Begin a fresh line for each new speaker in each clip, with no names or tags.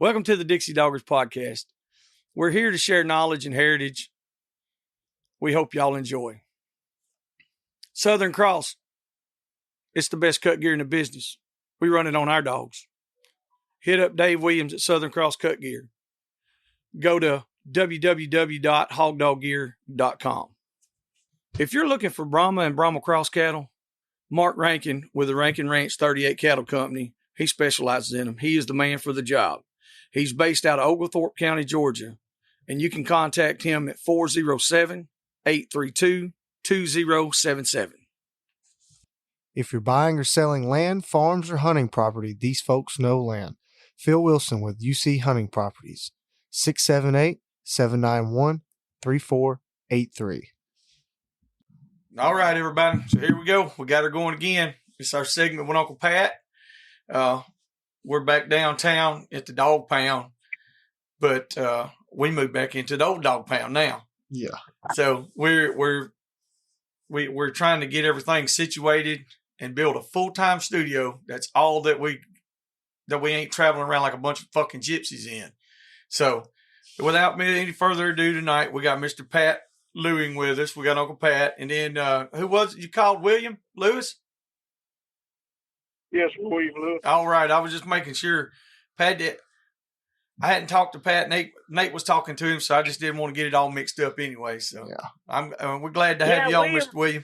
Welcome to the Dixie Doggers podcast. We're here to share knowledge and heritage. We hope y'all enjoy. Southern Cross. It's the best cut gear in the business. We run it on our dogs. Hit up Dave Williams at Southern Cross Cut Gear. Go to www.hogdoggear.com. If you're looking for Brahma and Brahma Cross cattle, Marc Rankin with the Rankin Ranch 38 Cattle Company, he specializes in them. He is the man for the job. He's based out of Oglethorpe County, Georgia, and you can contact him at 407-832-2077.
If you're buying or selling land, farms, or hunting property, these folks know land. Phil Wilson with UC Hunting Properties, 678-791-3483.
All right, everybody. So here we go. We got her going again. It's our segment with Uncle Pat. We're back downtown at the dog pound, but we moved back into the old dog pound now.
Yeah.
So we're trying to get everything situated and build a full-time studio. That's all that we ain't traveling around like a bunch of fucking gypsies in. So without any further ado tonight, we got Mr. Pat Lewing with us. We got Uncle Pat, and then who was it you called? William Lewis?
Yes, William Lewis.
All right. I was just making sure. Pat did. I hadn't talked to Pat. Nate was talking to him, so I just didn't want to get it all mixed up anyway. So
yeah,
we're glad to have you on, Mr. William.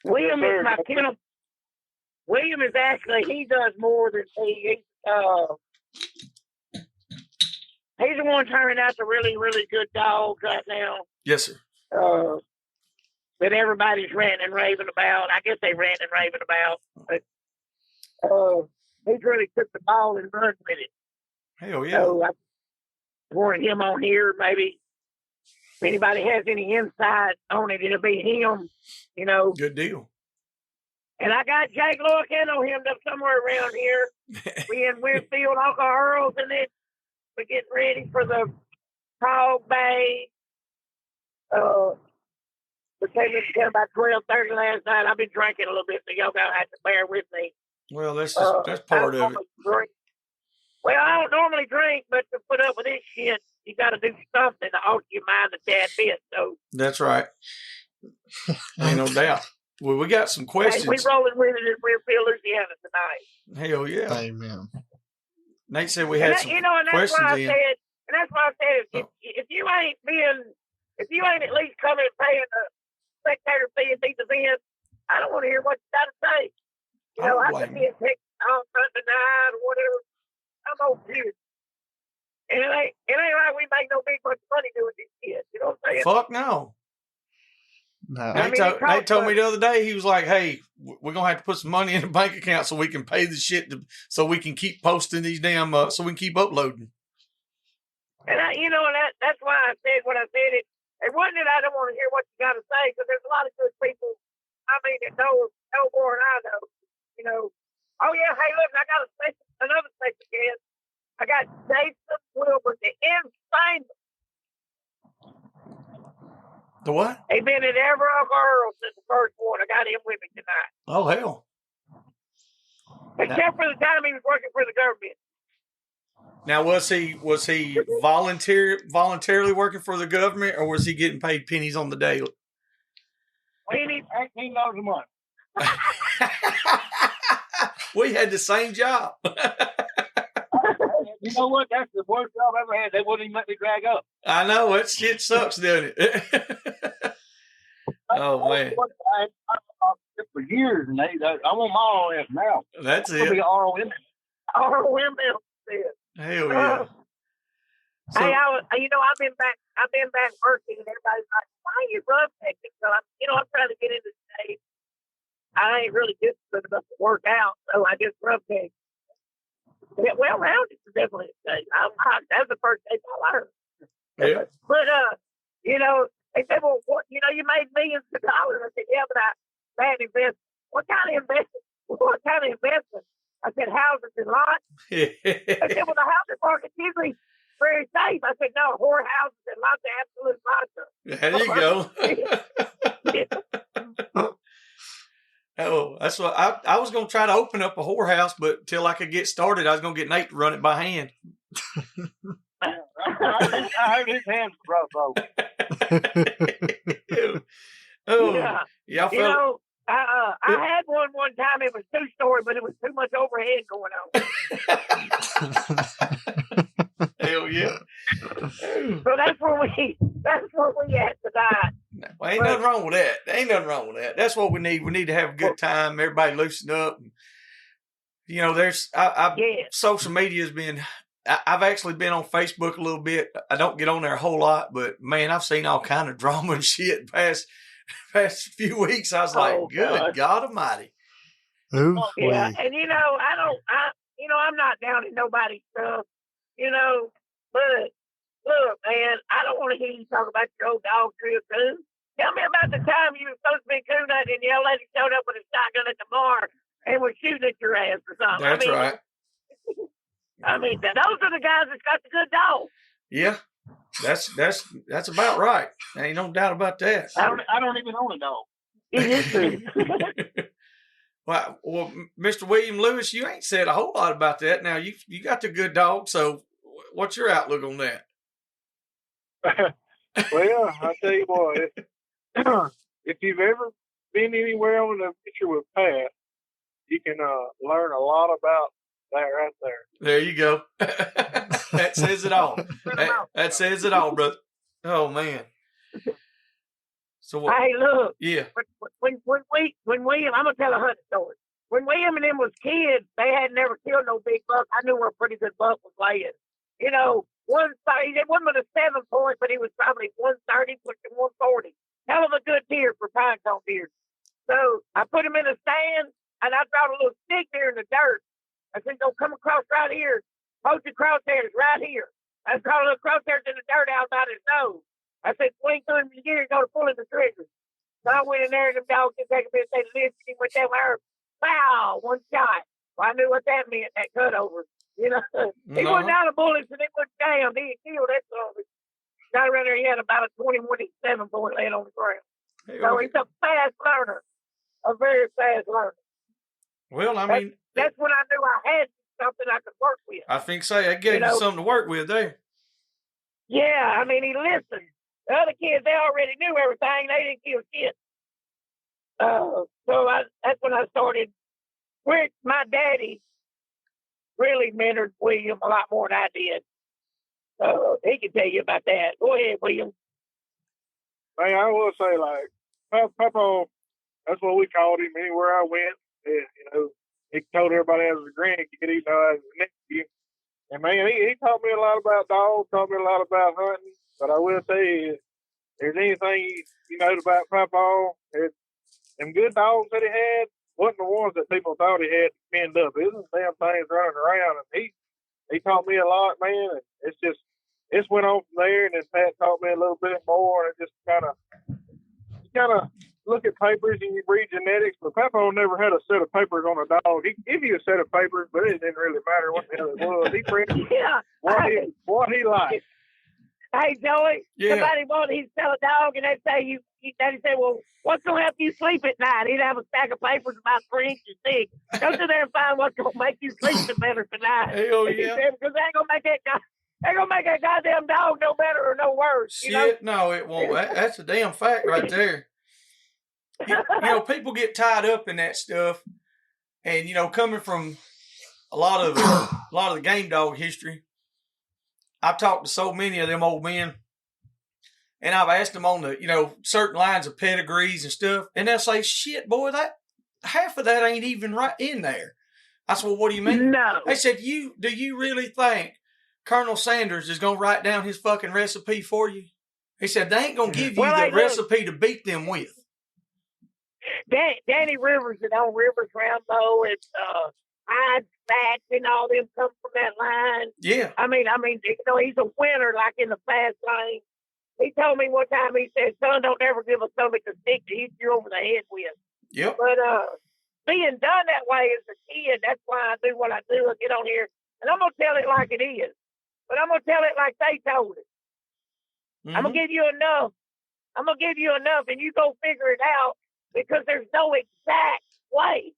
William is my kennel. William is actually, he does more than he's the one turning out the really, really good dogs right now.
Yes, sir.
That everybody's ranting and raving about. I guess they rant and raving about, but he's really took the ball and run with it.
Hell yeah.
So I wanted him on here. Maybe if anybody has any insight on it, it'll be him, you know.
Good deal.
And I got Jake Loicano hemmed up somewhere around here. We in Winfield, Uncle Earl's, and then we're getting ready for the Hog Bay. We came in together about 12:30 last night. I've been drinking a little bit, so y'all gotta have to bear with me.
Well, that's part of it.
Well, I don't normally drink, but to put up with this shit, you got to do something to alter your mind a tad bit. So
that's right. Ain't no doubt. Well, we got some questions.
Hey, we rolling with it in Winfield, Louisiana tonight.
Hell yeah.
Amen.
Nate said we had some questions in.
And that's why I said, if you ain't at least coming and paying the spectator fee at these events, I don't want to hear what you got to say. You know, I could be in Texas on Sunday night or whatever. I'm over here. And it ain't like we make no big much money doing this shit. You know what I'm saying?
Fuck no. Nate told me the other day, he was like, hey, we're going to have to put some money in the bank account so we can pay the shit so we can keep posting these damn, so we can keep uploading.
And that's why I said what I said. It wasn't that I don't want to hear what you got to say, because there's a lot of good people, that know more than I know. You know, oh yeah, hey, look, I got another special guest. I got Jason Wilbur, the insane.
The what?
He been at every Uncle Earl since the first one. I got him with me tonight.
Oh hell!
Except for the time he was working for the government.
Now, was he voluntarily working for the government, or was he getting paid pennies on the daily?
We need $18 a month.
We had the same job.
You know what? That's the worst job I ever had. They wouldn't even let me drag up.
I know. That shit sucks, doesn't it? Oh, man.
For years, and I'm on my ROM now.
That's it.
Be ROM. ROM.
Hell yeah.
Hey, I've been back working, and everybody's like, "Why are you rough texting?" So I'm trying to get into shape. I ain't really disciplined enough to work out, so I just rough text. Well rounded is definitely a shape. That's the first shape I learned.
Yeah.
But they said, "Well, you made millions of dollars." I said, "Yeah, but I had investment. What kind of investment? What kind of investment?" I said, houses and lots. I said, well, the housing market's usually very safe. I said, no, whore houses and lots of absolute vodka.
There you go. Oh, that's what I was going to try to open up a whorehouse, but till I could get started, I was going to get Nate to run it by hand.
I heard his hands were rough,
Oh, yeah,
You know, I had one time. It was 2-story, but it was too much overhead going on.
Hell yeah.
So that's where we had to die.
Well, ain't nothing wrong with that. Ain't nothing wrong with that. That's what we need. We need to have a good time. Everybody loosen up. You know, there's social media has been. I've actually been on Facebook a little bit. I don't get on there a whole lot, but man, I've seen all kind of drama and shit past few weeks. I was like, good God Almighty.
Yeah, and I'm not down in nobody's stuff, but look, man, I don't want to hear you talk about your old dog trip, too. Tell me about the time you were supposed to be coon hunting and the old lady showed up with a shotgun at the bar and was shooting at your ass or something.
That's right.
I mean, those are the guys that's got the good dog.
Yeah, that's about right. Ain't no doubt about that.
I don't even own a dog.
Well, Mr. William Lewis, you ain't said a whole lot about that. Now you got the good dog, so what's your outlook on that?
Well, I tell you what, if you've ever been anywhere on an adventure with Pat, you can learn a lot about that right there.
There you go. That says it all. That says it all, brother. Oh man. So what?
Hey, look.
Yeah.
When William, I'm gonna tell a hunting story. When William and them was kids, they had never killed no big buck. I knew where a pretty good buck was laying. It wasn't but a 7-point, but he was probably 130, pushing 140. Hell of a good deer for pine cone deer. So I put him in a stand, and I dropped a little stick there in the dirt. I said, "Go come across right here. Post your crosshairs right here." I caught a little crosshairs in the dirt out about his nose. I said, "Swing through him in the gear and go to pulling the trigger." So I went in there, and them dogs just take a bit, they lifted him with that wire. Pow! One shot. Well, I knew what that meant, that cutover. He wasn't out of bullets, and it was damned. He had killed that son. Got around there, he had about a 21-7-point laying on the ground. So he's a fast learner, a very fast learner.
Well, I mean,
that's when I knew I had something I could work with.
I think so. I gave you something to work with there.
Yeah, I mean, he listened. The other kids, they already knew everything. They didn't kill shit. So that's when I started. My daddy really mentored William a lot more than I did. He can tell you about that. Go ahead, William.
Man, I will say, like, Papa, that's what we called him anywhere I went. He told everybody I was a grandkid, even though I was a nephew. And, man, he taught me a lot about dogs, taught me a lot about hunting. But I will tell you, if there's anything you know about Papa, them good dogs that he had wasn't the ones that people thought he had pinned up. It was damn things running around. And he taught me a lot, man. And it's went on from there. And then Pat taught me a little bit more. And it just kind of look at papers and you read genetics. But Papa never had a set of papers on a dog. He'd give you a set of papers, but it didn't really matter what the hell it was. He read what he liked.
Hey, Joey,
yeah.
Somebody wanted to sell a dog, and Daddy said, "Well, what's going to help you sleep at night?" He'd have a stack of papers about 3 inches thick. Go to there and find what's going to make you sleep better tonight.
Hell yeah.
Because they ain't going to make that goddamn dog no better or no worse.
Shit, no, it won't. That's a damn fact right there. People get tied up in that stuff, and coming from a lot of the game dog history, I've talked to so many of them old men, and I've asked them on the certain lines of pedigrees and stuff, and they'll say, "Shit, boy, that half of that ain't even right in there." I said, "Well, what do you mean?"
No.
They said, "Do you really think Colonel Sanders is gonna write down his fucking recipe for you?" He said, "They ain't gonna give you the recipe to beat them with."
Danny Rivers and on Rivers Rambo and Hyde Fats and all them come from that line.
Yeah.
I mean, he's a winner like in the fast lane. He told me one time, he said, "Son, don't ever give a stomach a stick to hit you over the head with."
Yep.
But being done that way as a kid, that's why I do what I do. I get on here, and I'm going to tell it like it is. But I'm going to tell it like they told it. Mm-hmm. I'm going to give you enough. And you go figure it out because there's no exact way.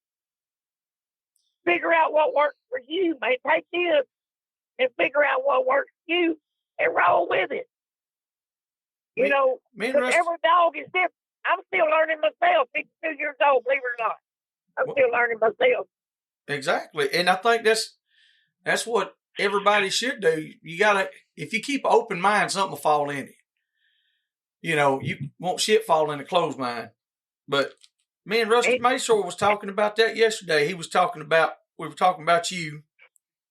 Figure out what works for you, man. Take this. and figure out what works for you and roll with it. You know, because every dog is different. I'm still learning myself. 52 years old, believe it or not. I'm still learning myself.
Exactly. And I think that's what everybody should do. You gotta, if you keep an open mind, something will fall in it. You know, you won't shit fall in a closed mind. But me and Rusty Masor was talking about that yesterday. We were talking about you,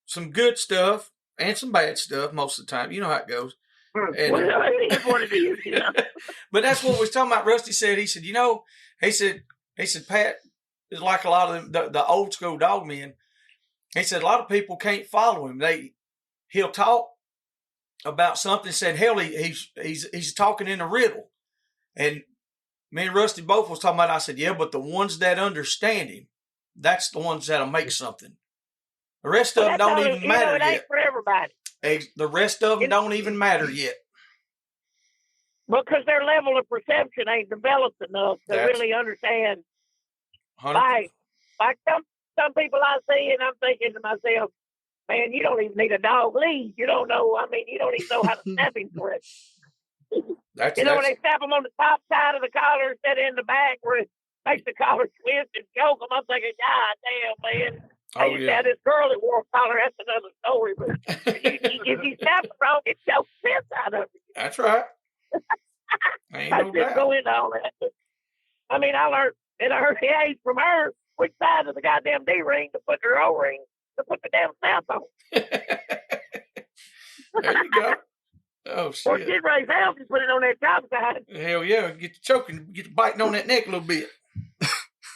some good stuff and some bad stuff most of the time. You know how it goes. And,
well, it is what it is, you know.
But that's what we was talking about. Rusty said, he said, he said, Pat is like a lot of the old school dog men. He said, a lot of people can't follow him. He'll talk about something, said, hell, he's talking in a riddle. And me and Rusty both was talking about, I said, yeah, but the ones that understand him, that's the ones that'll make something. The rest of them don't even matter
it ain't
yet.
For everybody.
The rest of them don't even matter yet.
Because their level of perception ain't developed enough to really understand.
100%.
Like some people I see, and I'm thinking to myself, man, you don't even need a dog lead. You don't know. I mean, you don't even know how to snap him correct. When they snap him on the top side of the collar instead of in the back where it makes the collar twist and choke him, I'm thinking, God damn, man. I used to have this girl that wore a collar. That's another story. But if you snap it wrong, it chokes the piss out of you.
That's right. Ain't no doubt.
Go into all that. I mean, I learned at an early age from her which side of the goddamn D-ring to put her O-ring to put the damn snap on.
There you go. Oh, shit.
Or she'd raise hell and put it on that top side.
Hell yeah. Get the choking, get the biting on that neck a little bit.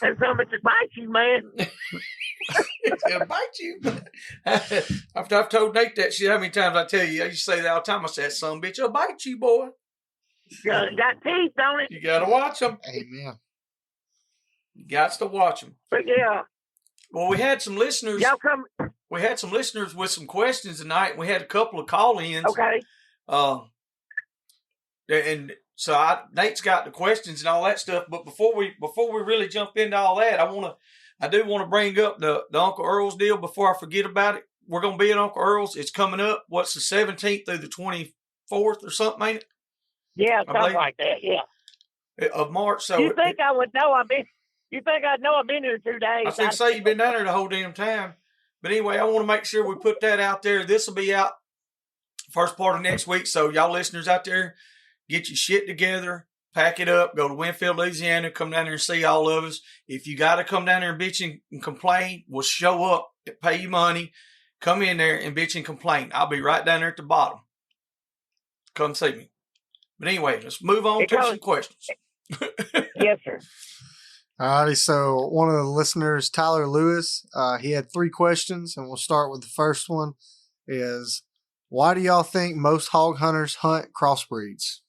And some of it bite you, man.
It's going to bite you. I've told Nate that shit. How many times I tell you? I used to say that all the time. I said, son bitch, it'll bite you, boy.
Got teeth, don't it?
You got to watch them.
Amen.
You got to watch them.
But yeah.
Well, we had some listeners.
Y'all come.
We had some listeners with some questions tonight. We had a couple of call-ins.
Okay.
And so Nate's got the questions and all that stuff. But before we really jump into all that, I do want to bring up the Uncle Earl's deal before I forget about it. We're gonna be at Uncle Earl's. It's coming up. What's the 17th through the 24th or something, ain't it?
Yeah, something like that. Yeah.
Of March. So
you think I would know? You think I'd know I've been here 2 days?
I was going to say you've been down there the whole damn time. But anyway, I want to make sure we put that out there. This will be out first part of next week. So y'all listeners out there, get your shit together, pack it up, go to Winfield, Louisiana, come down there and see all of us. If you got to come down there and bitch and complain, we'll show up, pay you money, come in there and bitch and complain. I'll be right down there at the bottom. Come see me. But anyway, let's move on to some questions.
Yes, sir.
All righty, so one of the listeners, Tyler Lewis, he had 3 questions, and we'll start with the first one is, why do y'all think most hog hunters hunt crossbreeds?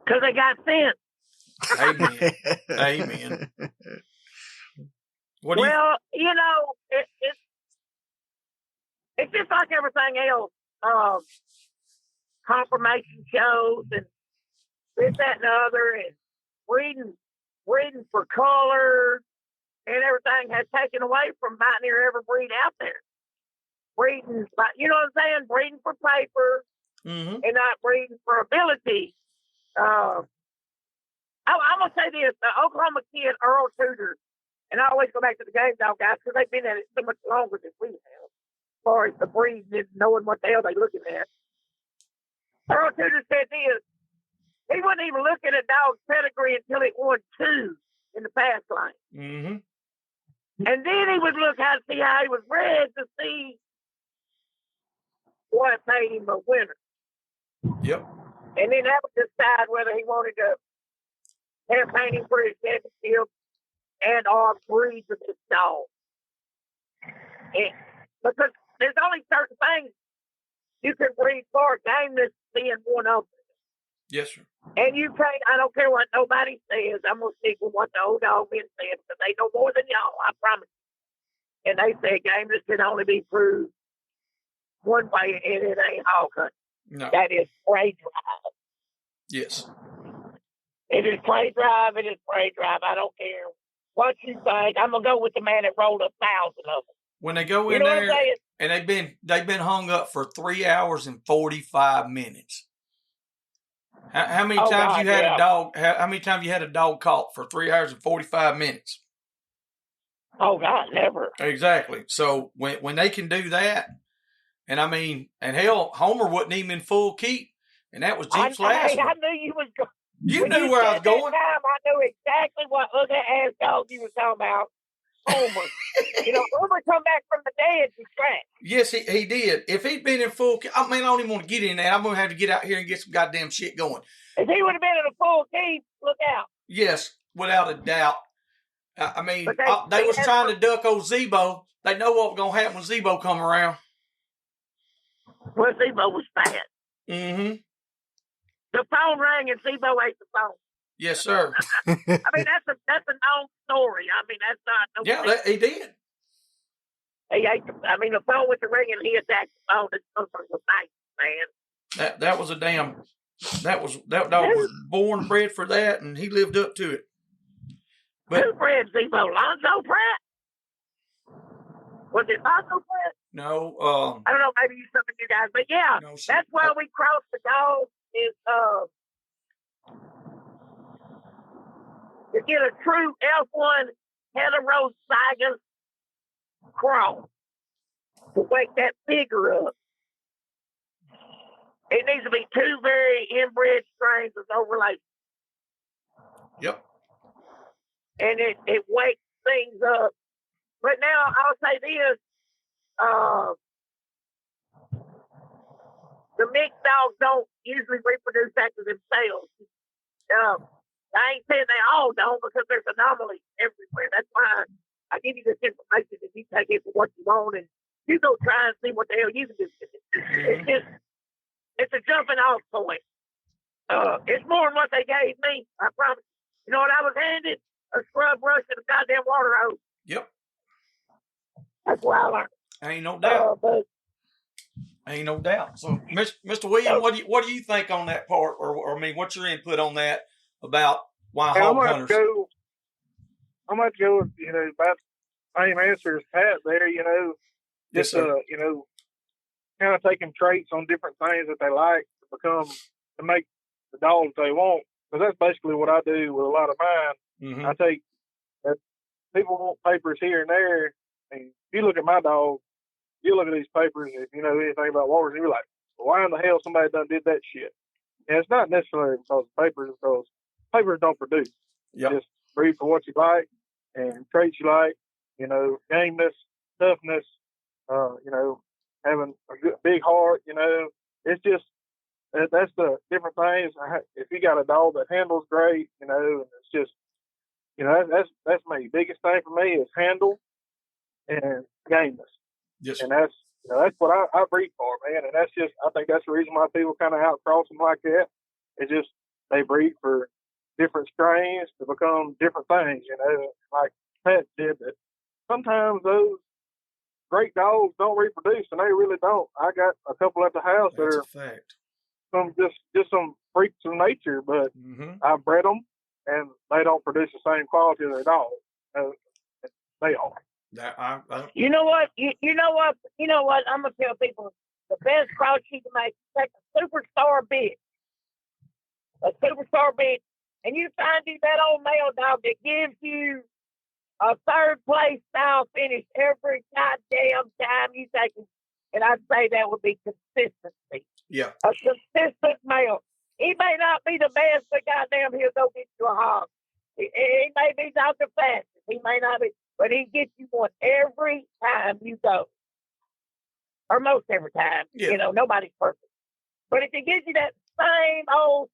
Because they got sense.
Amen. Amen.
It's just like everything else. Confirmation shows and this, that, and the other, and breeding for color and everything has taken away from might near every breed out there. Breeding, you know what I'm saying? Breeding for paper and not breeding for ability. I'm going to say this. The Oklahoma kid, Earl Tudor, and I always go back to the game dog guys because they've been at it so much longer than we have as far as the breeds and knowing what the hell they're looking at. Earl Tudor said this. He wouldn't even look at a dog's pedigree until it won 2 in the pass line.
Mm-hmm.
And then he would look how to see how he was bred to see what made him a winner.
Yep.
And then that would decide whether he wanted to campaign him for his championship and or breed for this dog. Because there's only certain things you can breed for, gameness being one of them.
Yes, sir.
And you can't, I don't care what nobody says, I'm going to stick with what the old dog men said because they know more than y'all, I promise you. And they say gameness can only be proved one way, and it ain't hog hunting.
No.
That is spray drive.
Yes.
It is spray drive, it is spray drive. I don't care what you think. I'm going to go with the man that rolled 1,000 of them.
When they go
You
in
know what I'm
there
saying?
and they've been hung up for 3 hours and 45 minutes. How many
Oh,
times
God,
you had
yeah.
a dog? How many times you had a dog caught for 3 hours and 45 minutes?
Oh, God, never.
Exactly. So when they can do that, and I mean, and hell, Homer wasn't even in full keep, and that was Jeep's last
I
one.
knew you was going.
You
When
knew
you
where I
said
was going.
that time, I knew exactly what ugly ass dog you was talking about. Homer. Homer come back from the dead to scratch.
Yes, he did. If he'd been in full, I mean, I don't even want to get in there. I'm gonna have to get out here and get some goddamn shit going.
If he would have been in a full keep, look out.
Yes, without a doubt. I mean,
But
they was trying to duck old Zebo. They know what was gonna happen when Zebo come around.
Well, Zebo was fat.
Mm-hmm.
The phone rang and Zebo ate the phone.
Yes, sir.
I mean, that's a known story. I mean, that's not no.
Yeah, he did.
He ate the phone with the ring and he attacked the phone. This motherfucker was nice, man.
That was a damn. That dog was born and bred for that, and he lived up to it. But
who bred Zebo? Lonzo Pratt? Was it Lonzo Pratt?
no,
I don't know. Maybe some of you guys, but yeah,
no,
that's why we cross the dogs is to get a true F1 heterozygous cross to wake that figure up. It needs to be two very inbred strains of overlaid.
Yep.
And it wakes things up. But now I'll say this: the mixed dogs don't usually reproduce after themselves. I ain't saying they all don't because there's anomalies everywhere. That's why I give you this information if you take it for what you want and you go try and see what the hell you can do. It's a jumping off point. It's more than what they gave me. I promise. You know what I was handed? A scrub brush and a goddamn water hose.
Yep.
That's what I learned.
Ain't no doubt. Ain't no doubt. So, Mr. William, what do you think on that part, or I mean, what's your input on that about why hog hunters?
I might go with about the same answer as Pat there.
Yes, sir.
Kind of taking traits on different things that they like to make the dogs they want. Because that's basically what I do with a lot of mine.
Mm-hmm.
I take that people want papers here and there. And if you look at my dog, you look at these papers, if you know anything about waters, and you're like, well, why in the hell somebody done did that shit? And it's not necessarily because of papers, because papers don't produce.
Yep.
Just breed for what you like and traits you like, gameness, toughness, having a good big heart, it's just that's the different things. If you got a dog that handles great, and it's just, that's my biggest thing for me is handle and gameness.
Yes.
And that's what I breed for, man. And that's just, I think that's the reason why people kind of outcross them like that. It's just they breed for different strains to become different things, like Pat said, that sometimes those great dogs don't reproduce, and they really don't. I got a couple at the house
That's
that
a
are
fact.
just some freaks of nature, but I bred them, and they don't produce the same quality as their dogs. They are.
You know what? You know what? I'm gonna tell people the best cross you can make is take a superstar bitch, and you find you that old male dog that gives you a third place style finish every goddamn time you take him. And I'd say that would be consistency.
Yeah.
A consistent male. He may not be the best, but goddamn, he'll go get you a hog. He may be not the fastest. He may not be, but he gets you one every time you go. Or most every time.
Yeah.
Nobody's perfect. But if he gives you that same old,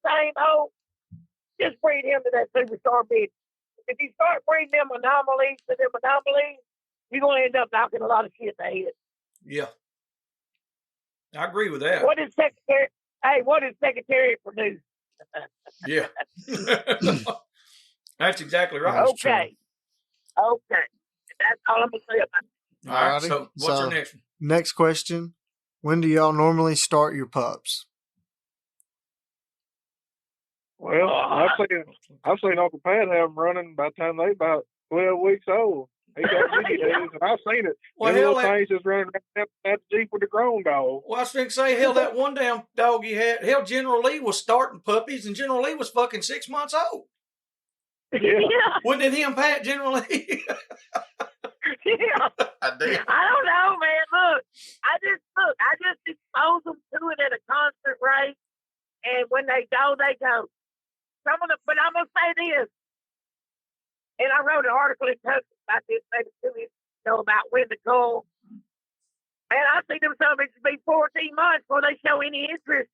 just breed him to that superstar bitch. If you start breeding them anomalies, you're going to end up knocking a lot of shit in the head.
Yeah. I agree with that.
What is Secretariat produce?
Yeah. That's exactly right.
Okay. That's all I'm going to say about it.
All right. So what's your next one?
Next question. When do y'all normally start your pups?
Well, I've seen Uncle Pat have them running by the time they about 12 weeks old. He got videos, and I've seen it.
Well,
the little
hell,
things just running around that Jeep with the grown dog.
Well, I was going to say, hell, that one damn dog he had, hell, General Lee was starting puppies, and General Lee was fucking 6 months old.
Yeah.
When did him pat General Lee?
Yeah. I don't know, man. Look, I just expose them to it at a constant rate, and when they go, they go. But I'm gonna say this, and I wrote an article in Post about this maybe 2 weeks ago about when to go. And I see them some bitches be 14 months before they show any interest.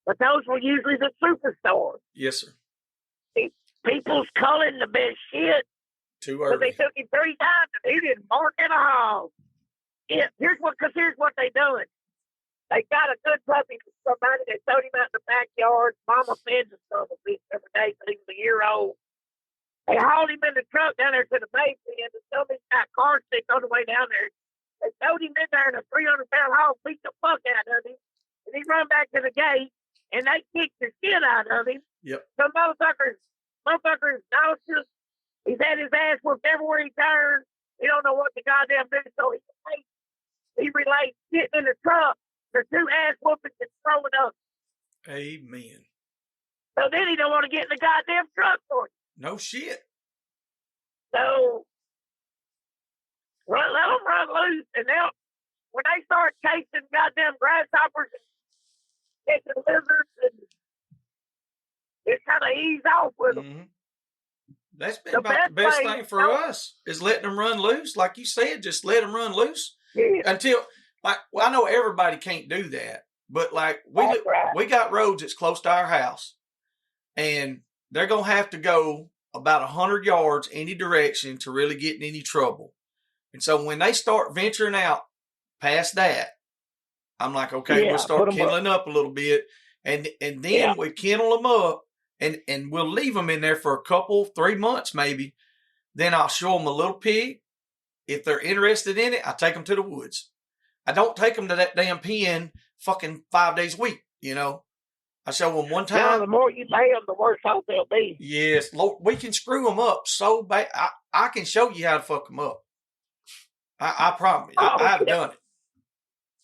But those were usually the superstars.
Yes, sir.
People's culling the best shit.
Too early.
But they took him 3 times and he didn't bark at a hog. Yeah, here's what they doing. They got a good puppy from somebody that throwed him out in the backyard. Mama fed the son of a bitch every day till he was a year old. They hauled him in the truck down there to the base and somebody got car sick on the way down there. They throwed him in there and a 300-pound hog beat the fuck out of him. And he run back to the gate and they kicked the shit out of him.
Yep.
Some motherfuckers nauseous. He's had his ass whooped everywhere he turns. He don't know what to goddamn do, so he relates sitting in the truck for 2 ass whoopings and throwing up.
Amen.
So then he don't want to get in the goddamn truck for it.
No shit.
So let them run loose, and when they start chasing goddamn grasshoppers and catching lizards, and it's kind of ease off with them.
Mm-hmm. That's been about the best thing for us is letting them run loose. Like you said, just let them run loose until, I know everybody can't do that, but like we got roads that's close to our house, and they're going to have to go about 100 yards any direction to really get in any trouble. And so when they start venturing out past that, I'm like, okay, we'll start kindling up a little bit, and then we kennel them up. And we'll leave them in there for a couple, 3 months maybe. Then I'll show them a little pig. If they're interested in it, I take them to the woods. I don't take them to that damn pen fucking 5 days a week, you know. I show them one time.
Now, the more you pay them, the worse off they'll be.
Yes, Lord, we can screw them up so bad. I can show you how to fuck them up. I promise. I've done it.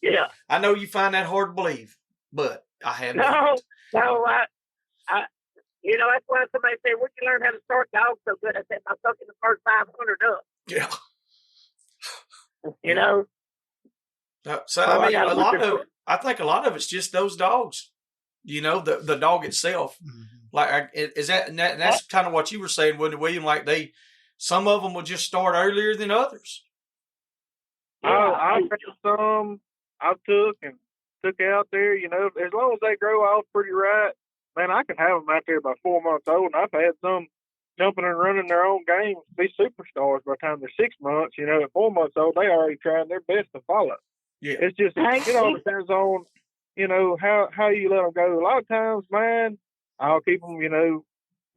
Yeah.
I know you find that hard to believe, but I have done it.
No, you know, that's why somebody said, where'd you learn how to start dogs so good? I said, by fucking the first 500 up.
Yeah.
You know?
So, I mean, I think a lot of it's just those dogs, you know, the dog itself. Mm-hmm. Like, is that, and that's kind of what you were saying, wasn't it, William? Like, some of them will just start earlier than others.
I some I took out there, you know, as long as they grow off pretty right. Man, I can have them out there by 4 months old, and I've had some jumping and running their own games, be superstars by the time they're 6 months. You know, at 4 months old, they already trying their best to follow.
Yeah,
it's just depends on, you know, how you let them go. A lot of times, man, I'll keep them, you know,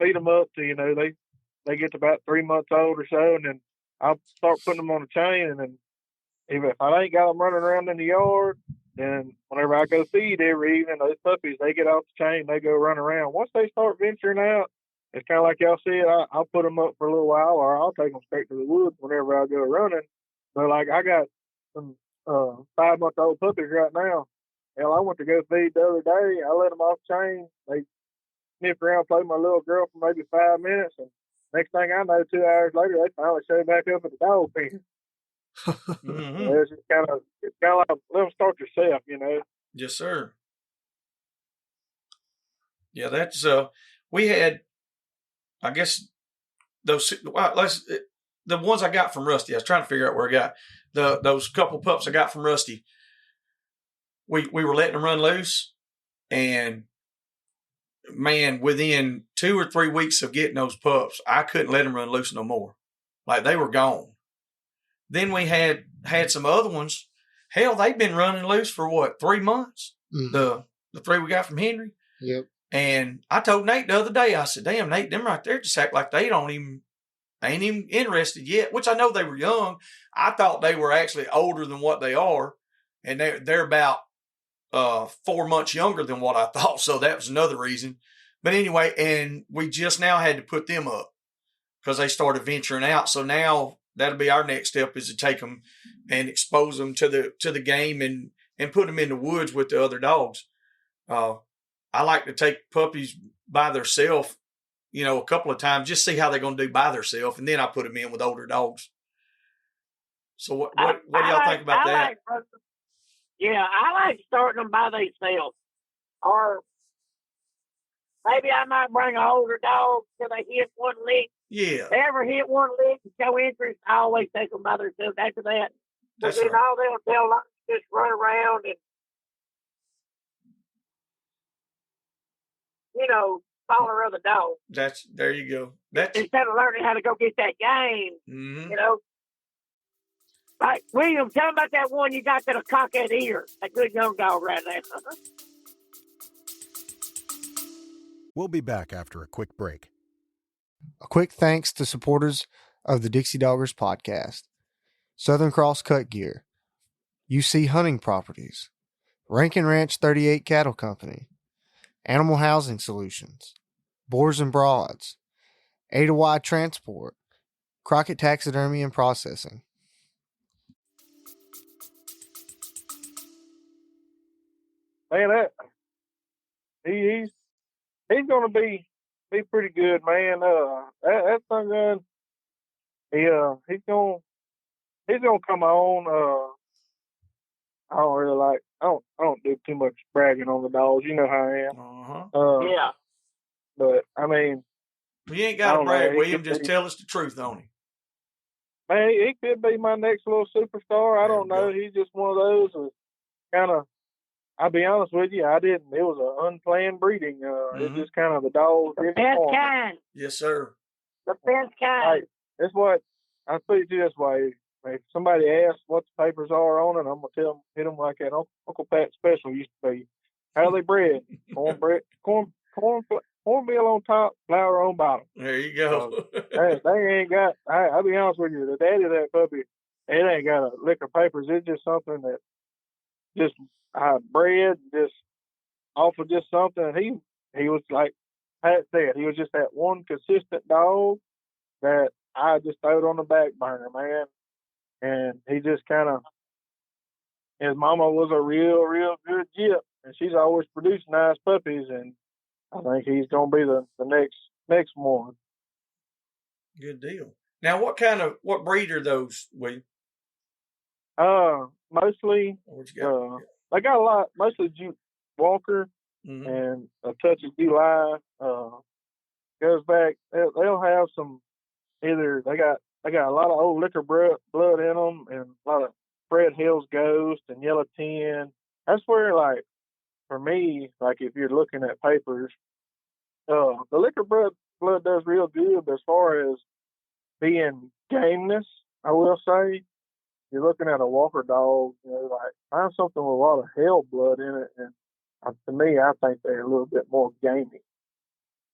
feed them up to, you know, they get to about 3 months old or so, and then I'll start putting them on a chain, and then if I ain't got them running around in the yard. And whenever I go feed every evening, those puppies, they get off the chain, they go run around. Once they start venturing out, it's kind of like y'all said, I'll put them up for a little while, or I'll take them straight to the woods whenever I go running. But like I got some 5-month-old puppies right now. Hell, I went to go feed the other day. I let them off the chain. They sniffed around, played with my little girl for maybe 5 minutes, and next thing I know, 2 hours later, they finally showed back up at the dog pen. Mm-hmm. It's kind of like let them start yourself, you know.
Yes, sir. Yeah, that's we had, I guess those the ones I got from Rusty. I was trying to figure out where I got those couple pups I got from Rusty. We were letting them run loose, and man, within 2 or 3 weeks of getting those pups, I couldn't let them run loose no more. Like they were gone. Then we had some other ones. Hell, they've been running loose for 3 months? Mm-hmm. The 3 we got from Henry.
Yep.
And I told Nate the other day, I said, damn, Nate, them right there just act like they ain't even interested yet, which I know they were young. I thought they were actually older than what they are. And they're about 4 months younger than what I thought. So that was another reason. But anyway, and we just now had to put them up. because they started venturing out. So now that'll be our next step, is to take them and expose them to the game and put them in the woods with the other dogs. I like to take puppies by themselves, a couple of times, just see how they're going to do by themselves, and then I put them in with older dogs. So what do y'all think about that?
I like starting them by themselves. Or maybe I might bring an older dog till they hit one lick.
Yeah.
If they ever hit one lick and show interest, I always take them by themselves after that.
That's
then
right.
all they'll just run around and, follow other dogs.
There you go.
Instead of learning how to go get that game,
mm-hmm.
Like, William, tell me about that one you got that'll cock that ear. That good young dog right there.
We'll be back after a quick break.
A quick thanks to supporters of the Dixie Doggers podcast: Southern Cross Cut Gear, UC Hunting Properties, Rankin Ranch 38 Cattle Company, Animal Housing Solutions, Boars N Broads, Ada Y Transport, Crockett Taxidermy and Processing.
Man, he's gonna be pretty good, man. That son gun, he's gonna come on. I don't do too much bragging on the dogs. You know how I am.
Yeah.
But I mean,
you ain't got to brag, William. Just tell us the truth on him.
Man, he could be my next little superstar. I don't know. He's just one of those kind of. I'll be honest with you, I didn't. It was an unplanned breeding. It's just kind of the dog.
The best kind.
Yes, sir.
The best kind.
That's what I put it this way. If somebody asks what the papers are on it, I'm gonna hit them like that Uncle Pat special used to be. How they bred? Cornmeal on top, flour on bottom.
There you go.
They ain't got. I'll be honest with you, the daddy of that puppy, it ain't got a lick of papers. It's just something that just bred just off of just something. He was like Pat said, he was just that one consistent dog that I just throwed on the back burner, man. And he just kind of, his mama was a real, real good gyp, and she's always produced nice puppies, and I think he's going to be the next one.
Good deal. Now, what breed are those, William?
Mostly, they got a lot, mostly Jeep Walker and a touch of July. Goes back, they'll have some, either they got a lot of old liquor blood in them, and a lot of Fred Hill's Ghost and Yellow 10. That's where, like, for me, like, if you're looking at papers, the liquor blood does real good, but as far as being gameness, I will say, you're looking at a Walker dog, like, find something with a lot of hell blood in it, and to me, I think they're a little bit more gamey.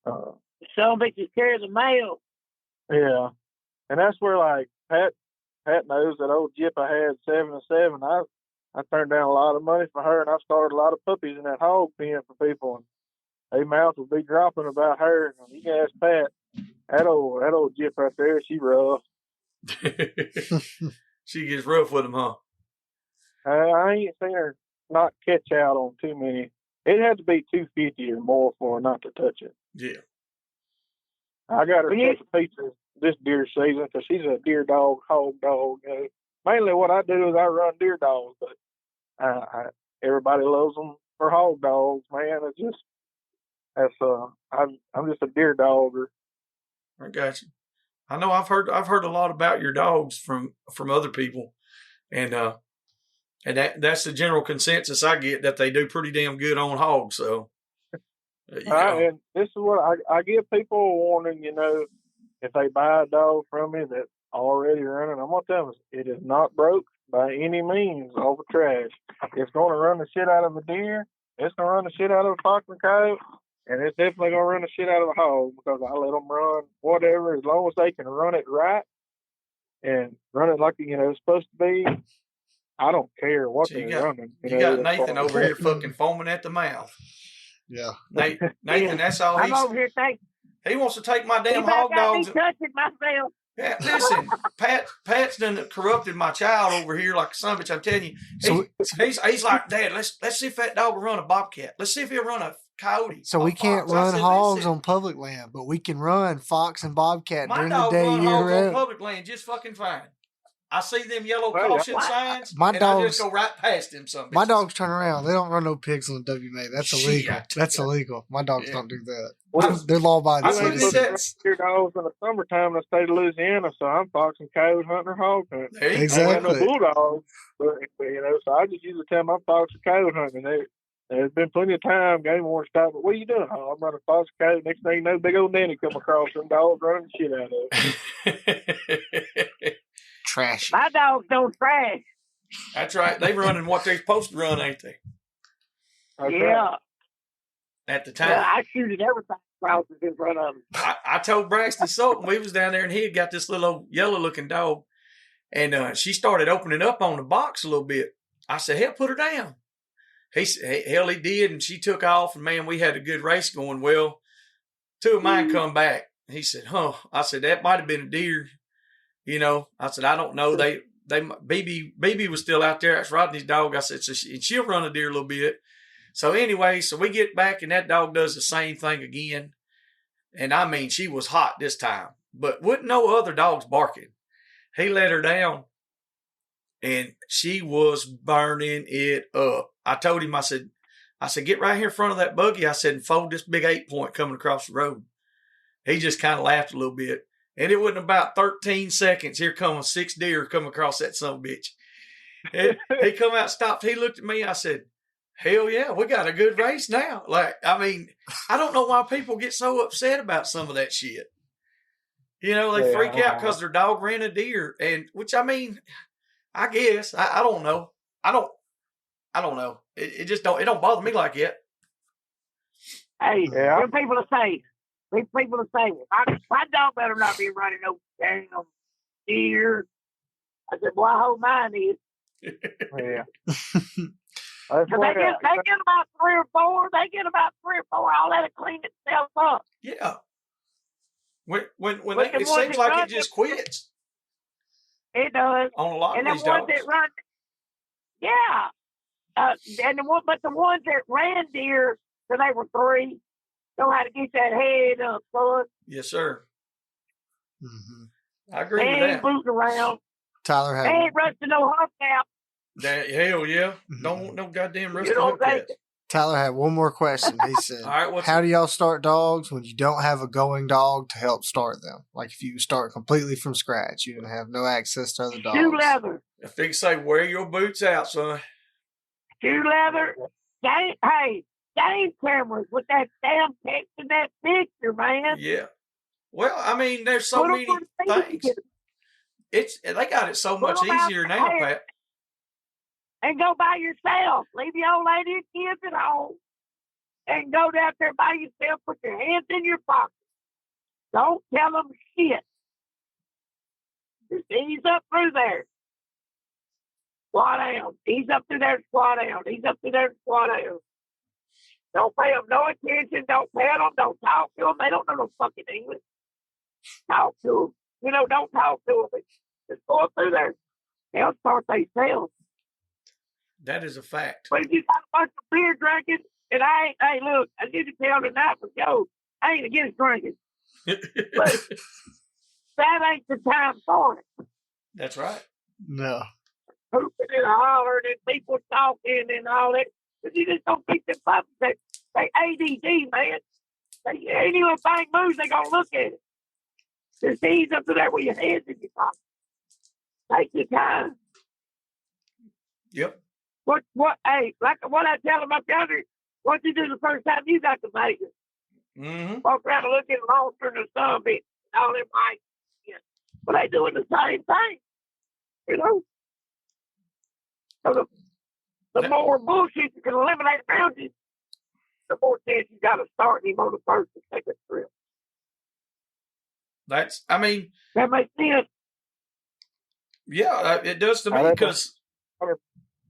Some bitches carry the mail.
Yeah. And that's where, like, Pat knows that old Jip I had 7 and 7. I turned down a lot of money for her, and I started a lot of puppies in that hog pen for people, and their mouth would be dropping about her. You can ask Pat, that old Jip right there, she rough.
She gets rough with them, huh?
I ain't seen her not catch out on too many. It had to be 250 or more for her not to touch it.
Yeah.
I got her such a pizza this deer season because she's a deer dog, hog dog. Mainly what I do is I run deer dogs, but everybody loves them for hog dogs, man. It's just, I'm just a deer dogger.
I got you. I know I've heard a lot about your dogs from other people, and that's the general consensus I get, that they do pretty damn good on hogs. So,
and this is what I give people a warning. If they buy a dog from me that's already running, I'm gonna tell them it is not broke by any means off the trash. It's gonna run the shit out of a deer. It's gonna run the shit out of a fox and coyote. And it's definitely going to run the shit out of a hog, because I let them run whatever, as long as they can run it right and run it like, it's supposed to be. I don't care what they're running.
You got Nathan over here fucking foaming at the mouth.
Yeah.
Nathan, that's all
I'm over here thinking.
He wants to take my
He
damn
about
hog
got me
dogs.
touching myself.
Yeah, listen, Pat's done corrupted my child over here like a son of a bitch. I'm telling you, he's like, Dad, let's see if that dog will run a bobcat. Let's see if he'll run a coyote.
So we can't
fox.
run
said,
hogs
listen,
on public land, but we can run fox and bobcat
my
during the
dog
day
run
year
hogs on
round.
public land just fucking fine. I see them yellow
Hey,
caution signs,
My
and
dogs-
I just go right past them. Some
My
bitches.
dogs turn around. They don't run no pigs on the WMA. That's illegal.
Shit.
That's illegal. My dogs
Yeah.
don't do that.
Well,
They're law-abiding
I
You ain't
looked at
citizens.
that.
supposed to run your dogs in the summertime in the state of Louisiana, so I'm foxing, coyote hunting, or hog hunting.
There you go.
I ain't got no
Exactly.
bulldogs, but so I just usually tell my fox or coyote hunting. There's been plenty of time game wardens stop. But what are you doing? Oh, I'm running fox coyote. Next thing you know, big old nanny come across them dogs running the shit out of it.
Trashy.
My dogs don't trash.
That's right. They running what they're supposed to run, ain't they?
That's
Yeah.
right.
At the time.
Yeah, I shoot at everything crosses in front of them.
I told Braxton Sultan we was down there and he had got this little old yellow looking dog, and she started opening up on the box a little bit. I said, "Hell, put her down." He did, and she took off. And man, we had a good race going. Well, two of mine come back. He said, "Huh?" I said, "That might have been a deer." I said, "I don't know." BB was still out there. That's Rodney's dog. I said, and she'll run a deer a little bit. So anyway, so we get back and that dog does the same thing again. And I mean, she was hot this time, but wouldn't no other dogs barking. He let her down and she was burning it up. I told him, I said, get right here in front of that buggy. I said, and fold this big 8-point coming across the road. He just kind of laughed a little bit. And it wasn't about 13 seconds. Here come 6 deer come across that son of a bitch. He come out, stopped. He looked at me. I said, hell yeah, we got a good race now. Like, I mean, I don't know why people get so upset about some of that shit. They freak out because their dog ran a deer. And which, I mean, I guess, I don't know. I don't know. It just don't bother me like that.
Hey,
Yeah.
them people are saying, my dog better not be running no damn deer. I said, well, I hope mine is.
Yeah.
Because they get about 3 or 4. They get about 3 or 4. I'll let it clean itself up.
Yeah. When
But the
it
ones
seems
that
like
run
it just quits
It does.
on a lot
And
of
the
these
ones
dogs.
that run, yeah. But the ones that ran deer till they were 3 know how to get that head up, son.
Yes, sir.
Mm-hmm.
I agree
They
with
ain't
that.
booting around.
Tyler
They
had
ain't rusting no hump out.
Hell yeah. Don't want no goddamn rest
You know
of
what I'm
cats.
Tyler had one more question. He said,
All right, what's
how do y'all start dogs when you don't have a going dog to help start them? Like if you start completely from scratch, you didn't have no access to other dogs.
Shoe leather.
If they say, wear your boots out, son.
Shoe leather. Game cameras with that damn text in that picture, man.
Yeah. Well, I mean, there's so
Put 'em
many
on the
things. They got it so much
Put 'em out
easier now,
there.
Pat.
And go by yourself. Leave your old lady and kids at home. And go down there by yourself. Put your hands in your pocket. Don't tell them shit. Just ease up through there. Squat down. Ease up through there and squat down. Ease up through there and squat down. Don't pay them no attention. Don't pet them. Don't talk to them. They don't know no fucking English. Talk to them. Don't talk to them. Just go up through there. They'll start themselves.
That is a fact.
But if you got a bunch of beer drinking, and hey, look, I need to tell tonight for Joe, I ain't against drinking. But that ain't the time for it.
That's right.
No.
Hooping and hollering and people talking and all that. But you just don't keep them pups. They ADD, man. Any little thing moves, they gonna look at it. Just ease up to there with your hands in your pocket. Take your time.
Yep.
Hey, like what I tell them up yonder, what you do the first time you got to make it.
Mm-hmm.
Walk around and look at the monster and the sun bit, all them like, yeah. But they doing the same thing, So the more bullshit you can eliminate around you, the more chance you got to start him on the first and second trip. That makes sense.
Yeah, it does to me because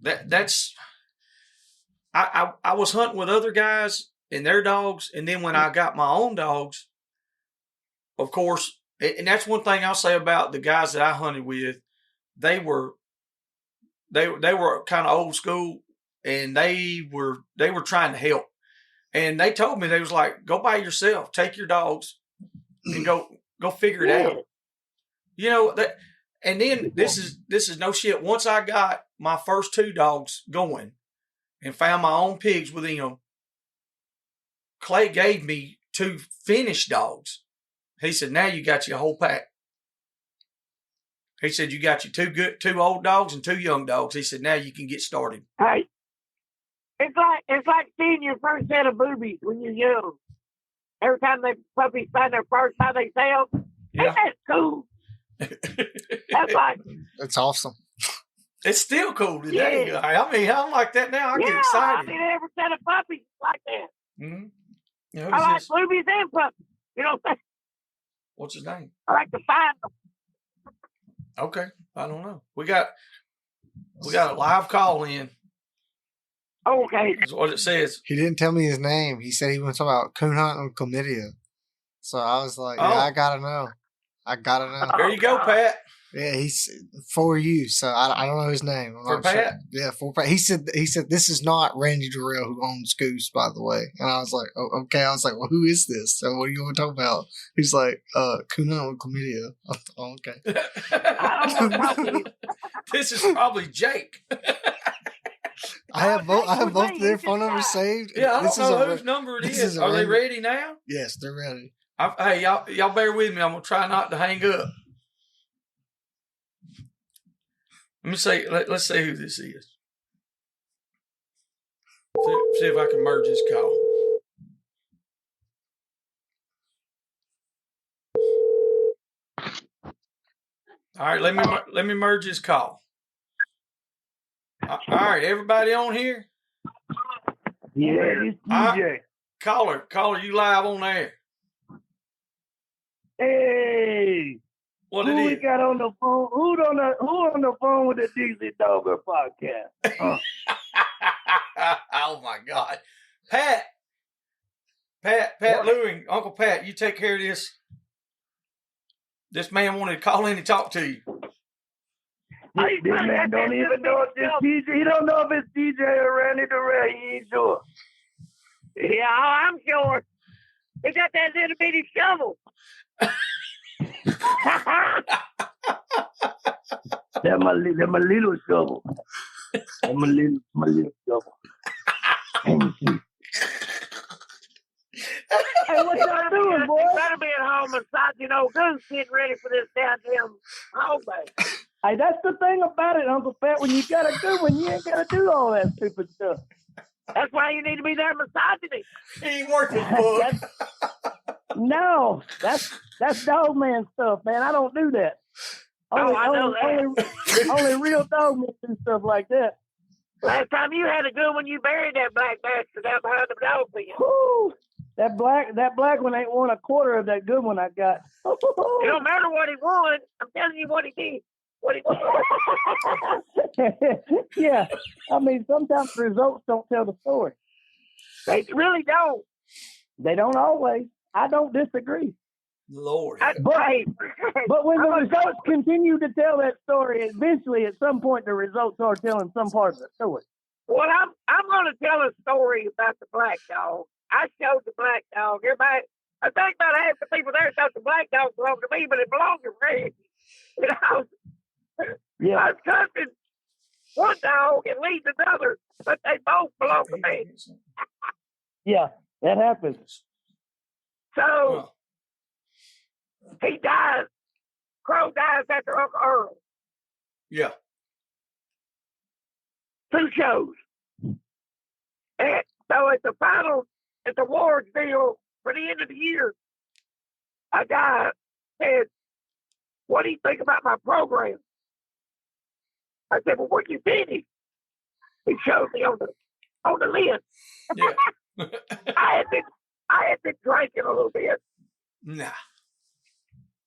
that's. I was hunting with other guys and their dogs, and then when I got my own dogs, of course, and that's one thing I'll say about the guys that I hunted with. They were kind of old school, and they were trying to help. And they told me, they was like, go by yourself, take your dogs, and go figure it out. You know that. And then this is no shit. Once I got my first 2 dogs going and found my own pigs with them, Clay gave me 2 finished dogs. He said, now you got your whole pack. He said, you got your 2 old dogs and 2 young dogs. He said, now you can get started.
Hey, it's like seeing your first set of boobies when you're young. Every time they puppies find their first by themselves,
Yeah.
ain't that cool? That's like,
That's awesome.
It's still cool today.
Yeah.
I mean, I'm like that now. I get
I
excited.
mean, every set of puppies is like that.
Mm-hmm. You know,
I like
this?
boobies and puppies. You know what I'm saying?
What's his name?
I like to find them.
Okay, I don't know. We got a live call in.
Okay.
That's what it says.
He didn't tell me his name. He said he was talking about coon hunting with chlamydia. So I was like,
Oh.
yeah, I gotta know.
There you go, Pat.
Yeah, he's for you. So I don't know his name. I'm
For
not
Pat?
Sure. Yeah, for Pat. He said this is not Randy Durrell who owns Goose, by the way. And I was like, oh, okay. I was like, well, who is this? So what are you going to talk about? He's like, coon hunting with chlamydia. Oh, okay.
I don't know what to
This is probably Jake.
I have both their phone numbers saved.
Yeah, I
This
don't
is
know
a-
whose number it
this
is.
is a
Are they
random-
ready now?
Yes, they're ready.
Hey, y'all bear with me. I'm gonna try not to hang up. Let me say. Let's see who this is. See if I can merge this call. All right, let me merge this call. All right, everybody on here.
Yeah, this DJ.
Caller, you live on air.
Hey,
What
who
it
we
is?
got on the phone? Who on the phone with the Dixie Dogger podcast?
Oh my God, Pat Lewing, Uncle Pat, you take care of this. This man wanted to call in and talk to you.
This man don't even know if it's DJ. He don't know if it's DJ or Randy Durrell. He ain't sure.
Yeah, I'm sure. He got that little bitty shovel.
That's my little shovel. That's my little shovel. Hey, what y'all doing, boy?
You better be at home massaging old goose getting ready for this goddamn holiday.
Hey, that's the thing about it, Uncle Pat. When you got a good one, you ain't got to do all that stupid stuff.
That's why you need to be there massaging him.
He ain't working, book.
No, that's dog man stuff, man. I don't do that.
I know that.
Only real dog men do stuff like that.
Last time you had a good one, you buried that black bastard out behind the dog pen.
Woo! That black one ain't won a quarter of that good one I got.
It don't matter what he won. I'm telling you what he did. What he won.
Yeah, I mean sometimes the results don't tell the story.
They really don't.
They don't always. I don't disagree.
Lord.
But when the results continue to tell that story, eventually at some point the results are telling some part of the story.
Well, I'm going to tell a story about the black dog. I showed the black dog. Everybody, I think about half the people there thought the black dog belonged to me, but it belonged to Red. You know,
Yeah.
I was cussing one dog and leading another, but they both belong to me.
Yeah, that happens.
So he dies. Crow dies after Uncle Earl.
Yeah.
2 shows. And so at the awards deal for the end of the year, a guy said, "What do you think about my program?" I said, "Well, what you finished?" He showed me on the list.
Yeah.
I had been drinking a little bit.
Nah.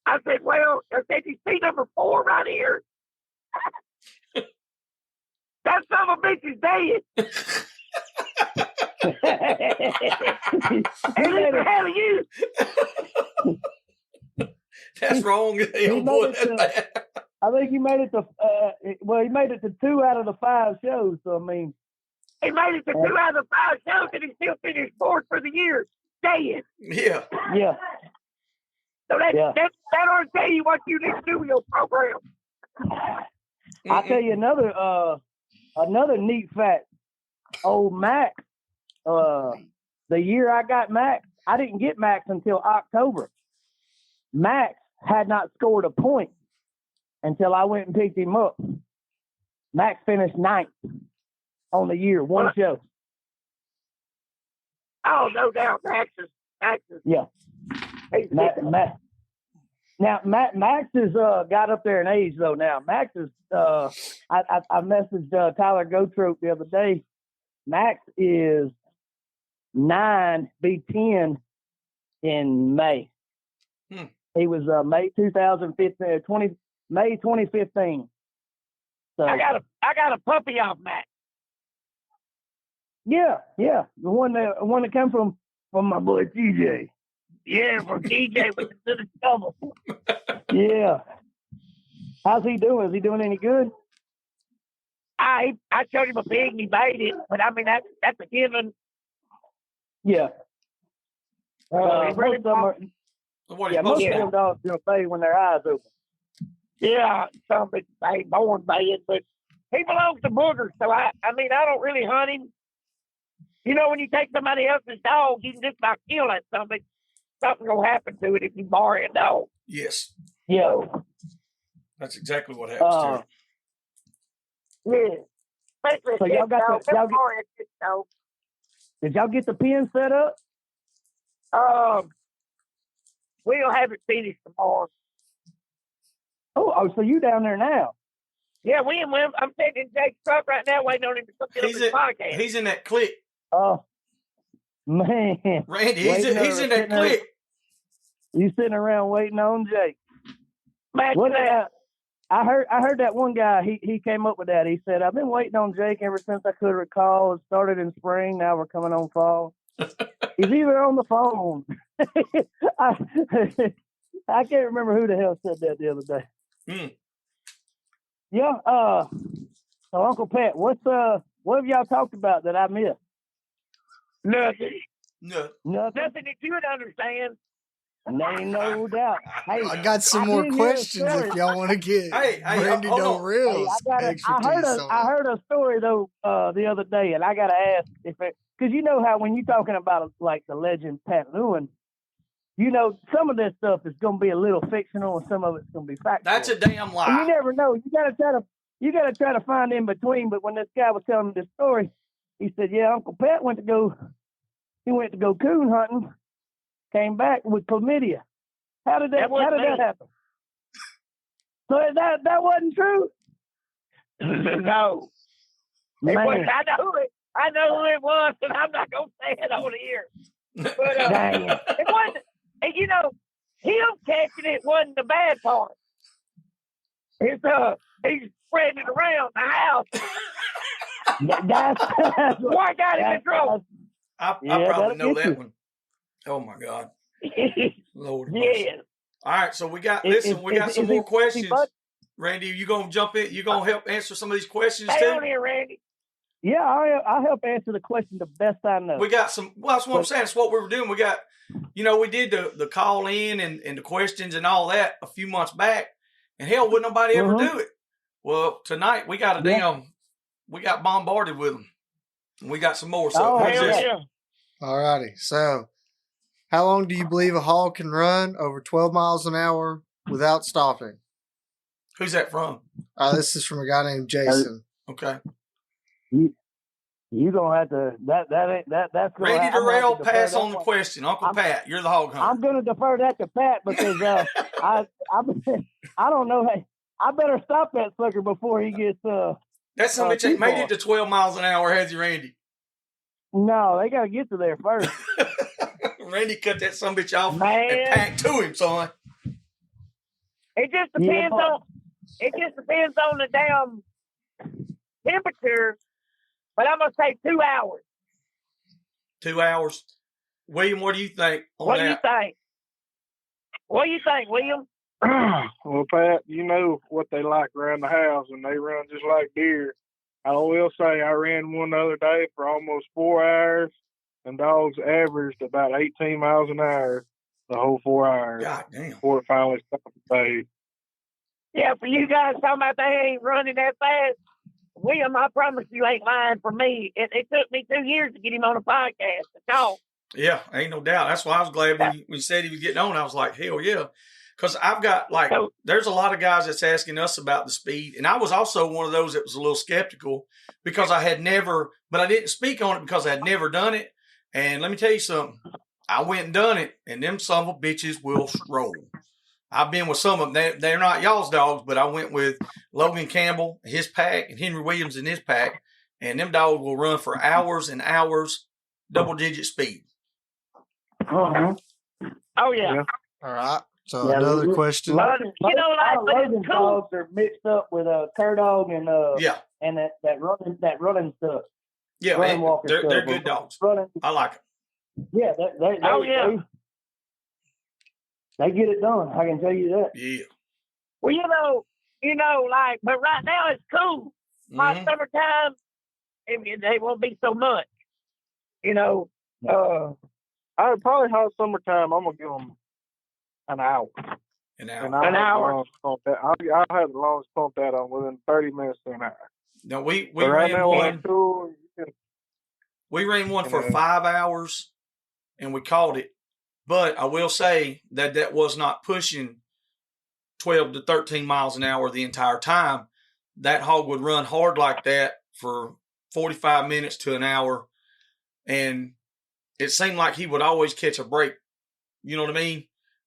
I said, "Well," I said, "You see number 4 right here? That son of a bitch is dead." And who the hell are you?
That's wrong. Hell, boy, that's bad.
I think he made it to. He made it to 2 out of the 5 shows. So I mean,
he made it to 2 out of the 5 shows, and he still finished 4th for the year. Staying.
Yeah.
Yeah.
So that ought to tell you what you need to do with your program.
I'll tell you another neat fact. Old Mac, the year I got Mac, I didn't get Max until October. Max had not scored a point until I went and picked him up. Max finished 9th on the year, one show.
Oh, no doubt, Max is.
Yeah. Max has got up there in age though. Now Max is. I messaged Tyler Gotrope the other day. Max is 9, be 10 in May. He was May 2015, May 2015. So
I got a puppy off Max.
Yeah, the one that come from my boy TJ.
Yeah, from TJ with the shovel.
Yeah. How's he doing? Is he doing any good?
I showed him a pig and he made it, but I mean that's a given.
Yeah. Most of them dogs gonna bathe when their eyes open.
Yeah, some it's born baying, but he belongs to Boogers, so I mean I don't really hunt him. You know, when you take somebody else's dog, you can just about kill that something. Something gonna happen to it if you borrow a dog.
Yes.
Yeah.
That's exactly what happens to
it. Yeah. Especially
so did y'all get the pen set up?
We'll have it finished tomorrow.
Oh, so you down there now?
Yeah, I'm sitting in Jake's truck right now waiting on him to come get up his podcast.
He's in that clique.
Oh, man.
Randy, he's in that clique.
You sitting around waiting on Jake.
I
heard that one guy, he came up with that. He said, I've been waiting on Jake ever since I could recall. It started in spring. Now we're coming on fall. He's either on the phone. I can't remember who the hell said that the other day. Yeah. So Uncle Pat, what have y'all talked about that I missed?
Nothing.
No.
Nothing
that you would understand.
Ain't no doubt. Hey,
I got some more questions if y'all want to get Randy Del Real's expertise.
I heard a story though the other day, and I gotta ask because you know how when you're talking about like the legend Pat Lewin, you know some of this stuff is gonna be a little fictional, and some of it's gonna be factual.
That's a damn lie.
And you never know. You gotta try to find in between. But when this guy was telling me this story, he said, "Yeah, Uncle Pat went to go coon hunting." Came back with chlamydia. How did that happen? So that wasn't true?
No.
Man.
I know who it was, and I'm not gonna say it on here. But it wasn't. You know, him catching it wasn't the bad part. It's he's spreading it around the house.
That's
why I got him in trouble.
I probably know that one. Oh my God. Lord.
Yes.
All right, so we got some more questions. Randy, you gonna jump in? You gonna help answer some of these questions
Stay
too?
on here, Randy.
Yeah, I'll help answer the question the best I know.
We got some. Well, that's what I'm saying. That's what we were doing. We got, we did the call in and the questions and all that a few months back, and hell, would nobody ever do it? Well, tonight we got we got bombarded with them. And we got some more. So
All righty. So, how long do you believe a hog can run over 12 miles an hour without stopping?
Who's that from?
This is from a guy named Jason.
Okay.
You gonna have to that's
Randy Durrell, pass on the question. Uncle Pat, you're the hog hunter.
I'm gonna defer that to Pat because I don't know. Hey, I better stop that sucker before he gets
That son bitch ain't made it to 12 miles an hour, has he, Randy?
No, they gotta get to there first.
Randy cut that son bitch off
Man.
and packed to him, son.
It just depends on the damn temperature, but I'm gonna say 2 hours.
2 hours. William, what do you think on
What
that?
do you think? What do you think, William?
Well, Pat, you know what they like around the house, and they run just like deer. I will say I ran one the other day for almost 4 hours, and dogs averaged about 18 miles an hour the whole 4 hours
God damn.
before it finally stopped the day.
Yeah, for you guys talking about they ain't running that fast, William, I promise you ain't lying for me. It took me 2 years to get him on a podcast to talk.
Yeah, ain't no doubt. That's why I was glad when you said he was getting on. I was like, hell yeah. Because I've got, like, there's a lot of guys that's asking us about the speed. And I was also one of those that was a little skeptical because I had never, but I didn't speak on it because I had never done it. And let me tell you something. I went and done it, and them son of a bitches will roll. I've been with some of them. They're not y'all's dogs, but I went with Logan Campbell, his pack, and Henry Williams in his pack. And them dogs will run for hours and hours, double-digit speed.
Oh, yeah.
All right. So
Yeah,
another question.
Logan's
Logan's
cool.
dogs are mixed up with cur dog and and that running stuff.
Yeah,
running walker
they're
stuff.
good dogs.
Running,
I like them.
yeah, they get it done. I can tell you that.
Yeah.
Well, like, but right now it's cool. My summertime, they won't be so much.
I probably hot summertime. I'm gonna give them an hour.
An hour.
An hour.
I'll have the longest pump that on within 30 minutes to an hour.
No, we
right
ran
now,
one.
Cool,
We ran one for 5 hours, and we caught it. But I will say that was not pushing 12 to 13 miles an hour the entire time. That hog would run hard like that for 45 minutes to an hour, and it seemed like he would always catch a break. You know what I mean?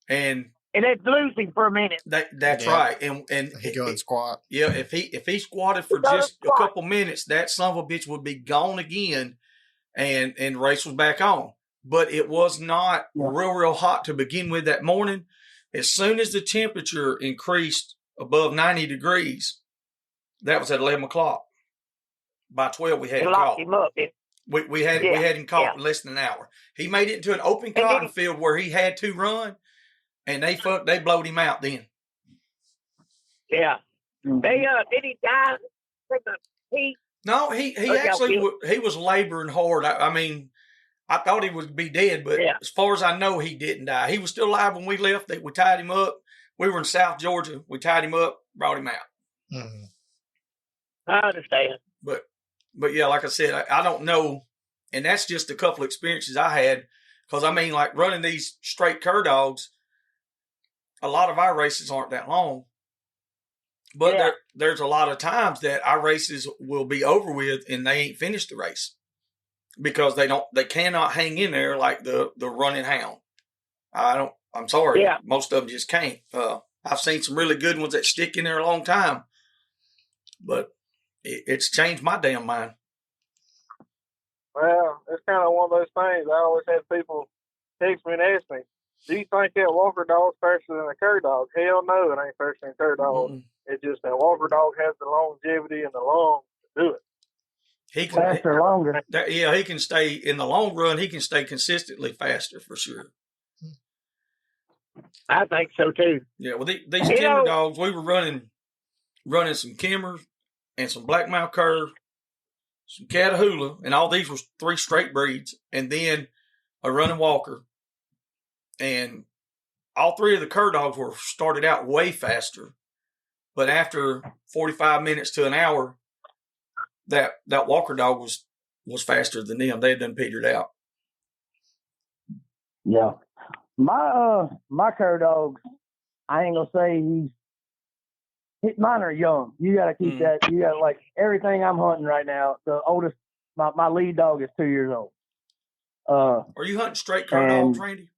And
it's losing for a minute.
That's right. And
he go and squat.
Yeah, if he squatted for just a couple minutes, that son of a bitch would be gone again, and the race was back on. But it was not real hot to begin with that morning. As soon as the temperature increased above 90 degrees, that was at 11 o'clock. By 12, we had him caught.
Him up.
We had him caught in less than an hour. He made it into an open cotton field where he had to run, and they blowed him out then.
Yeah. They did he die from the heat?
No, he actually he was laboring hard. I mean, I thought he would be dead, but as far as I know, he didn't die. He was still alive when we left. We tied him up. We were in South Georgia. We tied him up, brought him out.
Mm-hmm.
I understand.
But yeah, like I said, I don't know. And that's just a couple of experiences I had. Because, I mean, like running these straight cur dogs, a lot of our races aren't that long. But there's a lot of times that our races will be over with and they ain't finished the race. Because they cannot hang in there like the running hound. I'm sorry.
Yeah.
Most of them just can't. I've seen some really good ones that stick in there a long time. But it's changed my damn mind.
Well, it's kind of one of those things. I always have people text me and ask me, do you think that Walker dog's faster than a cur dog? Hell no, it ain't faster than a cur dog. Mm-hmm. It's just that Walker dog has the longevity and the lung to do it.
He can
faster, longer.
He can stay in the long run. He can stay consistently faster for sure.
I think so too.
Yeah, well, these timber dogs, we were running some Kimmers and some blackmouth cur, some Catahoula, and all these were 3 straight breeds, and then a running walker. And all 3 of the cur dogs were started out way faster, but after 45 minutes to an hour, that walker dog was faster than them. They had done petered out.
Yeah, my cur dogs, I ain't gonna say mine are young. You gotta keep that. You got like everything I'm hunting right now. The oldest, my lead dog is 2 years old.
Are you hunting straight cur dogs, Randy?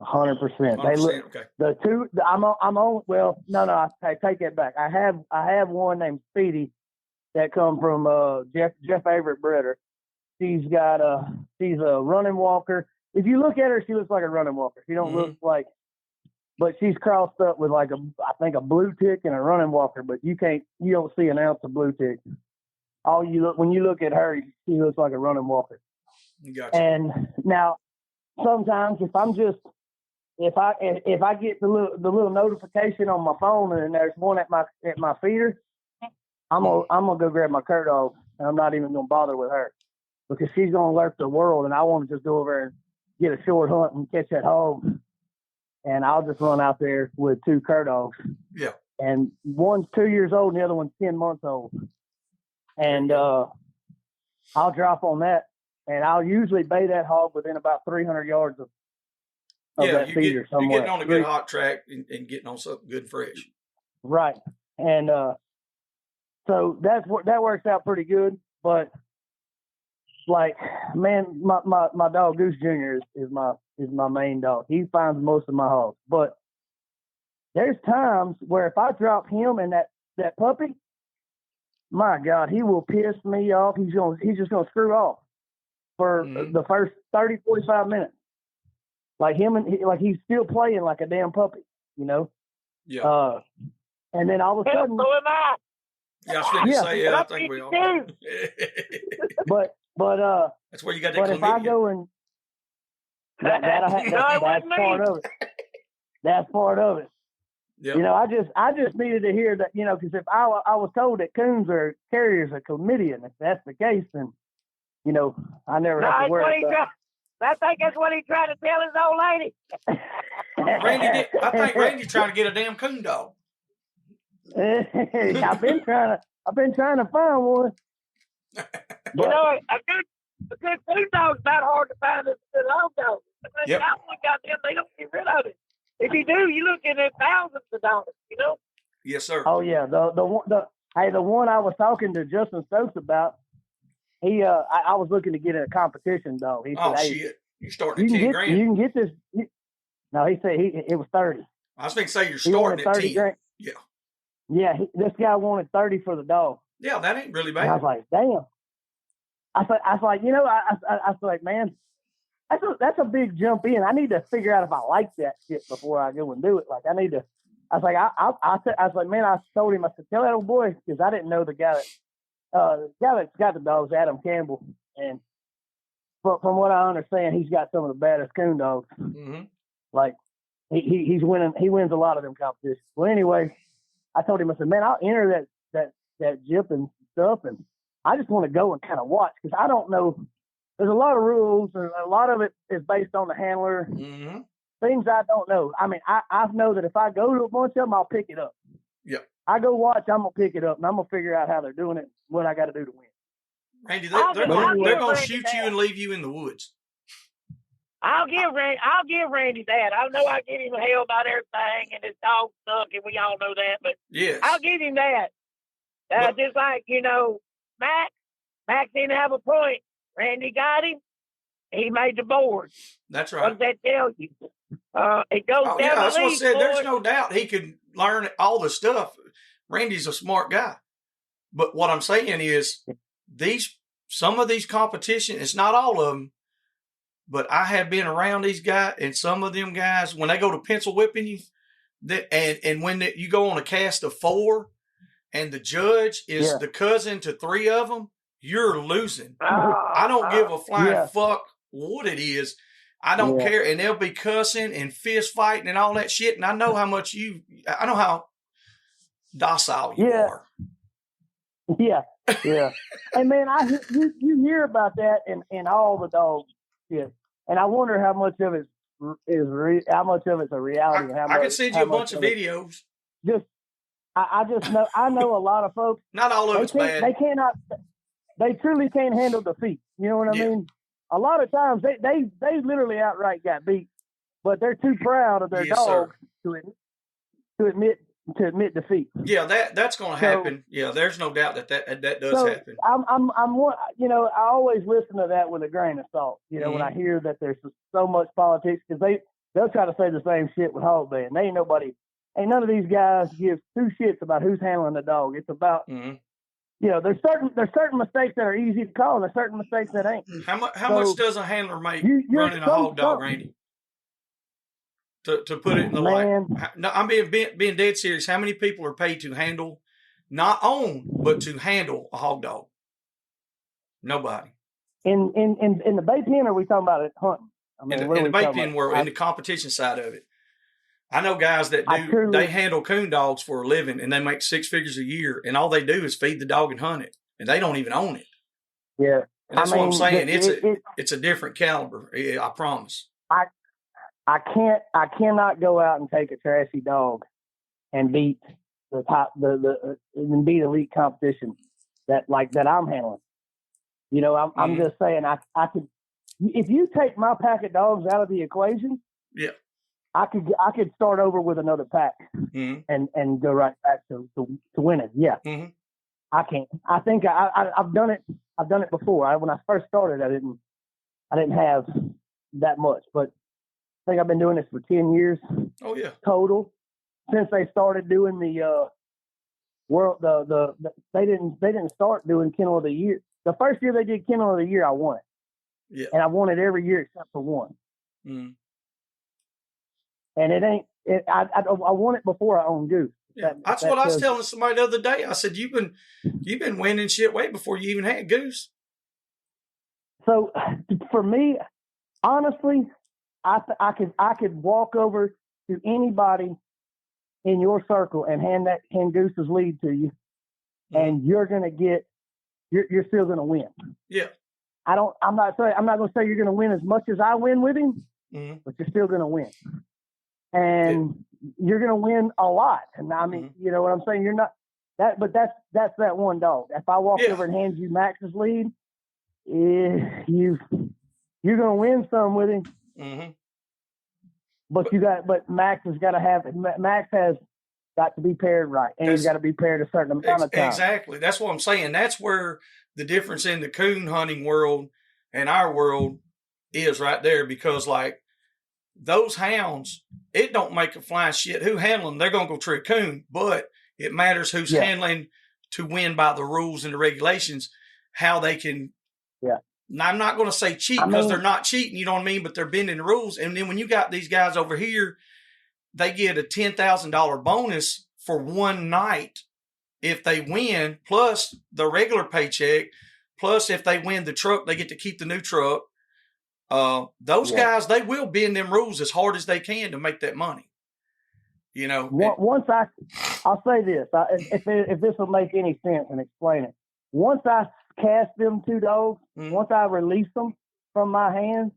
100%. They look
okay.
The two I'm on. Well, no. I take that back. I have one named Speedy that come from Jeff Everett Breeder. She's a running walker. If you look at her, she looks like a running walker. She don't look like. But she's crossed up with like I think a blue tick and a running walker, but you don't see an ounce of blue tick. When you look at her, she looks like a running walker.
Gotcha.
And now, sometimes if I'm just if I get the little notification on my phone and there's one at my feeder, I'm gonna go grab my cur dog and I'm not even gonna bother with her because she's gonna alert the world and I want to just go over and get a short hunt and catch that hog. And I'll just run out there with 2 cur dogs.
Yeah.
And one's 2 years old and the other one's 10 months old. And I'll drop on that and I'll usually bay that hog within about 300 yards of that feeder somewhere.
You're getting on a good hot track and getting on something good and fresh.
Right. And so that works out pretty good. But like, man, my dog Goose Jr. is my main dog. He finds most of my hogs. But there's times where if I drop him and that puppy, my God, he will piss me off. He's just gonna screw off for the first 30, 45 minutes. Like he's still playing like a damn puppy, you know?
Yeah.
And then all of a sudden,
So am I.
Yeah, I was going to say, I think we all.
But
that's where you got that.
But if I go and that's part of it. That's part of it.
Yep.
You know, I just needed to hear that, you know, because if I was told that coons are carriers of chlamydia, if that's the case, then, you know, I never have to worry about it.
I think that's what he tried to tell his old lady.
I think Randy's trying to get a damn coon dog.
I've been trying to find one.
You know, a good coon dog's not hard to find as a long dog.
Yep.
Goddamn, they don't get rid of it. If you do, you're looking at thousands of dollars, you know?
Yes, sir.
Oh yeah. The one I was talking to Justin Stokes about, he I was looking to get a competition dog. He said, "Hey,
shit. You're starting at 10 grand.
You can get this." No, he said it was 30.
I was going to say you're starting at 10.
Grand.
Yeah.
Yeah, this guy wanted 30 for the dog.
Yeah, that ain't really bad.
And I was like, damn. I was like, you know, I was like, man, that's a big jump in. I need to figure out if I like that shit before I go and do it. Like, I need to. I was like, I was like, man, I told him, I said, tell that old boy, because I didn't know the guy that's got the dogs, Adam Campbell, and from what I understand, he's got some of the baddest coon dogs.
Mm-hmm.
Like, he's winning. He wins a lot of them competitions. Well, anyway, I told him, I said, man, I'll enter that jip and stuff, and I just want to go and kind of watch because I don't know. There's a lot of rules, and a lot of it is based on the handler.
Mm-hmm.
Things I don't know. I mean, I know that if I go to a bunch of them, I'll pick it up.
Yep.
I go watch, I'm gonna pick it up, and I'm gonna figure out how they're doing it, what I got to do to win.
Randy, they're going to shoot you and leave you in the woods.
I'll give Randy that. I know I give him hell about everything, and his dog suck, and we all know that. But
yes,
I'll give him that. Just like, you know, Mac didn't have a point. Randy got him. He made the board.
That's right.
What does that tell you? It goes down the
that's what I said.
board.
There's no doubt he could learn all the stuff. Randy's a smart guy. But what I'm saying is some of these competitions, it's not all of them, but I have been around these guys, and some of them guys, when they go to pencil whipping you, and when you go on a cast of 4 and the judge is the cousin to 3 of them, you're losing. I don't give a flying fuck what it is. I don't care. And they'll be cussing and fist fighting and all that shit. And I know how docile you are.
Yeah. Yeah. And man, you hear about that in all the dog shit. And I wonder how much of it how much of it's a reality.
I can send you a bunch of videos.
I know a lot of folks.
Not all of it's bad.
They truly can't handle defeat. You know what I mean? A lot of times they literally outright got beat, but they're too proud of their dogs to admit defeat.
Yeah, that's going to happen. Yeah, there's no doubt that does happen.
I'm you know, I always listen to that with a grain of salt. You know, when I hear that there's so much politics, because they'll try to say the same shit with hog baying. Ain't none of these guys give 2 shits about who's handling the dog. It's about you know, there's certain mistakes that are easy to call, and there's certain mistakes that ain't.
How much does a handler make running a hog dog, Randy? To put it in the light. No, I'm being dead serious. How many people are paid to handle, not own, but to handle a hog dog? Nobody.
In the bay pen, or are we talking about it hunting? I mean,
in
what are
the
we
bait
talking
pen
about?
world, in the competition side of it. I know guys that they handle coon dogs for a living, and they make 6 figures a year, and all they do is feed the dog and hunt it, and they don't even own it.
Yeah,
and that's what I'm saying. It's a different caliber. I promise.
I cannot go out and take a trashy dog and beat and beat elite competition that I'm handling. You know, I'm just saying I could, if you take my pack of dogs out of the equation,
yeah,
I could start over with another pack and go right back to winning. Yeah, I can't. I think I've done it. I've done it before. When I first started, I didn't have that much, but I think I've been doing this for 10 years.
Oh yeah,
total. Since they started doing the world, they didn't start doing Kennel of the Year. The first year they did Kennel of the Year, I won it.
Yeah,
and I won it every year except for one. And it ain't. I won it before I owned Goose.
Yeah. That's what I was telling somebody the other day. I said, you've been winning shit way before you even had Goose.
So for me, honestly, I could walk over to anybody in your circle and hand Goose's lead to you, and you're still gonna win.
Yeah.
I'm not gonna say you're gonna win as much as I win with him, but you're still gonna win. And you're going to win a lot. And I mean, you know what I'm saying? You're not that, but that's that one dog. If I walk over and hand you Max's lead, you're going to win some with him. But Max has got to be paired right. And he's got to be paired a certain amount of time.
Exactly. That's what I'm saying. That's where the difference in the coon hunting world and our world is right there, because like, those hounds, it don't make a flying shit who handle them. They're going to go tree a coon, but it matters who's handling to win by the rules and the regulations, how they can. Yeah. Now, I'm not going to say cheat because they're not cheating, you know what I mean? But they're bending the rules. And then when you got these guys over here, they get a $10,000 bonus for one night if they win, plus the regular paycheck, plus if they win the truck, they get to keep the new truck. Those guys, they will bend them rules as hard as they can to make that money. You know,
once I'll say this, if this will make any sense and explain it. Once I cast them two dogs, once I release them from my hands,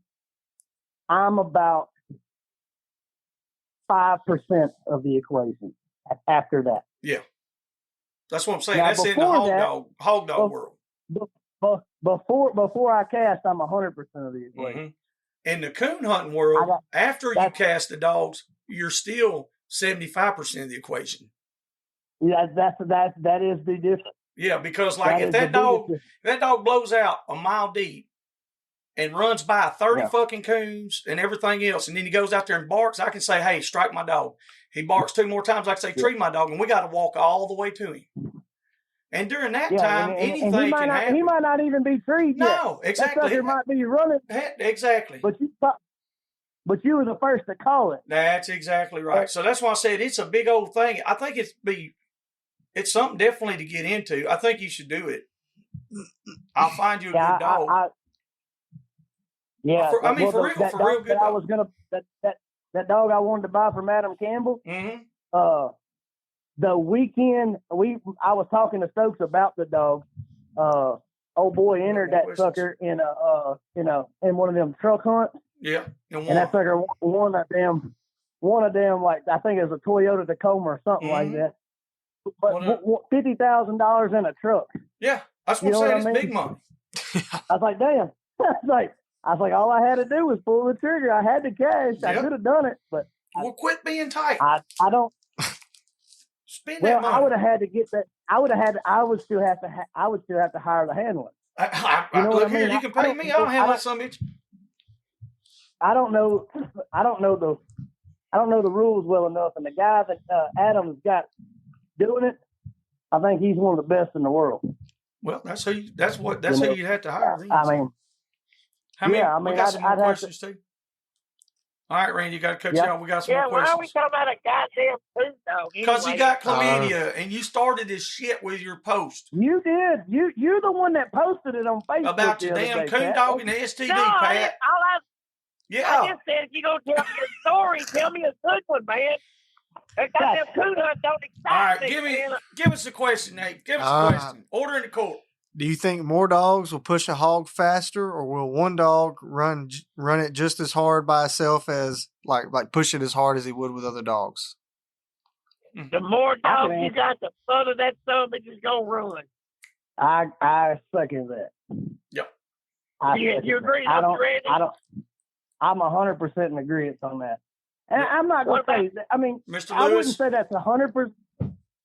I'm about 5% of the equation after that.
Yeah. That's what I'm saying.
Now,
that's in the hog dog world.
Before I cast, I'm 100% of the equation.
In the coon hunting world, after you cast the dogs, you're still 75% of the equation.
Yeah, that is the difference.
Yeah, because like if that dog blows out a mile deep and runs by 30 fucking coons and everything else, and then he goes out there and barks, I can say, hey, strike my dog. He barks 2 more times, I can say, tree my dog, and we got to walk all the way to him. And during that time, anything can happen.
He might not even be treed yet.
No, exactly.
That sucker might be running.
Exactly.
But you were the first to call it.
That's exactly right. So that's why I said it's a big old thing. I think it's something definitely to get into. I think you should do it. I'll find you a good dog. For real good dog.
That dog I wanted to buy from Adam Campbell. The weekend I was talking to Stokes about the dog. Old boy entered that sucker in one of them truck hunts.
Yeah,
and that sucker won a damn like I think it was a Toyota Tacoma or something like that. But $50,000 in a truck.
Yeah, that's what I'm saying. It's big money.
I was like, damn. I was like, all I had to do was pull the trigger. I had the cash. I could have done it, but
quit being tight.
I don't.
Spend that money.
I would have had to get that. I would still have to hire the handler.
You know what I mean? You can pay me. I'll handle some bitch.
I don't know the rules well enough, and the guy that Adam's got doing it, I think he's one of the best in the world.
Well, that's who you have to hire.
I mean,
we got some more questions too. All right, Randy, you got to cut you off. We got some more questions.
Why are we talking about a goddamn food dog?
Because you got chlamydia, and you started this shit with your post.
You did. You're the one that posted it on Facebook
about your damn coon dog and the STD, Pat. Yeah.
I just said, if you're going to tell me a story, tell me a good one, man. That goddamn coon hunt don't excite
All right,
me,
give us a question, Nate. Give us a question. Order in the court.
Do you think more dogs will push a hog faster, or will one dog run it just as hard by itself as like push it as hard as he would with other dogs?
The more dogs you got, the further that son of a bitch is gonna run.
I second that.
Yep.
You agree?
I'm 100% in agreement on that. And I'm not gonna say. I mean,
Mr.
I wouldn't
Lewis?
say that's 100%.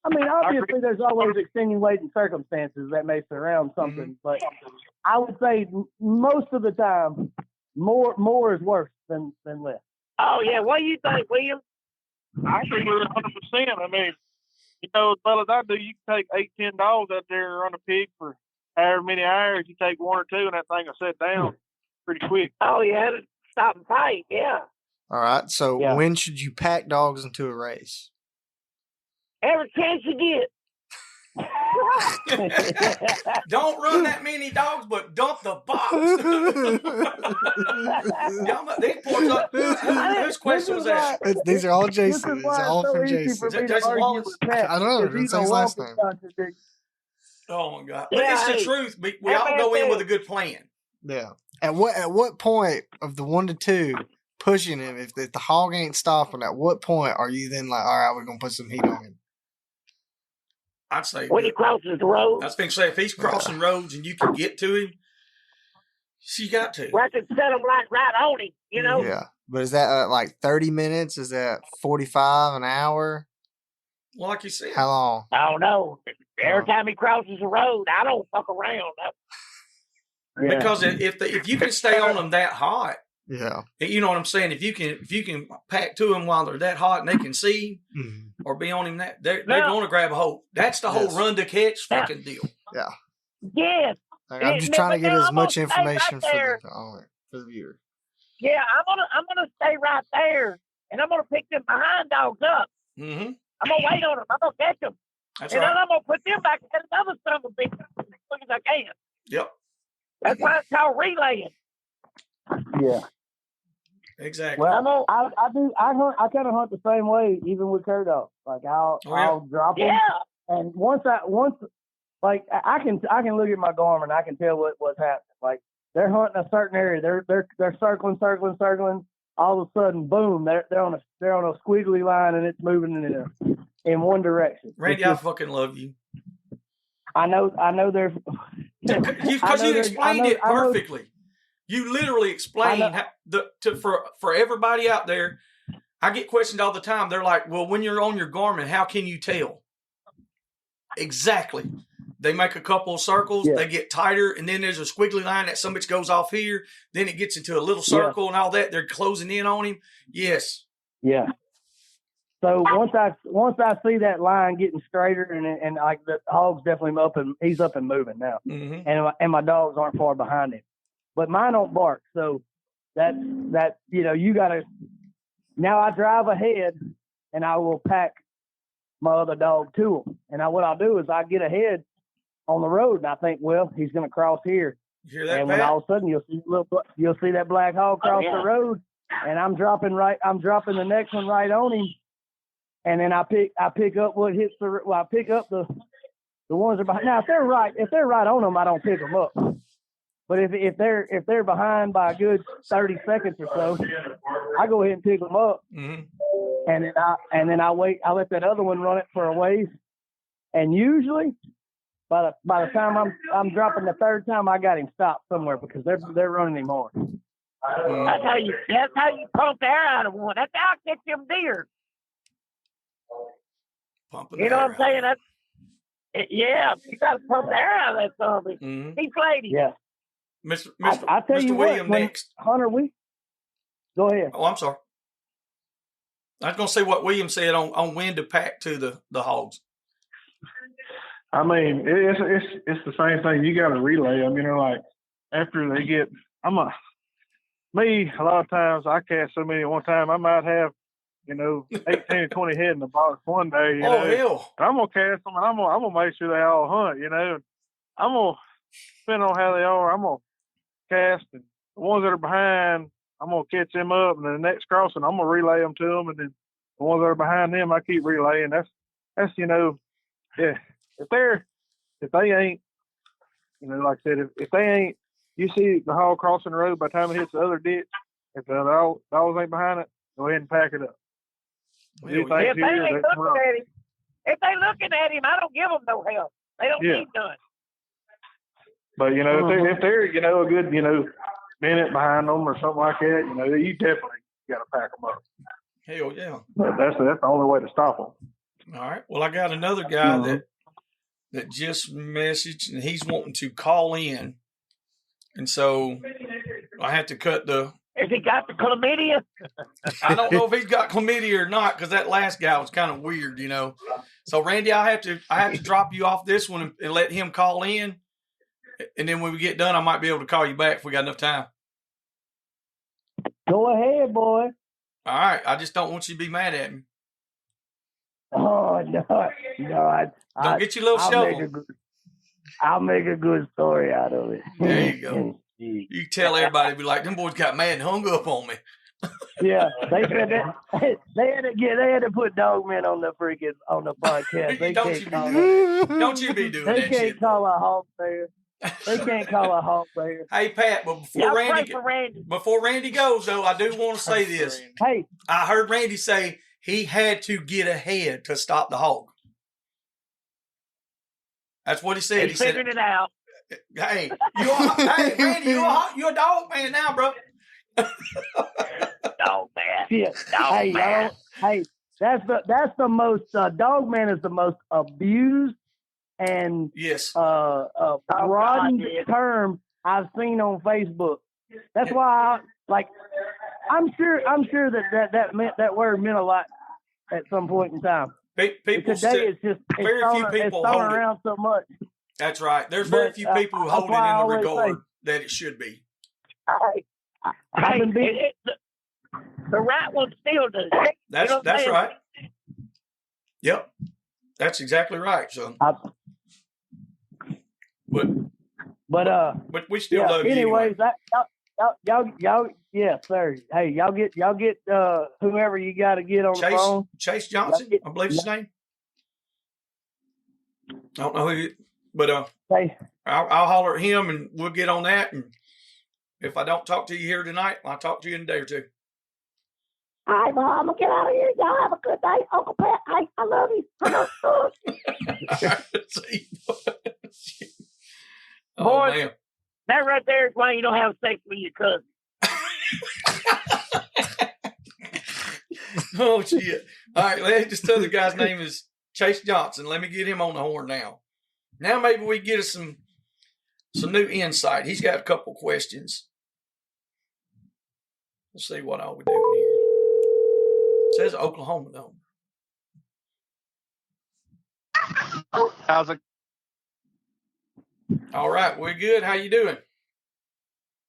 I mean, obviously, there's always extenuating circumstances that may surround something, but I would say most of the time, more is worse than less.
Oh yeah, what do you think, William?
I agree with it 100%. I mean, as well as I do, you can take 8-10 dogs out there and run a pig for however many hours. You take one or two, and that thing will set down pretty quick.
Oh yeah, stop and fight. Yeah.
All right. So when should you pack dogs into a race?
Every chance you get.
Don't run that many dogs, but dump the box. Whose question was that?
These are all Jason. It's all from Jason.
Jason Wallace?
I don't know. It didn't say his last name.
Oh my God! But it's the truth. We all go in with a good plan.
Yeah. At what point of the 1 to 2 pushing him, if the hog ain't stopping, at what point are you then like, all right, we're gonna put some heat on him?
I'd say
when he crosses the road.
I was going to say if he's crossing roads and you can get to him, she got to.
Well, I can set him right on him,
Yeah, but is that like 30 minutes? Is that 45 an hour?
Well, like you said,
how long?
I don't know. Every time he crosses the road, I don't fuck around.
Because if you can stay on them that hot,
yeah,
you know what I'm saying. If you can pack to them while they're that hot and they can see or be on him, they're going to grab a hold. That's the whole run to catch fucking deal.
Yeah.
Yes.
Like, I'm just trying to get as much information for the viewer.
Yeah, I'm gonna stay right there, and I'm gonna pick them behind dogs up.
Mm-hmm.
I'm gonna wait on them. I'm gonna catch them,
That's
and
right.
then I'm gonna put them back at another son of a bitch as quick as I can.
Yep.
That's why it's called relaying.
Yeah.
Exactly.
Well, I do. I kind of hunt the same way, even with cur dogs. Like I'll drop them, and once I can look at my Garmin. I can tell what's happening. Like they're hunting a certain area. They're circling. All of a sudden, boom! They're on a squiggly line, and it's moving in one direction.
Randy, I fucking love you.
I know. They're
because you explained it perfectly. You literally explained for everybody out there. I get questioned all the time. They're like, well, when you're on your Garmin, how can you tell? Exactly. They make a couple of circles. They get tighter. And then there's a squiggly line that some bitch goes off here. Then it gets into a little circle and all that. They're closing in on him. Yes.
Yeah. So once I see that line getting straighter and like the hog's definitely he's up and moving now.
Mm-hmm.
And my dogs aren't far behind him. But mine don't bark, so that you gotta. Now I drive ahead, and I will pack my other dog to him. And what I'll do is I get ahead on the road, and I think, well, he's gonna cross here.
You hear that,
and when all of a sudden you'll see that black hog cross the road, and I'm dropping the next one right on him, and then I pick up what hits I pick up the ones that are behind. Now if they're right on them, I don't pick them up. But if they're behind by a good 30 seconds or so, I go ahead and pick them up, and then I wait. I let that other one run it for a ways, and usually by the time I'm dropping the third time, I got him stopped somewhere because they're running him hard.
That's how you pump the air out of one. That's how I catch them deer. You know what I'm saying? You got to pump the air out of that zombie. He's lady.
Yeah. I tell you
William
what,
next.
Hunter, go ahead.
Oh, I'm sorry. I was going to say what William said on when to pack to the hogs.
I mean, it's the same thing. You got to relay them. Like after they get, a lot of times I cast so many at one time. I might have, 18 or 20 head in the box one day.
Hell!
I'm gonna cast them, and I'm gonna make sure they all hunt. I'm gonna depending on how they are. I'm gonna cast, and the ones that are behind, I'm gonna catch them up, and then the next crossing, I'm gonna relay them to them, and then the ones that are behind them, I keep relaying. That's yeah. If they ain't, like I said, if they ain't, you see the hog crossing the road by the time it hits the other ditch, if the dogs ain't behind it, go ahead and pack it up.
If they looking at him, I don't give them no help. They don't need none.
But if they're a good minute behind them or something like that, you definitely got to pack them up.
Hell yeah.
But that's the only way to stop them.
All right. Well, I got another guy that just messaged, and he's wanting to call in, and so I have to cut the.
Has he got the chlamydia?
I don't know if he's got chlamydia or not, because that last guy was kind of weird, So Randy, I have to drop you off this one and let him call in, and then when we get done, I might be able to call you back if we got enough time.
Go ahead, boy.
All right. I just don't want you to be mad at me.
Oh no!
Don't get your little shovel.
I'll make a good story out of it.
There you go. You tell everybody, be like, them boys got mad and hung up on me.
Yeah, they said that they had to put Dogman on the podcast.
Don't you be doing
that
shit.
They can't call a hog player. They can't call a hog player.
Hey Pat, but before Randy goes though, I do want to say this.
Hey,
I heard Randy say he had to get ahead to stop the hog. That's what he said.
He figured it out.
Hey, Randy, you're a dog man now, bro.
Dog man.
Yeah.
Dog man.
Hey, that's the most dog man is the most abused and broadened term I've seen on Facebook. That's why I'm sure that word meant a lot at some point in time. Today it's thrown around so much.
That's right. There's very few people who hold it in the regard that it should be.
The right one still does.
That's right. Yep, that's exactly right. So, but we still love you.
Anyways, y'all, yes, sir. Hey, y'all get whomever you got to get on the phone.
Chase Johnson, I believe his name. I don't know who, but I'll holler at him and we'll get on that. And if I don't talk to you here tonight, I'll talk to you in a day or two.
All right, well, I'm gonna get out of here. Y'all have a good day, Uncle Pat. I love you. Boy,
man.
That right there is why you don't have sex with your cousin.
Oh shit! All right, this other guy's name is Chase Johnson. Let me get him on the horn now. Now maybe we get us some new insight. He's got a couple questions. Let's see what all we doing here. It says Oklahoma though.
How's it?
All right, we're good. How you doing?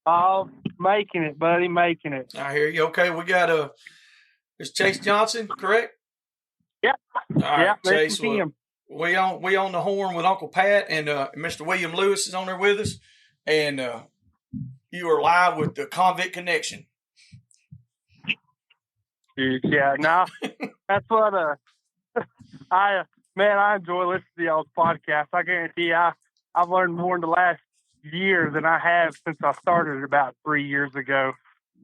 Oh, making it, buddy, making it.
I hear you. Okay, we got it's Chase Johnson, correct?
Yep.
All right,
yep,
Chase. We on the horn with Uncle Pat, and Mr. William Lewis is on there with us, and you are live with the Convict Connection.
Yeah, no, that's what I enjoy listening to y'all's podcast. I guarantee I've learned more in the last year than I have since I started about 3 years ago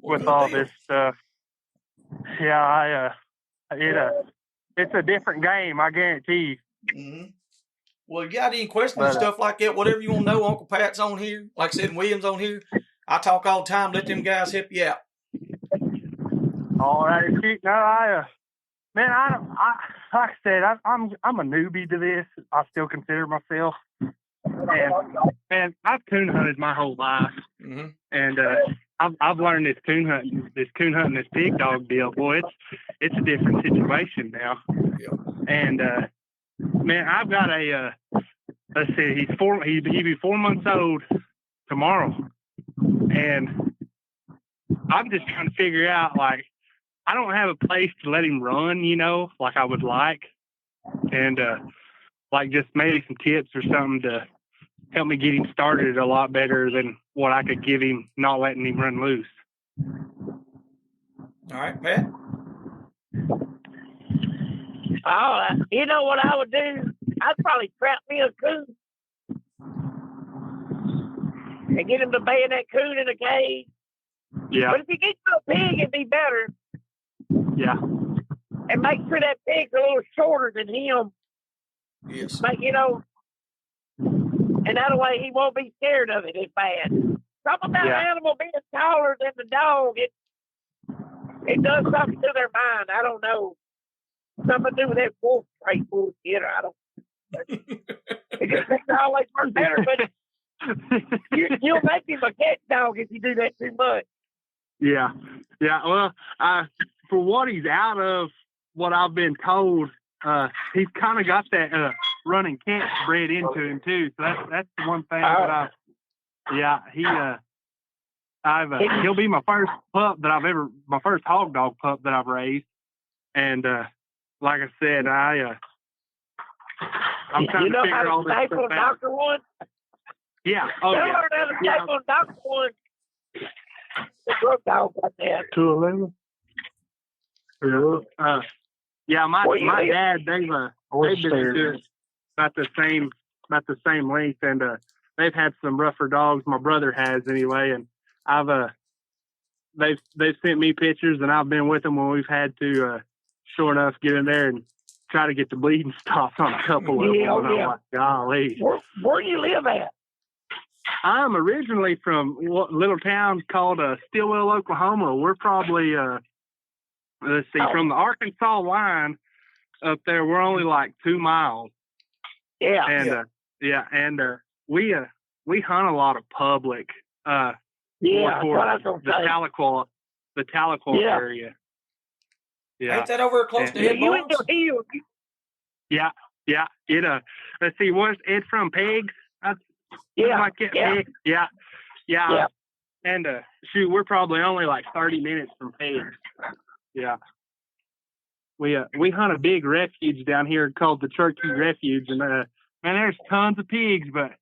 with all this stuff. Yeah, it's a different game, I guarantee you.
Mm-hmm. Well, you got any questions and stuff like that, whatever you want to know, Uncle Pat's on here. Like I said, William's on here. I talk all the time. Let them guys help you out.
All right. No, like I said, I'm a newbie to this. I still consider myself. And I've coon hunted my whole life.
Mm-hmm.
And I've learned this coon hunting, this pig dog deal. Boy, it's a different situation now.
Yeah.
And man, I've got let's see, he'd be 4 months old tomorrow, and I'm just trying to figure out, like, I don't have a place to let him run, like I would like, and like just maybe some tips or something to help me get him started a lot better than what I could give him not letting him run loose.
All right, Pat.
Oh, you know what I would do? I'd probably trap me a coon and get him to bay that coon in a cage.
Yeah.
But if you get to a pig, it'd be better.
Yeah.
And make sure that pig's a little shorter than him.
Yes.
But, you know, and that way he won't be scared of it as bad. Something about an animal being taller than the dog, it does something to their mind. I don't know. Something to do with that wolf trait bullshit. I don't. It just makes it always work better. But you'll make him a cat dog if you do that too much.
Yeah. Well, for what he's out of, what I've been told, he's kind of got that running cat bred into him too. So that's the one thing that he'll be my first pup that my first hog dog pup that I've raised. And like I said, I'm trying to figure all this stuff out.
Dr. One?
Yeah. Oh, yeah.
Learn how to type on Dr. One. The drug dog like that.
211.
My dad, they've been doing about the same length, and they've had some rougher dogs. My brother has anyway, and they've sent me pictures, and I've been with them when we've had to, sure enough, get in there and try to get the bleeding stopped on a couple of them. And I'm like, golly.
Where do you live at?
I'm originally from a little town called Stillwell, Oklahoma. We're probably, from the Arkansas line up there, we're only like 2 miles.
Yeah.
And, we hunt a lot of public, towards the Tahlequah area. Yeah.
Ain't that over close to Ed Barnes?
Yeah. Let's see, it's from Pigs?
Yeah.
And we're probably only like 30 minutes from Pigs. Yeah. We hunt a big refuge down here called the Turkey Refuge, and man, there's tons of pigs, but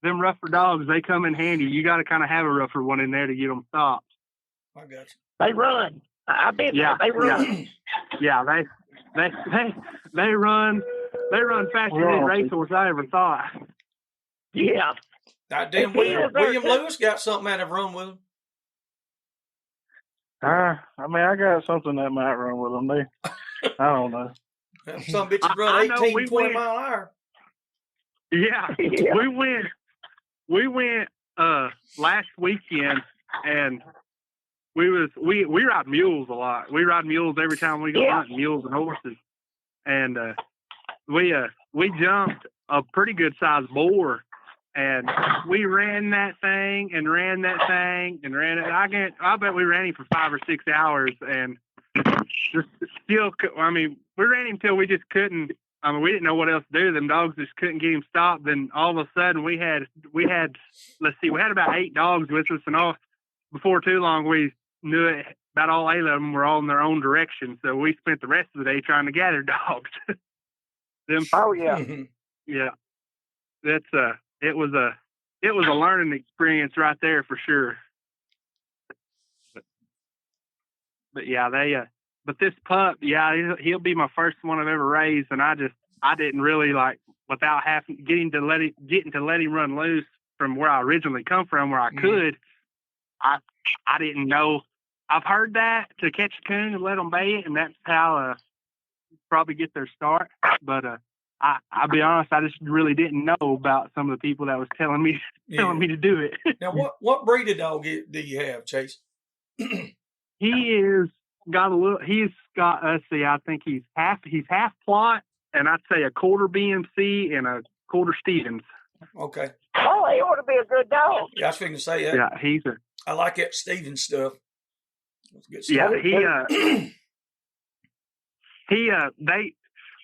them rougher dogs, they come in handy. You got to kind of have a rougher one in there to get them stopped.
I got you.
They run. I've been there. They run.
Yeah, they run faster than any racehorse I ever thought.
Yeah.
Goddamn, William Lewis got something out of run with him.
I got something that might run with them. I don't know.
Some bitches run 18, 20 mile an hour.
Yeah. We went last weekend, and we ride mules a lot. We ride mules every time we go hunting, mules and horses. And we jumped a pretty good sized boar, and we ran that thing and ran that thing and ran it. I bet we ran him for 5 or 6 hours, and we ran him till we just couldn't. We didn't know what else to do. Them dogs just couldn't get him stopped. Then all of a sudden we had about 8 dogs with us, and before too long we knew it. About all 8 of them were all in their own direction. So we spent the rest of the day trying to gather dogs. Yeah. That's it was a learning experience right there for sure. But yeah, but this pup, he'll be my first one I've ever raised, and I didn't really without getting to let him run loose from where I originally come from, where I could. I didn't know. I've heard that to catch a coon and let them bay it, and that's how probably get their start. But I'll be honest, I just really didn't know about some of the people that was telling me to do it.
Now, what breed of dog do you have, Chase?
He's got, let's see, I think he's half plot, and I'd say a quarter BMC and a quarter Stevens.
Okay.
Oh, he ought to be a good dog.
Yeah, I was thinking to say that.
Yeah,
I like that Stevens stuff. That's good
stuff. Yeah,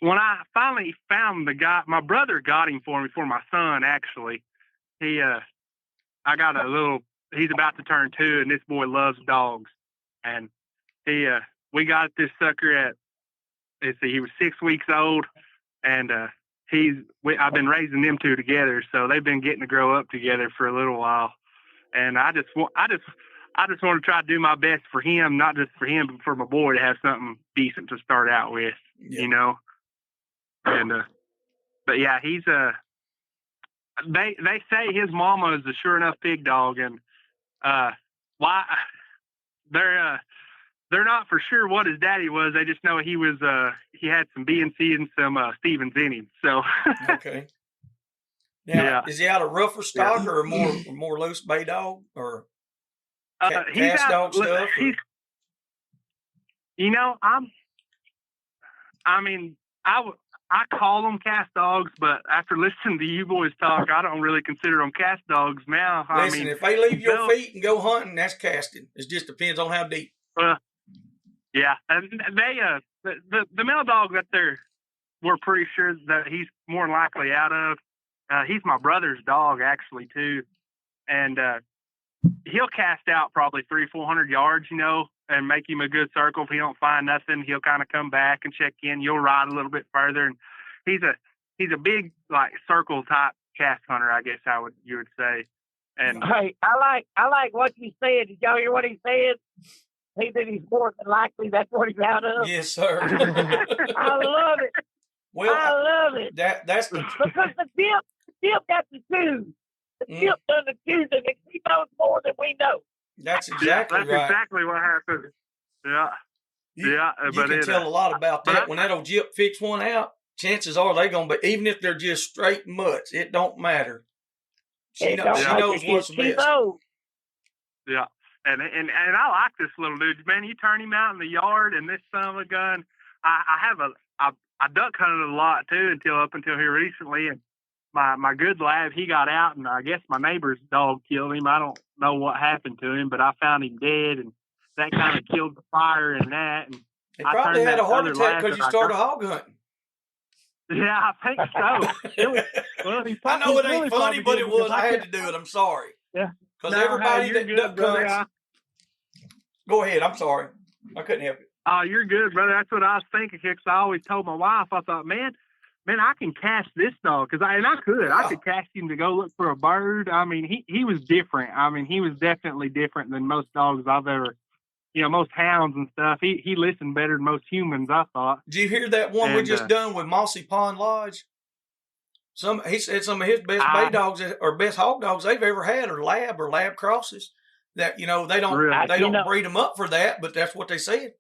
when I finally found the guy, my brother got him for me, for my son, actually. I got he's about to turn 2, and this boy loves dogs. And we got this sucker at, he was 6 weeks old, and I've been raising them 2 together, so they've been getting to grow up together for a little while. And I I just want to try to do my best for him, not just for him, but for my boy to have something decent to start out with, you know. And but yeah, he's they say his mama is a sure enough pig dog, and why they're not for sure what his daddy was. They just know he was he had some BNC and some Stevens in him. So
okay. Now, is he out of rougher stock or more loose bay dog or cast dog stuff?
You know, I call them cast dogs, but after listening to you boys talk, I don't really consider them cast dogs now.
Listen, if they leave your feet and go hunting, that's casting. It just depends on how deep.
Yeah, and they the male dog that we're pretty sure that he's more than likely out of. He's my brother's dog actually too, and he'll cast out probably 300-400 yards, you know, and make him a good circle. If he don't find nothing, he'll kind of come back and check in. You'll ride a little bit further, and he's a big like circle type cast hunter, I guess you would say. And
hey, I like what you said. Did y'all hear what he said? He said he's more than likely that's what he's out of.
Yes, sir.
I love it. Well, I love it.
That's
because the Chip got to choose. The Chip done the choosing, and he knows more than we know.
That's exactly right.
That's exactly what happened. Yeah.
You can tell a lot about that. When that old Jip fix one out, chances are they're going to be, even if they're just straight mutts, it don't matter. She knows what's best.
Yeah. And I like this little dude, man. You turn him out in the yard, and this son of a gun. I duck hunted a lot too up until here recently, and my good lad, he got out, and I guess my neighbor's dog killed him. I don't know what happened to him, but I found him dead, and that kind of killed the fire and that. And
he probably had a heart attack because you started hog hunting.
Yeah, I think so.
I know it ain't funny, but it was. I had to do it. I'm sorry.
Yeah.
Because everybody that duck hunts. Go ahead. I'm sorry. I couldn't help it.
Oh, you're good, brother. That's what I was thinking. Because I always told my wife, I thought, man, I can cast this dog. I could cast him to go look for a bird. I mean, he was different. I mean, he was definitely different than most dogs I've ever, most hounds and stuff. He listened better than most humans, I thought.
Did you hear that one we just done with Mossy Pond Lodge? He said some of his best bay dogs or best hog dogs they've ever had are lab crosses. That they don't breed them up for that, but that's what they said.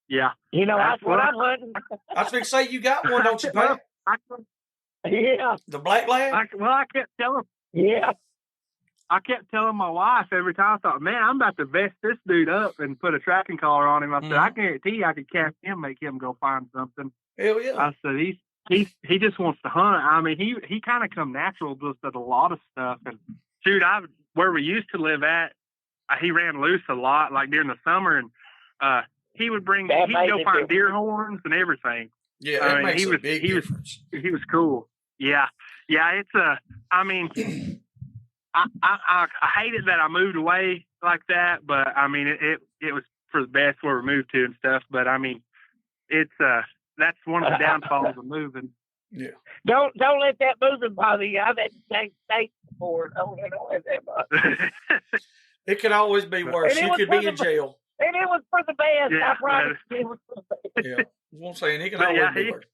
Yeah,
that's what I'm hunting.
I was going to say you got one, don't you, Pat?
Yeah,
the black lab.
I kept telling.
Yeah,
I kept telling my wife every time. I thought, man, I'm about to vest this dude up and put a tracking collar on him. I said, I guarantee I could cast him, make him go find something.
Hell yeah!
I said he just wants to hunt. I mean, he kind of come natural just at a lot of stuff. And shoot, where we used to live at, he ran loose a lot, like during the summer, and he'd go find deer horns and everything.
Yeah, that makes a big difference.
He was cool. Yeah. It's I mean, I hated that I moved away like that, but I mean, it was for the best where we moved to and stuff. But I mean, it's that's one of the downfalls of moving.
Yeah.
Don't let that moving bother you. I've had to change states before. Don't let that bother you.
It could always be worse. You could be in jail.
And it was for the best.
Yeah,
I promise it was for the best.
Yeah. I'm saying he can always be worse.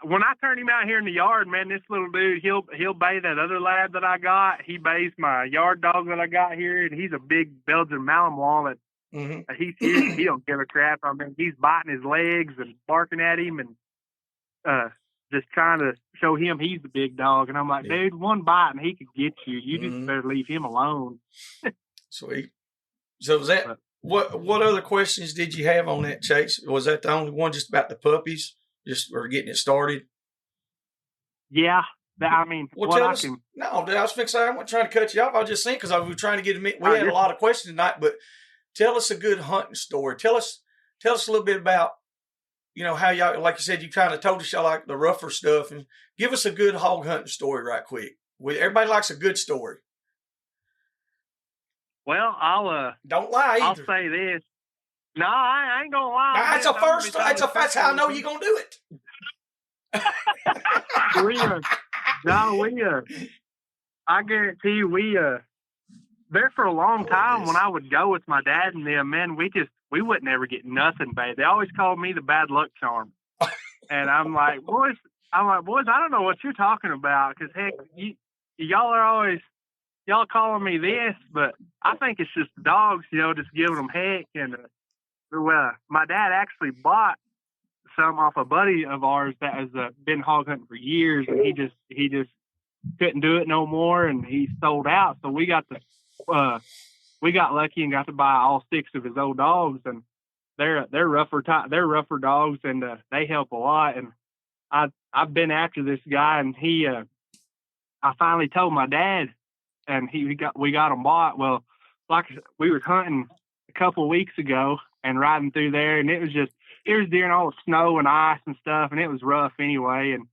When I turn him out here in the yard, man, this little dude, he'll bay that other lab that I got. He bays my yard dog that I got here, and he's a big Belgian Malinois that he don't give a crap. I mean, he's biting his legs and barking at him and just trying to show him he's the big dog. And I'm like, dude, one bite and he could get you. You just better leave him alone.
Sweet. So was that what other questions did you have on that, Chase? Was that the only one, just about the puppies, or getting it started?
Yeah. I mean,
no, I was fixing to say, I wasn't trying to cut you off. I was just saying, because I was trying to get we had a lot of questions tonight, but tell us a good hunting story. Tell us a little bit about, how y'all, like you said, you kind of told us y'all like the rougher stuff, and give us a good hog hunting story right quick. Everybody likes a good story.
Well, I'll
don't lie either.
I'll say this. No, I ain't gonna lie.
That's that's how I know you're gonna do it.
I guarantee you, there for a long time when I would go with my dad and them, man, we wouldn't ever get nothing bad. They always called me the bad luck charm. And I'm like, boys, I don't know what you're talking about. Cause heck, y'all calling me this, but I think it's just dogs, just giving them heck. And, my dad actually bought some off a buddy of ours that has been hog hunting for years, and he just couldn't do it no more, and he sold out. So we got lucky and got to buy all 6 of his old dogs, and they're rougher dogs, and they help a lot. And I've been after this guy, and I finally told my dad, and we got them bought. Well, like we were hunting a couple of weeks ago and riding through there, and it was during all the snow and ice and stuff, and it was rough anyway. And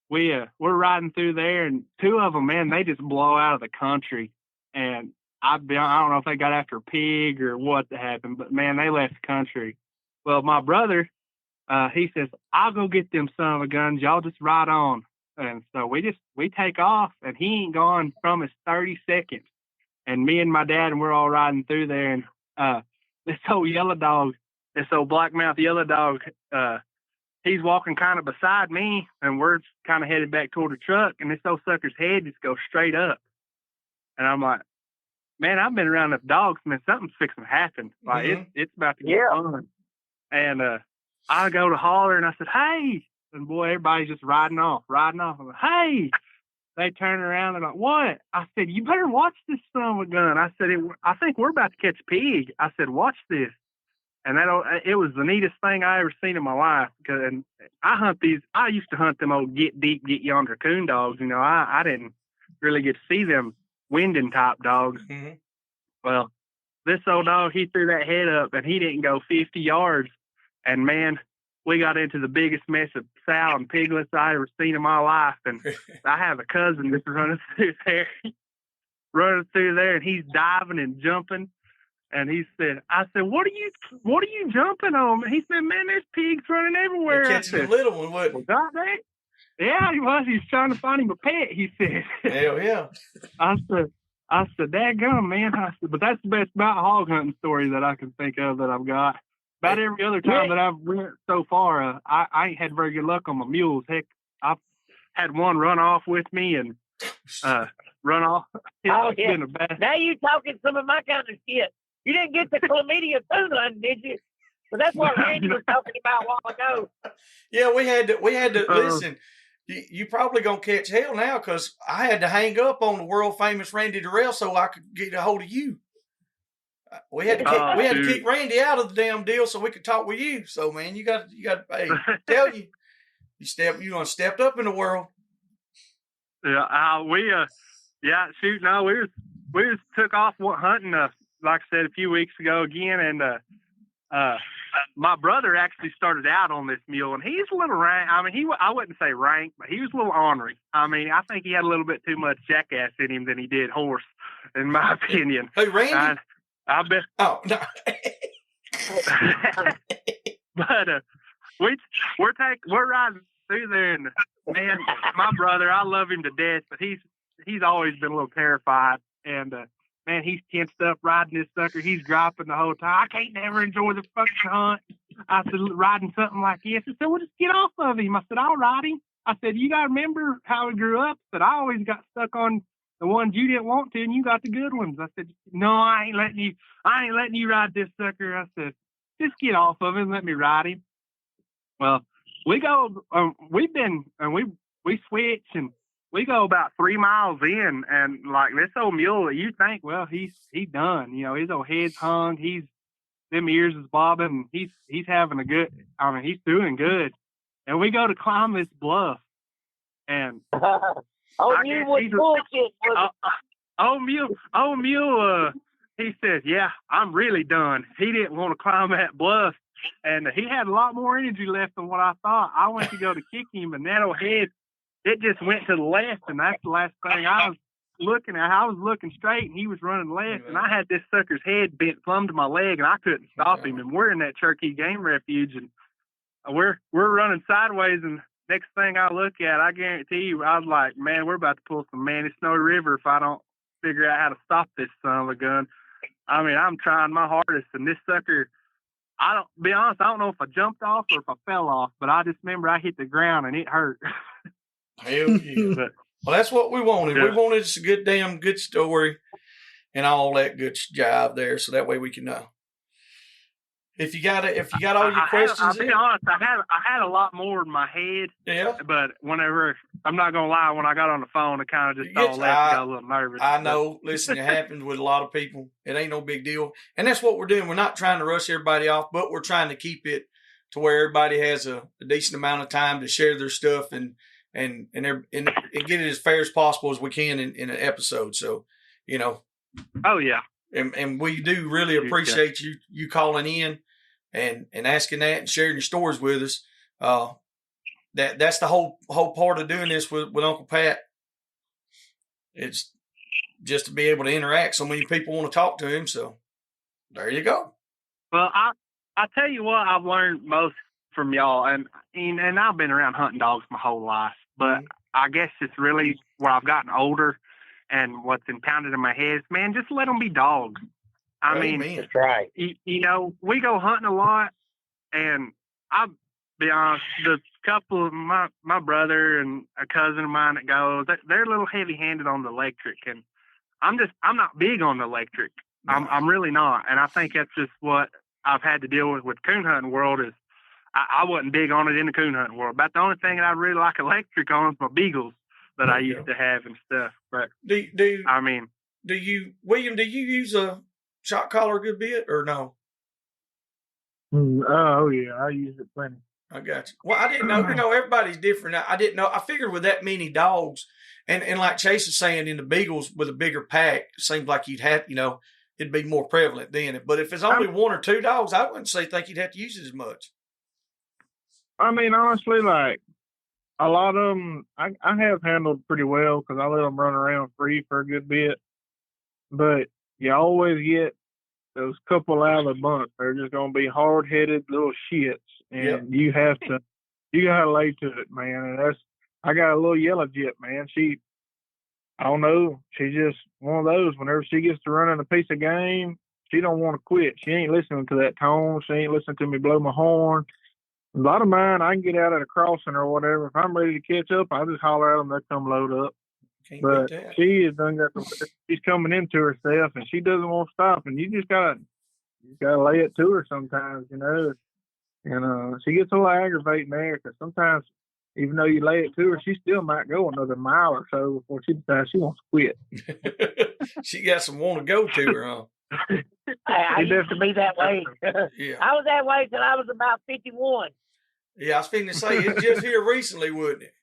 we're riding through there, and 2 of them, man, they just blow out of the country. And I don't know if they got after a pig or what happened, but man, they left the country. Well, my brother, he says, I'll go get them son of a guns. Y'all just ride on. And so we take off, and he ain't gone from us 30 seconds. And me and my dad, and we're all riding through there, and this old yellow dog, this old blackmouth yellow dog, he's walking kind of beside me, and we're kind of headed back toward the truck, and this old sucker's head just goes straight up. And I'm like, man, I've been around enough dogs, man, something's fixing to happen. Like, it's about to get fun. And I go to holler, and I said, hey. And boy, everybody's just riding off. I'm like, hey. They turn around and like, what? I said, you better watch this son of a gun. I said, I think we're about to catch a pig. I said, watch this. And it was the neatest thing I ever seen in my life. And I used to hunt them old get deep, get yonder coon dogs. I didn't really get to see them winding type dogs. Mm-hmm. Well, this old dog, he threw that head up, and he didn't go 50 yards. And man, we got into the biggest mess of sow and piglets I ever seen in my life. And I have a cousin that's running through there, and he's diving and jumping. And I said, what are you jumping on? He said, man, there's pigs running everywhere.
Catching a little one, wasn't he?
Well, God, yeah, he was. He's trying to find him a pet, he said.
Hell yeah.
I said, daggum, man. But that's the best about hog hunting story that I can think of that I've got. About every other time that I've went so far, I ain't had very good luck on my mules. Heck, I've had one run off with me and run off.
Oh, yeah. Now you talking some of my kind of shit. You didn't get the chlamydia tune hunting, did you? But that's what Randy was talking about a while ago.
Yeah, we had to listen. You probably gonna catch hell now because I had to hang up on the world famous Randy Durrell so I could get a hold of you. We had to kick Randy out of the damn deal so we could talk with you. So man, you got hey, tell you done stepped up in the world.
Yeah, we just took off hunting. Like I said a few weeks ago again, and my brother actually started out on this mule, and he's a little rank. I mean, I wouldn't say rank, but he was a little ornery. I mean, I think he had a little bit too much jackass in him than he did horse, in my opinion.
Hey, Randy.
I bet.
Oh no.
But we're riding through there, and man, my brother, I love him to death, but he's always been a little terrified, and man, he's tensed up riding this sucker. He's dropping the whole time. I can't never enjoy the fucking hunt. I said, riding something like this. I said, well, just get off of him. I said, I'll ride him. I said, you got to remember how we grew up. I said, I always got stuck on the ones you didn't want to, and you got the good ones. I said, no, I ain't letting you ride this sucker. I said, just get off of him and let me ride him. Well, we go, we switch, and we go about 3 miles in, and like this old mule, you think, well, he's done. His old head's hung. Them ears is bobbing. He's having he's doing good. And we go to climb this bluff, and
you was bullshit.
Old mule, he said, yeah, I'm really done. He didn't want to climb that bluff, and he had a lot more energy left than what I thought. I went to go to kick him, and that old head, it just went to the left, and that's the last thing I was looking at. I was looking straight, and he was running left, and I had this sucker's head bent plumb to my leg, and I couldn't stop him. And we're in that Cherokee Game Refuge, and we're running sideways, and next thing I look at, I guarantee you, I was like, man, we're about to pull some Manny Snowy River if I don't figure out how to stop this son of a gun. I mean, I'm trying my hardest, and this sucker, be honest, I don't know if I jumped off or if I fell off, but I just remember I hit the ground and it hurt.
Hell yeah.
But,
well, that's what we wanted.
Yeah.
We wanted just a good story and all that good jive there, so that way we can know. If you got all your questions,
I'll be honest, I had a lot more in my head.
Yeah.
But whenever, I'm not gonna lie, when I got on the phone, I kind of just all left, got a little nervous.
I know. Listen, it happens with a lot of people. It ain't no big deal, and that's what we're doing. We're not trying to rush everybody off, but we're trying to keep it to where everybody has a decent amount of time to share their stuff and get it as fair as possible as we can in an episode. So,
Oh yeah.
And we do really appreciate you calling in and asking that and sharing your stories with us. That's the whole part of doing this with Uncle Pat. It's just to be able to interact. So many people want to talk to him. So there you go.
Well, I tell you what, I've learned most from y'all, and I've been around hunting dogs my whole life, but I guess it's really where I've gotten older and what's impounded in my head is, man, just let them be dogs. I mean,
that's right.
We go hunting a lot, and I'll be honest, the couple of my brother and a cousin of mine that goes, they're a little heavy-handed on the electric, and I'm not big on the electric. I'm really not, and I think that's just what I've had to deal with coon hunting world is I wasn't big on it in the coon hunting world. About the only thing that I really like electric on is my beagles that I used to have and stuff. But
William, do you use a shot collar a good bit or no?
Oh yeah, I use it plenty.
I got you. Well, I didn't know. Everybody's different. I didn't know. I figured with that many dogs, and like Chase is saying, in the beagles with a bigger pack, it seems like you'd have, it'd be more prevalent then. But if it's only one or two dogs, I wouldn't think you'd have to use it as much.
I mean, honestly, like a lot of them, I have handled pretty well because I let them run around free for a good bit. But you always get those couple out of the bunch. They're just going to be hard-headed little shits, and you gotta lay to it, man. And I got a little yellow jet, man. I don't know. She's just one of those. Whenever she gets to running a piece of game, she don't want to quit. She ain't listening to that tone. She ain't listening to me blow my horn. A lot of mine, I can get out at a crossing or whatever. If I'm ready to catch up, I just holler at them. They come load up. But she has done got she's coming into herself, and she doesn't want to stop. And you just gotta lay it to her sometimes, And she gets a little aggravating there because sometimes, even though you lay it to her, she still might go another mile or so before she decides she wants to quit.
She got some want to go to her, huh?
I used to be that way.
Yeah.
I was that way till I was about 51.
Yeah, I was thinking to say, it's just here recently, wouldn't it?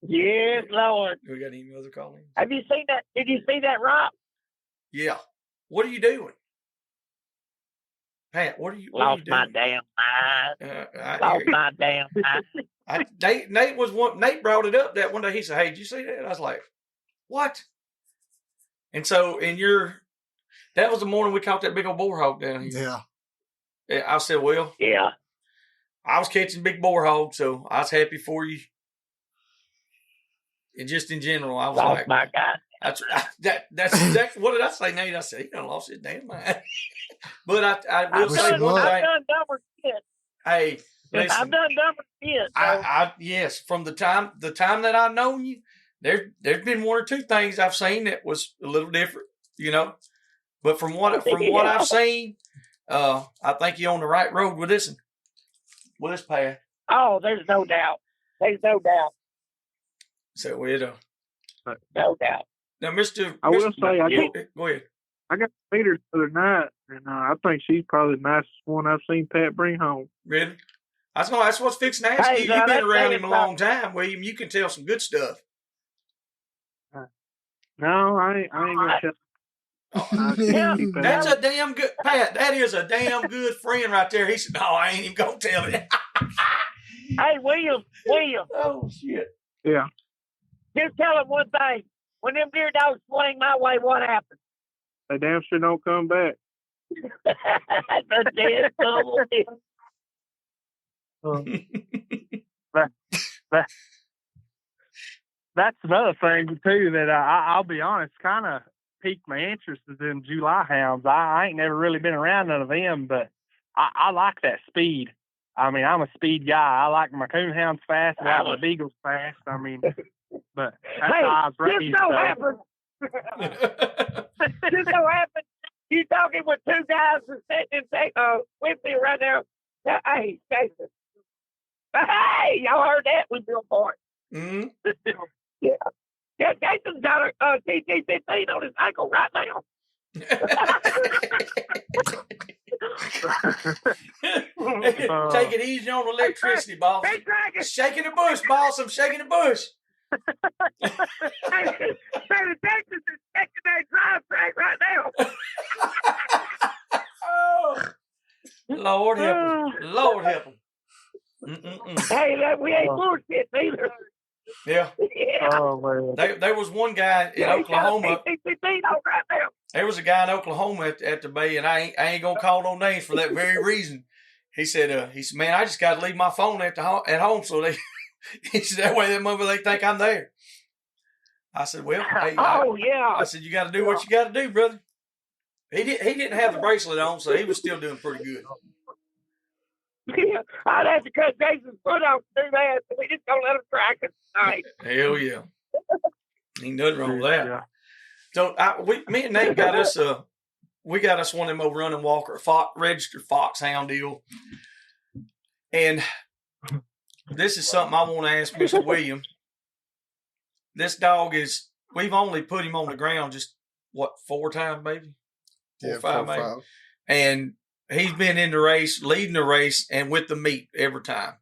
Yes, Lord.
Do we got any other callings?
Have you seen that? Did you see that, Rob?
Yeah. What are you doing? Pat, what are you doing?
Lost my damn mind.
Nate brought it up that one day. He said, "Hey, did you see that?" I was like, "What?" And so, that was the morning we caught that big old boar hog down here. Yeah. I said, "Well,
yeah,
I was catching big boar hogs, so I was happy for you." And just in general, I was like,
my God.
That's exactly what did I say, Nate? I said, he done lost his damn mind. But I will say one thing.
I've done dumber shit.
Hey, listen.
I've done dumber shit.
Yes, from the time that I've known you, there's been one or two things I've seen that was a little different, But from what I've seen, I think you're on the right road with this path.
Oh, there's no doubt.
So
no doubt.
Now, Mr.
I will say,
go ahead.
I got to meet her the other night, and I think she's probably the nicest one I've seen Pat bring home.
Really? That's what's fixing to ask you. You've been around him a long time, William. You can tell some good stuff.
No, I ain't gonna tell.
That's a damn good Pat. That is a damn good friend right there. He said, "No, I ain't even gonna tell it."
Hey, William.
Oh shit.
Yeah.
Just tell him one thing. When them deer dogs swing my way, what happens?
They damn sure don't come back.
The dead
that's another thing too that I'll be honest, kind of piqued my interest is in July hounds. I ain't never really been around none of them, but I like that speed. I mean, I'm a speed guy. I like my coon hounds fast. I like my beagles fast. I mean, but that's how I was raised.
Just so happened, you talking with two guys who sitting with me right now. Hey, Jason. Hey, y'all heard that? We Bill Boyd.
Mm-hmm.
Yeah. Yeah, Jason's got a TG-15 on his ankle right now.
Take it easy on electricity, boss. Shaking the bush, boss. I'm shaking the bush.
Hey, the Texas is checking that drive track right now.
Oh, Lord help him. Lord help him.
Hey, we ain't bullshit either.
Yeah.
Oh, man.
There was one guy in Oklahoma.
Right now.
There was a guy in Oklahoma at the bay, and I ain't gonna call no names for that very reason. He said, man, I just got to leave my phone at home, so they. He said that way that mother they think I'm there. I said, well, hey, I said you got to do what you got to do, brother. He didn't have the bracelet on, so he was still doing pretty good.
Yeah, I'd have to cut Jason's foot off to do that, so we just don't let him track us tonight.
Hell yeah. Ain't nothing wrong with that.
Yeah.
So me and Nate got us one of them over running walker registered foxhound deal. And this is something I want to ask Mr. William. This dog we've only put him on the ground just 4 times, maybe? 4 or 5, maybe. And he's been in the race, leading the race, and with the meat every time.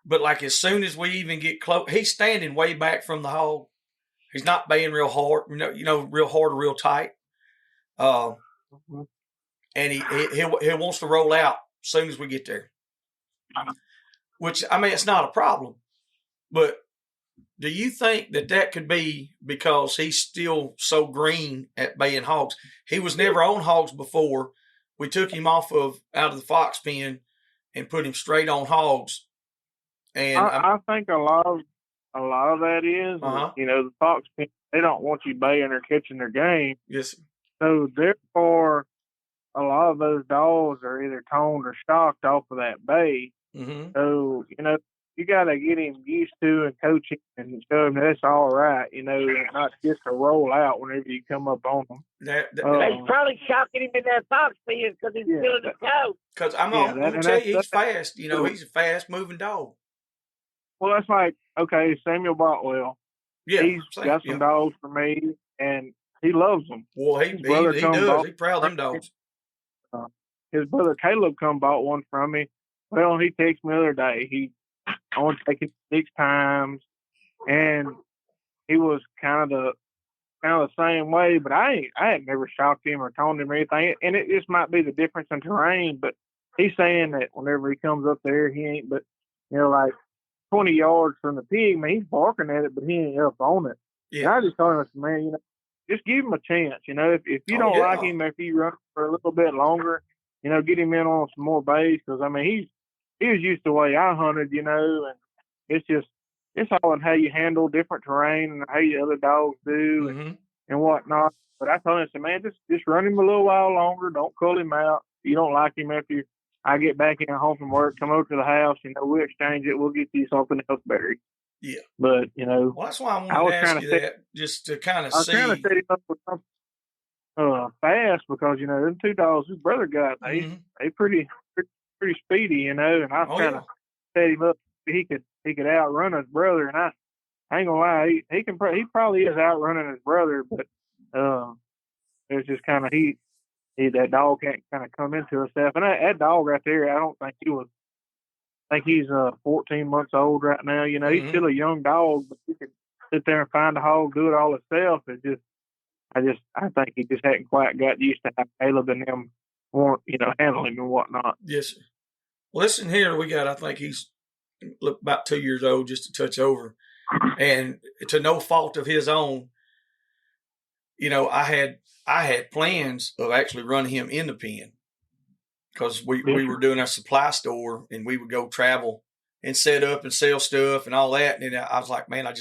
But like as soon as we even get close, he's standing way back from the hog. He's not baying real hard, real hard or real tight. And he wants to roll out as soon as we get there. Which, I mean, it's not a problem. But do you think that could be because he's still so green at baying hogs? He was never on hogs before. We took him out of the fox pen and put him straight on hogs. And
I think a lot of that is, the fox pen, they don't want you baying or catching their game.
Yes.
So therefore, a lot of those dogs are either toned or stocked off of that bay.
Mm-hmm.
So, you got to get him used to and coach him and show him that's all right, not just to roll out whenever you come up on him.
They probably shocking him in that fox pen because he's feeling the coat.
Because I'm going to tell you, he's fast. He's a fast-moving dog.
Well, that's like, Samuel Botwell.
Yeah.
He's got some dogs for me, and he loves them.
Well, he does. He's proud of them dogs.
His brother Caleb bought one from me. Well, he texted me the other day. I want to take it 6 times, and he was kind of the same way. But I had never shocked him or toned him or anything. And it just might be the difference in terrain. But he's saying that whenever he comes up there, he ain't. But like 20 yards from the pig, man, he's barking at it, but he ain't up on it. Yeah. And I just told him, man, just give him a chance. If you don't like him, if he runs for a little bit longer, get him in on some more bays. Because I mean, he was used to the way I hunted, and it's all in how you handle different terrain and how the other dogs do and whatnot. But I told him, man, just run him a little while longer. Don't cull him out. If you don't like him after I get back in home from work, come over to the house, we'll exchange it. We'll get you something else better.
Yeah.
But,
well, that's why I wanted to ask you that, just to kind of see.
I was trying to set him up with something fast because, them 2 dogs his brother got, they pretty speedy, and I was trying to set him up so he could outrun his brother, and I ain't gonna lie, he probably is outrunning his brother, but it's just kind of that dog can't kind of come into himself, and that dog right there, I don't think he's 14 months old right now. He's still a young dog, but he can sit there and find a hog, do it all himself. I think he just hadn't quite got used to how Caleb and them want, handle him and whatnot.
Yes, sir. Well, listen here, I think he's about 2 years old, just a touch over. And to no fault of his own, I had plans of actually running him in the pen because we were doing our supply store and we would go travel and set up and sell stuff and all that. And then I was like, man, I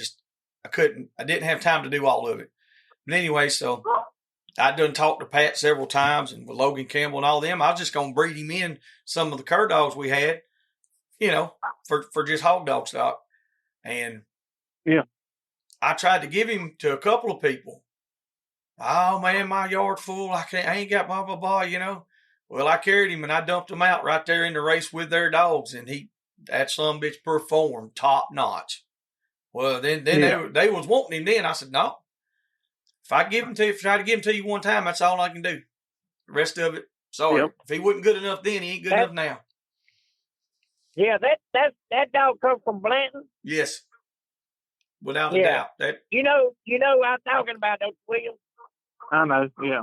didn't have time to do all of it. But anyway, so I done talked to Pat several times and with Logan Campbell and all them. I was just going to breed him in some of the cur dogs we had, for just hog dog stock. And
yeah,
I tried to give him to a couple of people. Oh man, my yard's full. I ain't got blah, blah, blah, Well, I carried him and I dumped him out right there in the race with their dogs. And that son bitch performed top notch. Well, then they was wanting him then. I said, no. If I try to give him to you one time, that's all I can do. The rest of it, sorry. Yep. If he wasn't good enough then, he ain't good enough now.
Yeah, that dog come from Blanton.
Yes, without a doubt. That
you know, I'm talking about those Williams.
I know. Yeah.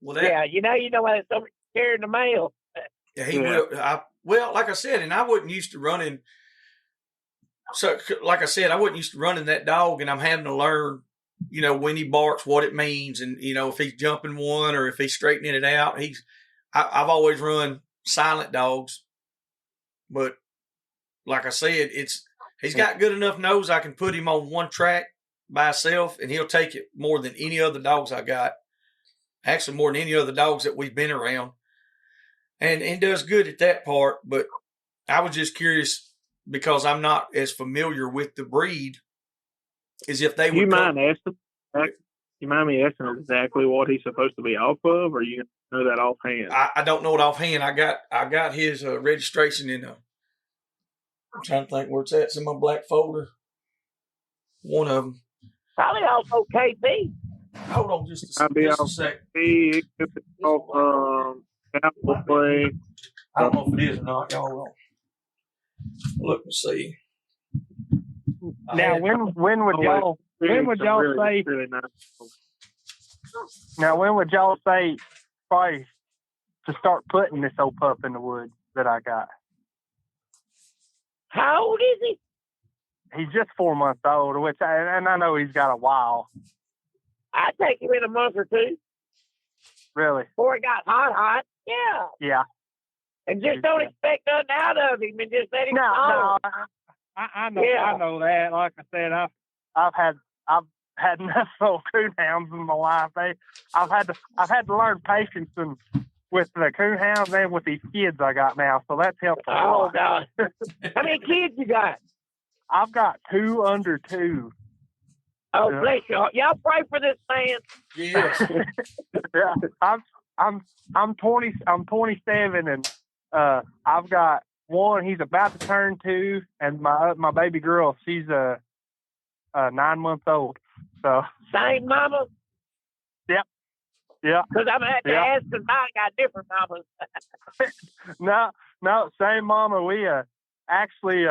Well,
you know why somebody carrying the mail.
Yeah, he will. Well, like I said, and I wasn't used to running. So, like I said, I wasn't used to running that dog, and I'm having to learn, when he barks, what it means, and if he's jumping one or if he's straightening it out. I've always run silent dogs, but like I said, he's got good enough nose. I can put him on one track by himself, and he'll take it more than any other dogs I got. Actually, more than any other dogs that we've been around, and does good at that part. But I was just curious, because I'm not as familiar with the breed, as if they would.
You mind me asking exactly what he's supposed to be off of, or you know that offhand?
I don't know it offhand. I got his registration in I'm trying to think where it's at. It's in my black folder. One of them.
Probably also KP.
Hold on just a second.
He could be off Apple Play.
I don't know if it is or not. Y'all hold on. Look and see.
Now, when would y'all say?
Really nice.
Now, when would y'all say probably to start putting this old pup in the woods that I got?
How old is he?
He's just 4 months old, and I know he's got a while.
I'd take him in a month or two.
Really?
Before it got hot. Yeah.
Yeah.
And just don't expect nothing out of him, and just let him go.
No, I know. Yeah. I know that. Like I said, I've had enough old coonhounds in my life. I've had to learn patience with the coonhounds and with these kids I got now. So that's helped.
Oh God! How many kids you got?
I've got 2 under 2.
Oh, bless you! Y'all pray for this man.
Yes.
Yeah. I'm 20. I'm 27, and I've got one. He's about to turn 2, and my baby girl, she's 9 months old. So
same mama.
Yep. Yeah.
Because I'm at to ask, because mine got different mamas.
No, same mama. We actually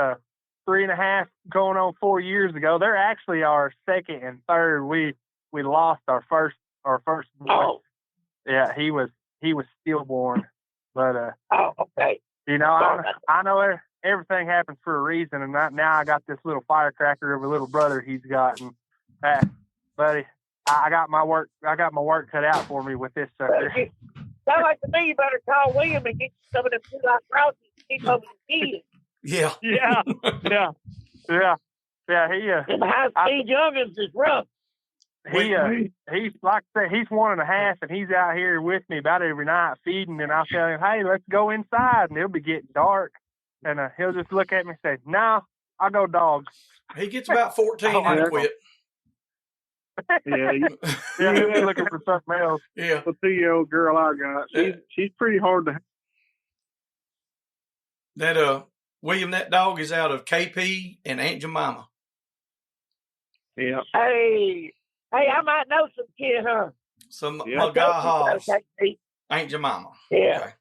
3.5 going on 4 years ago. They're actually our second and third. We lost our first boy.
Oh.
Yeah, he was stillborn, but
oh, okay.
I know everything happens for a reason, and now I got this little firecracker of a little brother he's got, and buddy, I got my work cut out for me with this sucker.
Sound like to me, you better call William and get some of them 2 like crosses and keep up with the kids.
Yeah.
Yeah.
Them high-speed youngins is rough.
He's like I said, he's 1.5, and he's out here with me about every night feeding, and I'll tell him, hey, let's go inside, and it'll be getting dark, and he'll just look at me and say, no, I'll go dogs.
He gets about 14 and quit.
Yeah,
he's looking for something else.
Yeah.
The 2-year-old girl I got, she's pretty hard to.
That William, that dog is out of KP and Aunt Jemima.
Yeah.
Hey, I might know some kid, huh?
Some hogs. Aunt Jemima.
Yeah.
Okay.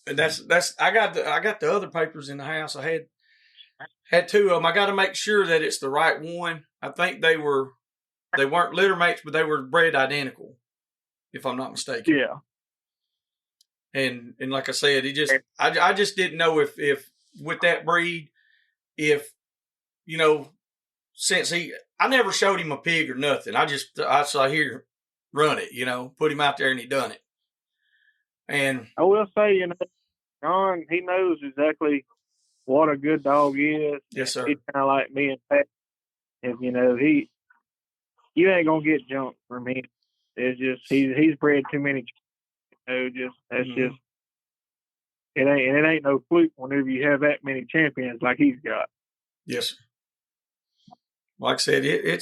And that's I got the other papers in the house. I had 2 of them. I got to make sure that it's the right one. I think they weren't litter mates, but they were bred identical, if I'm not mistaken.
Yeah.
And like I said, I just didn't know if with that breed, if since I never showed him a pig or nothing. I saw here run it, put him out there and he done it. And
I will say, John, he knows exactly
what a good dog is.
Yes, sir.
He's kind of like me and Pat. If you know, you ain't gonna get jumped from him. It's just he's bred too many. That's just it ain't no fluke whenever you have that many champions like he's got.
Yes, sir. Like I said,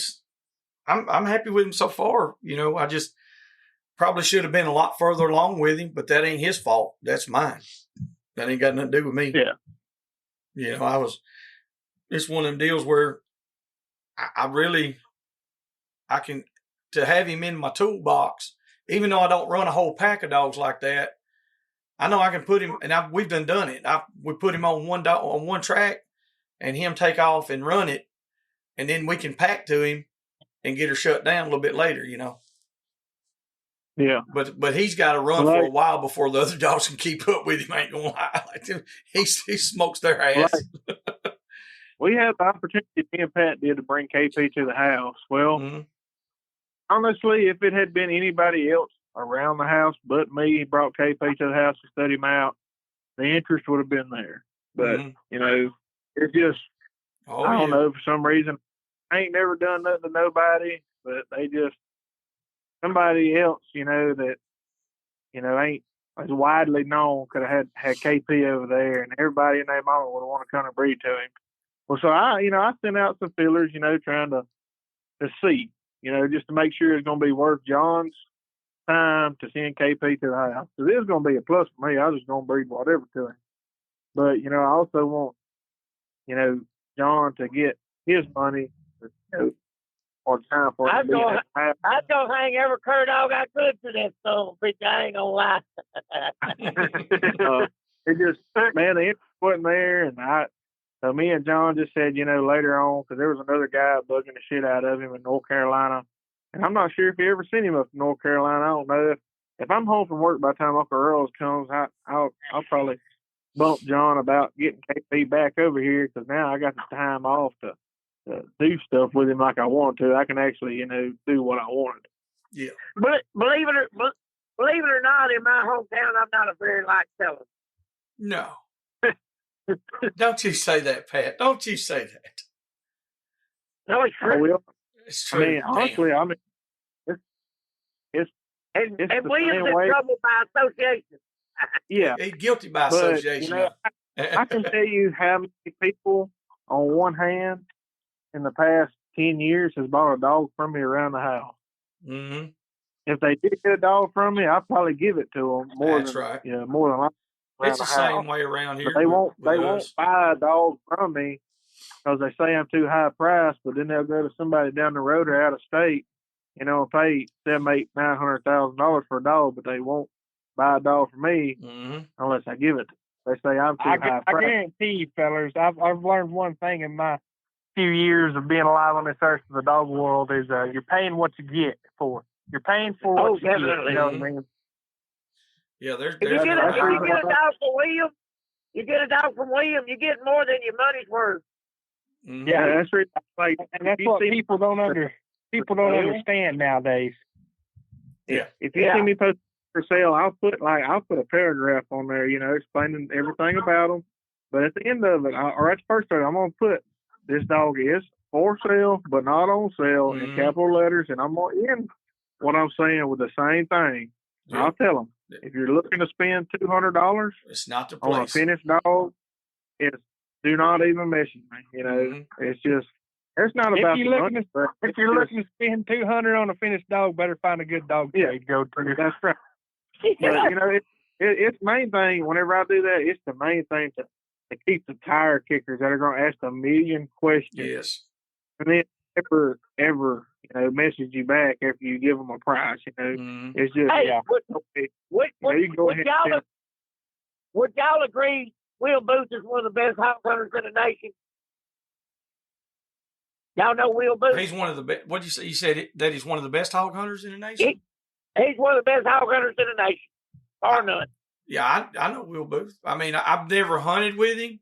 I'm happy with him so far. I just probably should have been a lot further along with him, but that ain't his fault. That's mine. That ain't got nothing to do with me.
Yeah.
It's one of them deals where I can, to have him in my toolbox, even though I don't run a whole pack of dogs like that, I know I can put him, and we've done it. We put him on one track and him take off and run it, and then we can pack to him and get her shut down a little bit later,
Yeah.
But he's got to run for a while before the other dogs can keep up with him. I ain't gonna lie. He smokes their ass.
We had the opportunity, me and Pat did, to bring KP to the house. Well, honestly, if it had been anybody else around the house but me, he brought KP to the house to study him out, the interest would have been there. But, it's just, I don't know, for some reason, I ain't never done nothing to nobody, but they just, somebody else, that, ain't as widely known could have had KP over there, and everybody in their mama would have wanted to come and breed to him. Well, so I sent out some fillers, trying to see, just to make sure it's going to be worth John's time to send KP to the house. So this is going to be a plus for me. I was just going to breed whatever to him. But, I also want, John to get his money, or time for
I'd go hang every cur dog I could to that son bitch. I ain't gonna lie.
It just, man, the interest wasn't there, and so me and John just said, later on, because there was another guy bugging the shit out of him in North Carolina, and I'm not sure if he ever sent him up to North Carolina. I don't know if I'm home from work by the time Uncle Earls comes. I'll probably bump John about getting KP back over here, because now I got the time off to do stuff with him like I want to. I can actually, do what I wanted.
Yeah.
But believe it or not, in my hometown, I'm not a very light seller.
No. Don't you say that, Pat. Don't you say that.
No, it's true.
It's true.
I mean, honestly, it's
and Williams is troubled by association.
Yeah.
He's guilty by association.
I can tell you how many people on one hand in the past 10 years has bought a dog from me around the house.
Mm-hmm.
If they did get a dog from me, I'd probably give it to them more than likely.
It's the same way around here.
But they won't buy a dog from me because they say I'm too high priced, but then they'll go to somebody down the road or out of state, and pay $700,000, $800,000 for a dog, but they won't buy a dog from me unless I give it. They say I'm too high priced.
I guarantee you, fellas, I've learned one thing in my few years of being alive on this earth of the dog world is you're paying what you get for. You're paying for what you get. You know what I mean?
Yeah,
if you get a dog from William, you get more than your money's worth.
Mm-hmm.
Yeah, that's right.
Like, and that's what people don't understand nowadays.
Yeah.
If you see me post for sale, I'll put a paragraph on there, explaining everything about them. But at the end of it, or at the first time, I'm gonna put this dog is for sale, but not on sale in capital letters, and I'm gonna end what I'm saying with the same thing. Yeah. I'll tell them, if you're looking to spend $200,
it's not the place.
On a finished dog, do not even message me. It's just, it's not about the money.
If you're looking to spend $200 on a finished dog, better find a good dog trade to go to.
That's right. But, it's the main thing, whenever I do that, it's the main thing to keep the tire kickers that are going to ask a million questions.
Yes.
And then ever, message you back after you give them a price. It's just,
would y'all agree Will Booth is one of the best hog hunters in the nation? Y'all know Will Booth?
He's one of the best. What did you say? You said that he's one of the best hog hunters in the nation?
He's one of the best hog hunters in the nation. Or none.
Yeah, I know Will Booth. I mean, I've never hunted with him,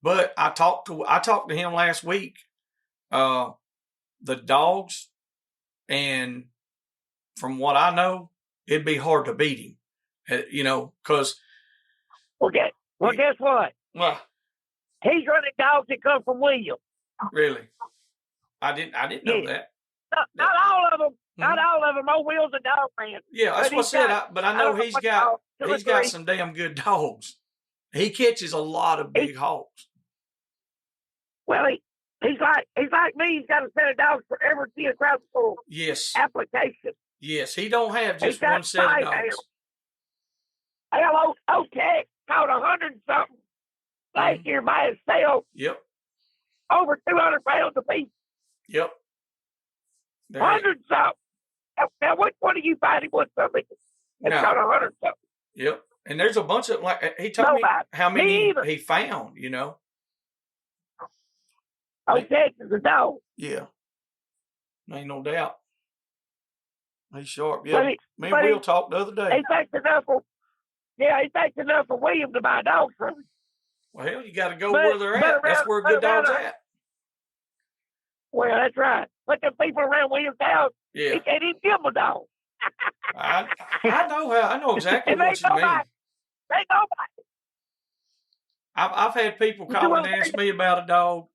but I talked to him last week. The dogs, and from what I know, it'd be hard to beat him. Because
guess what?
Well,
He's running dogs that come from William.
Really? I didn't know that.
Not all of them.
Mm-hmm.
Not all of them. Old Will's a dog man.
Yeah, that's what I said. But I know he's got some damn good dogs. He catches a lot of big hogs.
Well, he's like me. He's got a set of dogs for every geographical application.
Yes, he don't have just one set of dogs.
Hell, Tech caught 100 something last year by himself.
Yep.
Over 200 pounds apiece.
Yep.
100 something. Now, which one of you find him with something that's got 100 something?
Yep. And there's a bunch of, like, he told me how many he found, you know.
Texas a dog.
Yeah. Ain't no doubt. He's sharp. Yeah. Me and Will talked the other day.
He takes enough for William to buy dogs from him.
Well, hell, you got to go where they're at. That's where good dogs at.
Well, that's right. But the people around William's house,
he
can't even give them a dog.
I know exactly what you mean.
Ain't nobody.
I've had people call and ask me about a dog,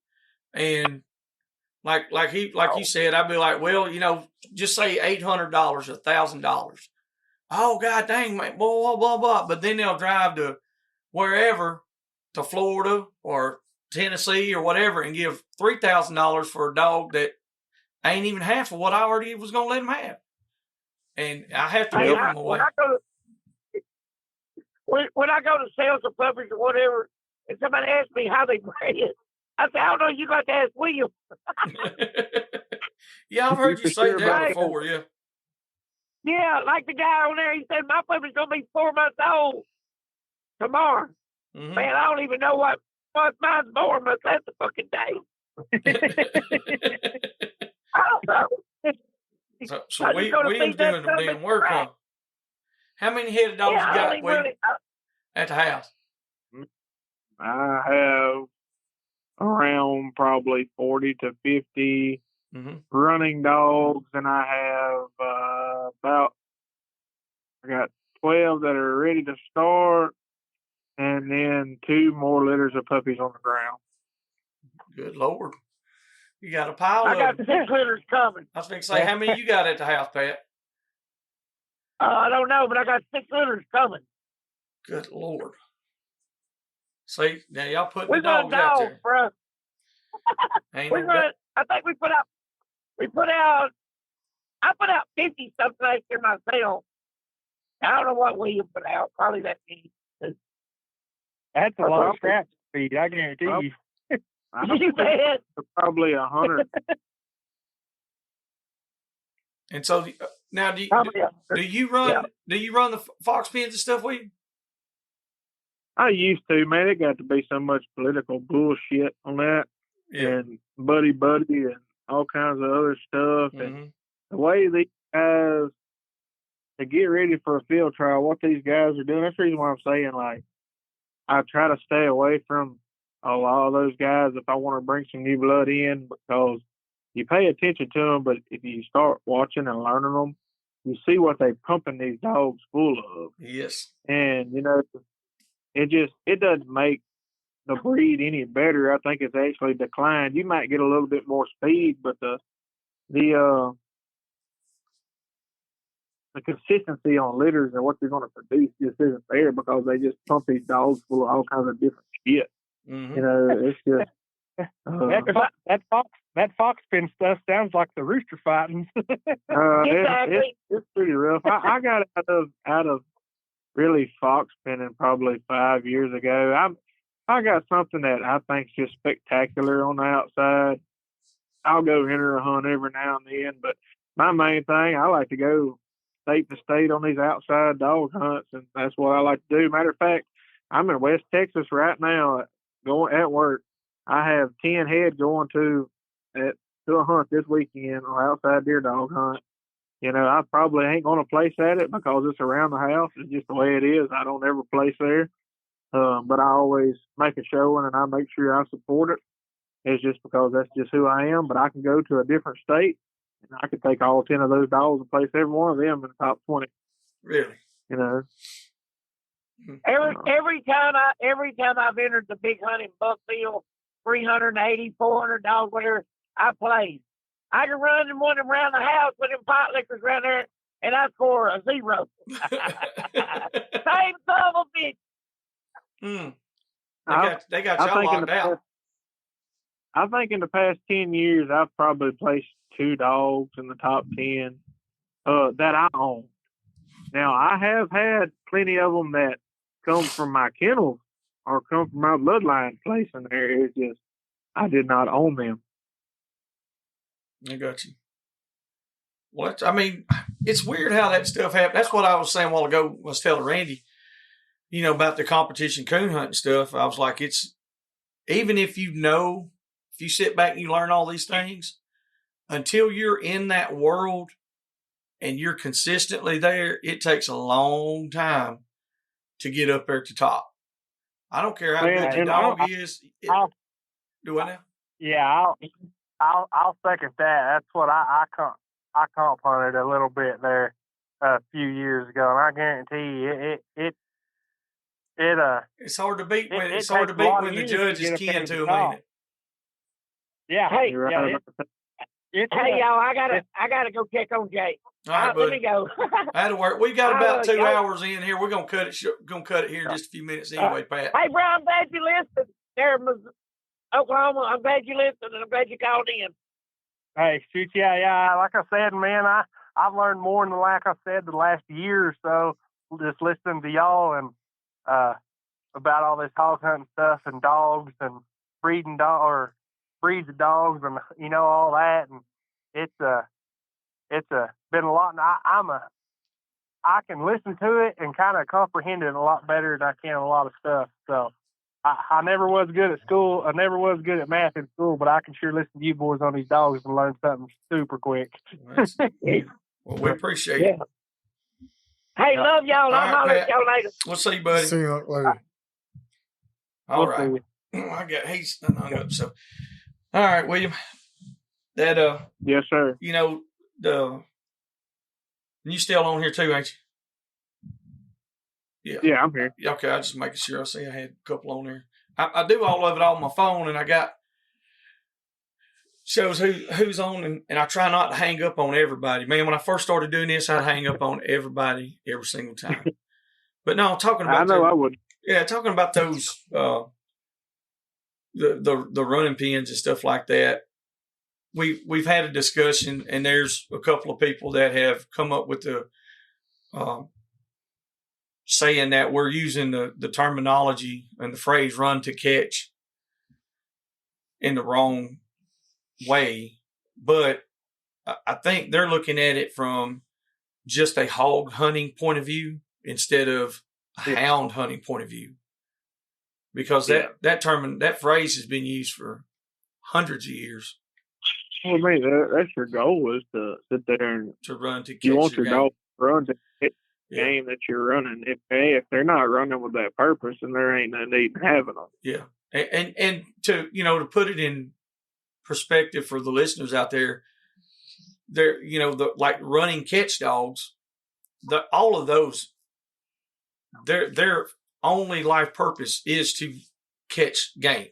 and like you said, I'd be like, well, you know, just say $800, $1,000. Oh, god dang, man, blah blah blah. But then they'll drive to wherever, to Florida or Tennessee or whatever, and give $3,000 for a dog that ain't even half of what I already was going to let him have. And I have to give them away.
When I go to sales or puppies or whatever, and somebody asks me how they bred it, I say, I don't know, you got to ask William.
Yeah, I've heard you say that before, yeah.
Yeah, like the guy on there, he said, my puppy's going to be 4 months old tomorrow. Mm-hmm. Man, I don't even know what month mine's born, but that's the fucking day. I don't know.
So William's doing the damn work, huh? How many head of dogs you got, William, at the house?
I have around probably 40 to 50 running dogs, and I have I got 12 that are ready to start, and then 2 more litters of puppies on the ground.
Good Lord. You got a pile
I
of
got 6 litters coming.
I was going to say, how many you got at the house, Pat?
I don't know, but I got 6 litters coming.
Good Lord. See, now y'all putting the dogs out there.
Bro. I think I put out 50 something last year myself. I don't know what William put out. Probably that many.
That's a lot of scratch speed, I guarantee you.
You bet.
Probably 100.
And so now, do you run the fox pens and stuff with you?
I used to, man. It got to be so much political bullshit on that, and buddy, and all kinds of other stuff. And the way these guys to get ready for a field trial, what these guys are doing. That's the reason why I'm saying, like, I try to stay away from a lot of those guys if I want to bring some new blood in, because you pay attention to them, but if you start watching and learning them, you see what they're pumping these dogs full of.
Yes.
And, you know, it doesn't make the breed any better. I think it's actually declined. You might get a little bit more speed, but the consistency on litters and what they're going to produce just isn't there, because they just pump these dogs full of all kinds of different shit. You know, it's just
that fox pen stuff sounds like the rooster fighting.
It's pretty rough. I got out of really fox penning probably 5 years ago. I got something that I think's just spectacular on the outside. I'll go enter a hunt every now and then, but my main thing, I like to go state to state on these outside dog hunts, and that's what I like to do. Matter of fact, I'm in West Texas right now, going at work. I have 10 head going to a hunt this weekend, or outside deer dog hunt. You know, I probably ain't going to place at it because it's around the house. It's just the way it is. I don't ever place there. But I always make a showing, and I make sure I support it. It's just because that's just who I am. But I can go to a different state, and I can take all 10 of those dogs and place every one of them in the top 20.
Really?
You know?
Every time I've entered the big hunting buck field, 380, 400 dogs, whatever, I played. I can run and one around the house with them pot lickers around there, and I score a 0. Same son of a bitch.
They got y'all locked out.
I think in the past 10 years, I've probably placed 2 dogs in the top 10 that I own. Now, I have had plenty of them that come from my kennels or come from my bloodline place in there. It's just, I did not own them.
I got you. Well, it's weird how that stuff happens. That's what I was saying a while ago. I was telling Randy, about the competition coon hunting stuff. I was like, even if if you sit back and you learn all these things, until you're in that world and you're consistently there, it takes a long time to get up there at the top. I don't care how good your dog is. Do I now?
Yeah, I'll second that. That's what I comp hunted a little bit there a few years ago, and I guarantee you
it's hard to beat when the judge is keying to him, ain't it?
Yeah.
Hey,
right.
Hey, y'all, I gotta go check on Jay.
All right,
let me go.
That'll work. We got about 2 hours in here. We're gonna cut it here in just a few minutes anyway, Pat.
Hey, bro, I'm glad you listened. There, Oklahoma. I'm glad you listened, and I'm glad you called in.
Hey, shoot, yeah. Like I said, man, I've learned more in the last year or so, just listening to y'all and about all this hog hunting stuff and dogs and breeds of dogs and all that, and it's been a lot. And I can listen to it and kind of comprehend it a lot better than I can a lot of stuff. So I never was good at school. I never was good at math in school, but I can sure listen to you boys on these dogs and learn something super quick.
Well, we appreciate it.
Hey, love y'all. I'll holler at y'all later.
We'll see you, buddy.
See you later.
All right. He's hung up. So, all right, William. That
yes, sir.
You still on here too, ain't you?
Yeah, I'm here.
Okay, I just making sure. I see I had a couple on there. I do all of it on my phone, and I got shows who's on, and I try not to hang up on everybody. Man, when I first started doing this, I'd hang up on everybody every single time. But no, talking about
I would.
Yeah, talking about those the running pins and stuff like that. We've had a discussion, and there's a couple of people that have come up with the saying that we're using the terminology and the phrase "run to catch" in the wrong way. But I think they're looking at it from just a hog hunting point of view instead of a hound hunting point of view, because that phrase has been used for hundreds of years.
Well, I mean, that's your goal, is to sit there and
to run to catch.
You want your
game.
dog to run to catch the game that you're running. If they're not running with that purpose, then there ain't no need in having them.
Yeah, and to to put it in perspective for the listeners out there, they're like running catch dogs. All of those, their only life purpose is to catch game.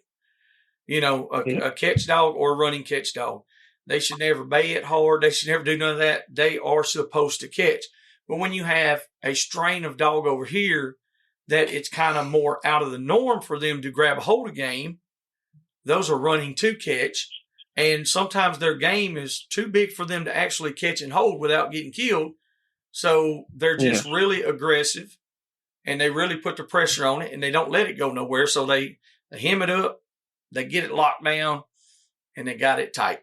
A catch dog or a running catch dog. They should never bay it hard. They should never do none of that. They are supposed to catch. But when you have a strain of dog over here that it's kind of more out of the norm for them to grab a hold of game, those are running to catch. And sometimes their game is too big for them to actually catch and hold without getting killed. So they're just really aggressive, and they really put the pressure on it, and they don't let it go nowhere. So they hem it up, they get it locked down, and they got it tight.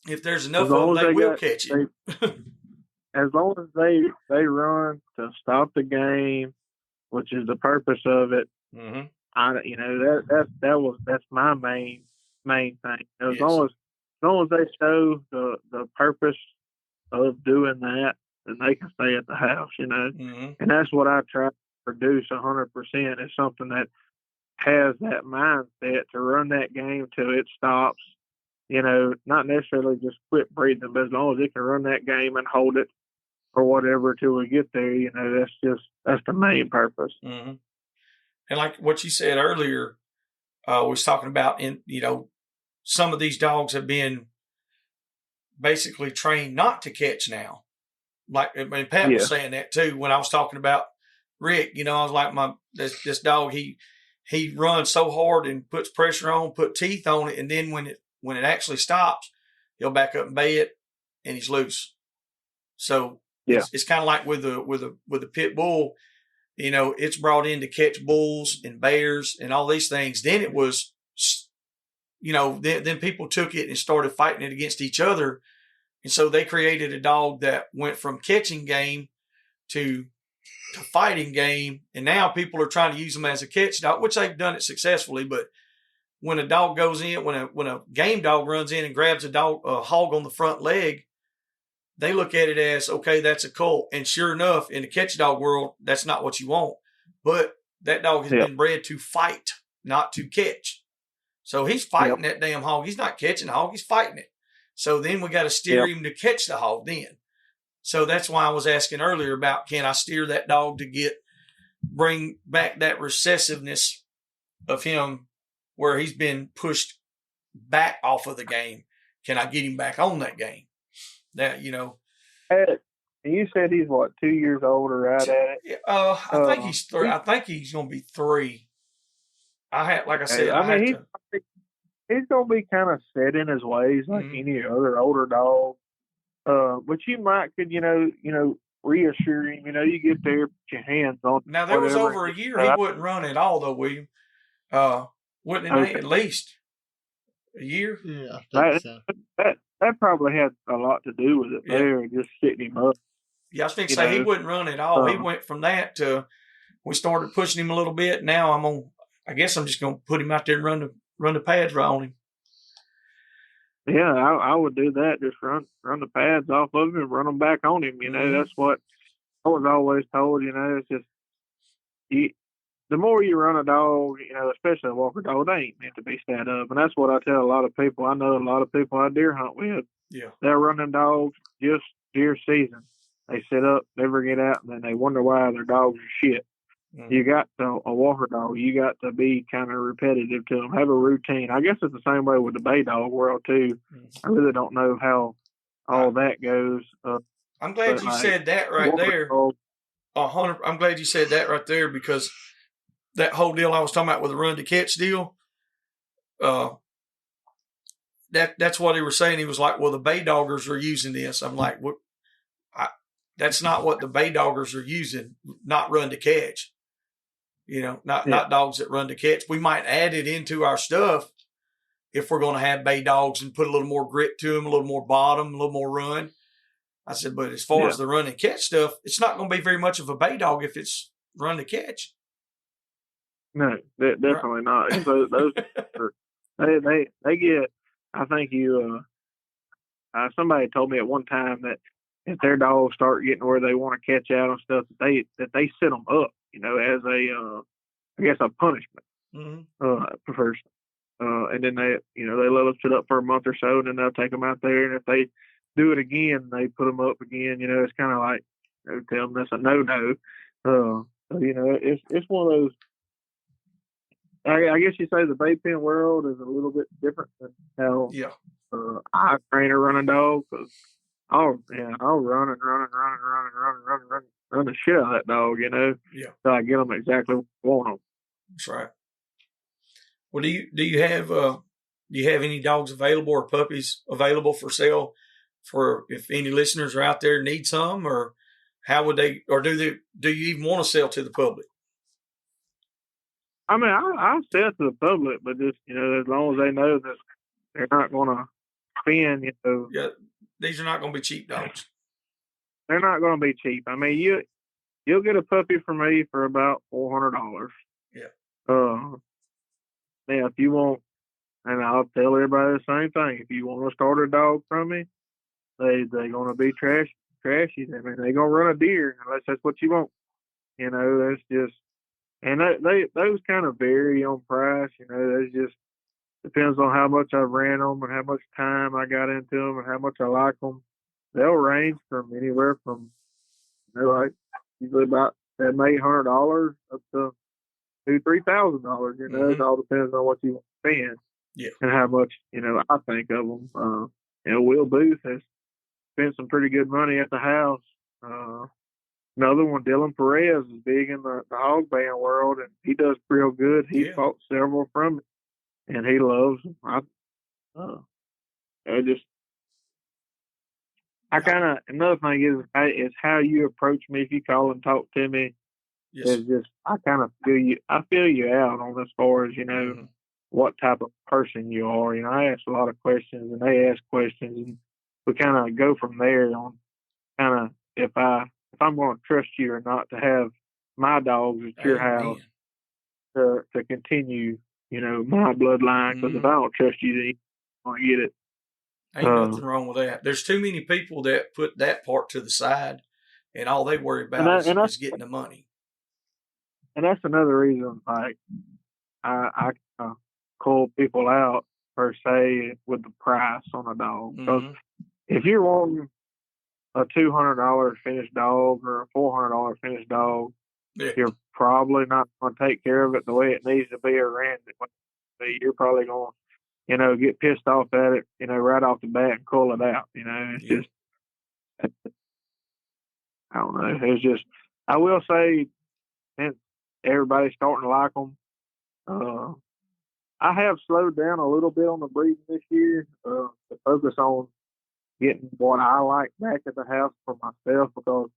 If there's enough of them, they will catch it.
As long as they run to stop the game, which is the purpose of it,
mm-hmm.
That's my main thing. As long as they show the purpose of doing that, then they can stay at the house,
Mm-hmm.
And that's what I try to produce 100%, is something that has that mindset to run that game till it stops. Not necessarily just quit breathing, but as long as it can run that game and hold it, or whatever till we get there. You know, that's the main purpose.
Mm-hmm. And like what you said earlier, we was talking about some of these dogs have been basically trained not to catch now. Like, I mean, Pat was saying that too when I was talking about Rick. I was like, this dog, he runs so hard and puts pressure on, put teeth on it, and then when it actually stops, he'll back up and bay it, and he's loose. So it's kind of like with the pit bull. It's brought in to catch bulls and bears and all these things. Then it was, then people took it and started fighting it against each other. And so they created a dog that went from catching game to fighting game. And now people are trying to use them as a catch dog, which they've done it successfully. But when a dog goes in, when a game dog runs in and grabs a hog on the front leg, they look at it as, okay, that's a colt. And sure enough, in the catch dog world, that's not what you want. But that dog has been bred to fight, not to catch. So he's fighting that damn hog. He's not catching the hog. He's fighting it. So then we got to steer him to catch the hog then. So that's why I was asking earlier about, can I steer that dog to bring back that recessiveness of him where he's been pushed back off of the game? Can I get him back on that game? That,
And you said he's what, 2 years old or right at it?
I think he's 3. I think he's going to be 3.
He's going to be kind of set in his ways like any other older dog. But you might could, reassure him, you get there, put your hands on.
Now, there was over a year he wouldn't run at all, though, William. Wouldn't it at least a year?
Yeah, I think so.
That probably had a lot to do with it there, and just sitting him up.
Yeah, I was thinking he wouldn't run at all. He went from that to we started pushing him a little bit. Now I guess I'm just going to put him out there and run the pads right on him.
Yeah, I would do that. Just run the pads off of him and run them back on him. That's what I was always told. It's just the more you run a dog, especially a walker dog, they ain't meant to be sat up. And that's what I tell a lot of people. I know a lot of people I deer hunt with.
Yeah.
They're running dogs just deer season. They sit up, never get out, and then they wonder why their dogs are shit. Mm-hmm. You got a walker dog. You got to be kind of repetitive to them. Have a routine. I guess it's the same way with the bay dog world, too. Mm-hmm. I really don't know how all that goes.
I'm glad you said that right there. I'm glad you said that right there because that whole deal I was talking about with the run to catch deal, that's what he was saying. He was like, well, the bay doggers are using this. I'm like, what? That's not what the bay doggers are using, not run to catch. Not dogs that run to catch. We might add it into our stuff if we're going to have bay dogs and put a little more grit to them, a little more bottom, a little more run. I said, but as far as the run and catch stuff, it's not going to be very much of a bay dog if it's run to catch.
No, definitely not. So those they get. I think somebody told me at one time that if their dogs start getting where they want to catch out and stuff, that they set them up, as a punishment. First, and then they let them sit up for a month or so, and then they'll take them out there, and if they do it again, they put them up again. It's kind of like tell them that's a no. It's one of those. I guess you say the bay pen world is a little bit different than how I train a running dog because I'll run the shit out of that dog, so I get them exactly what I want them.
That's right. Well, do you have any dogs available or puppies available for sale for if any listeners are out there need some, or how would they, or do you even want to sell to the public?
I mean, I'll sell to the public, but just, as long as they know that they're not going to spend,
Yeah, these are not going to be cheap dogs.
They're not going to be cheap. I mean, you'll get a puppy from me for about $400.
Yeah.
Now, if you want, and I'll tell everybody the same thing, if you want to start a dog from me, they're going to be trashy. I mean, they're going to run a deer unless that's what you want. That's just. And those kind of vary on price. That just depends on how much I've ran them and how much time I got into them and how much I like them. They'll range from anywhere from like usually about $700-800 up to $2,000-3,000. It all depends on what you want to spend.
Yeah.
And how much I think of them. Will Booth has spent some pretty good money at the house. Another one, Dylan Perez, is big in the hog band world, and he does real good. He's fought several from it, and he loves them. Another thing is how you approach me. If you call and talk to me, I kind of feel you. I feel you out on as far as what type of person you are. I ask a lot of questions, and they ask questions, and we kind of go from there on kind of if I'm going to trust you or not to have my dogs at your house to continue, my bloodline. Because if I don't trust you, then you don't get it.
Ain't nothing wrong with that. There's too many people that put that part to the side, and all they worry about is getting the money.
And that's another reason, like, I call people out, per se, with the price on a dog. Because if you're wanting a $200 finished dog or a $400 finished dog, you're probably not going to take care of it the way it needs to be or ran. You're probably going to, get pissed off at it, right off the bat and cull it out. It's just, I don't know. It's just, I will say, since everybody's starting to like them, I have slowed down a little bit on the breeding this year to focus on getting what I like back at the house for myself, because